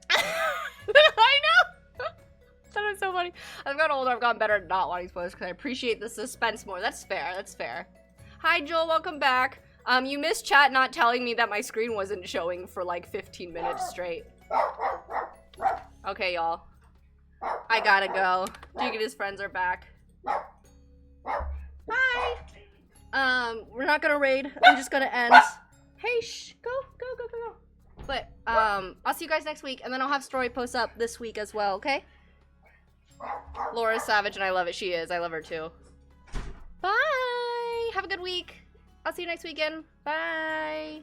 I know. That was so funny. As I've gotten older, I've gotten better at not wanting spoilers because I appreciate the suspense more. That's fair. That's fair. Hi, Joel. Welcome back. You missed chat not telling me that my screen wasn't showing for like 15 minutes straight. Okay, y'all. I gotta go. Duke and his friends are back. Hi. We're not gonna raid. I'm just gonna end. Hey, shh. Go. But, I'll see you guys next week, and then I'll have story posts up this week as well, okay? Laura's savage, and I love it. She is. I love her, too. Bye. Have a good week. I'll see you next weekend. Bye.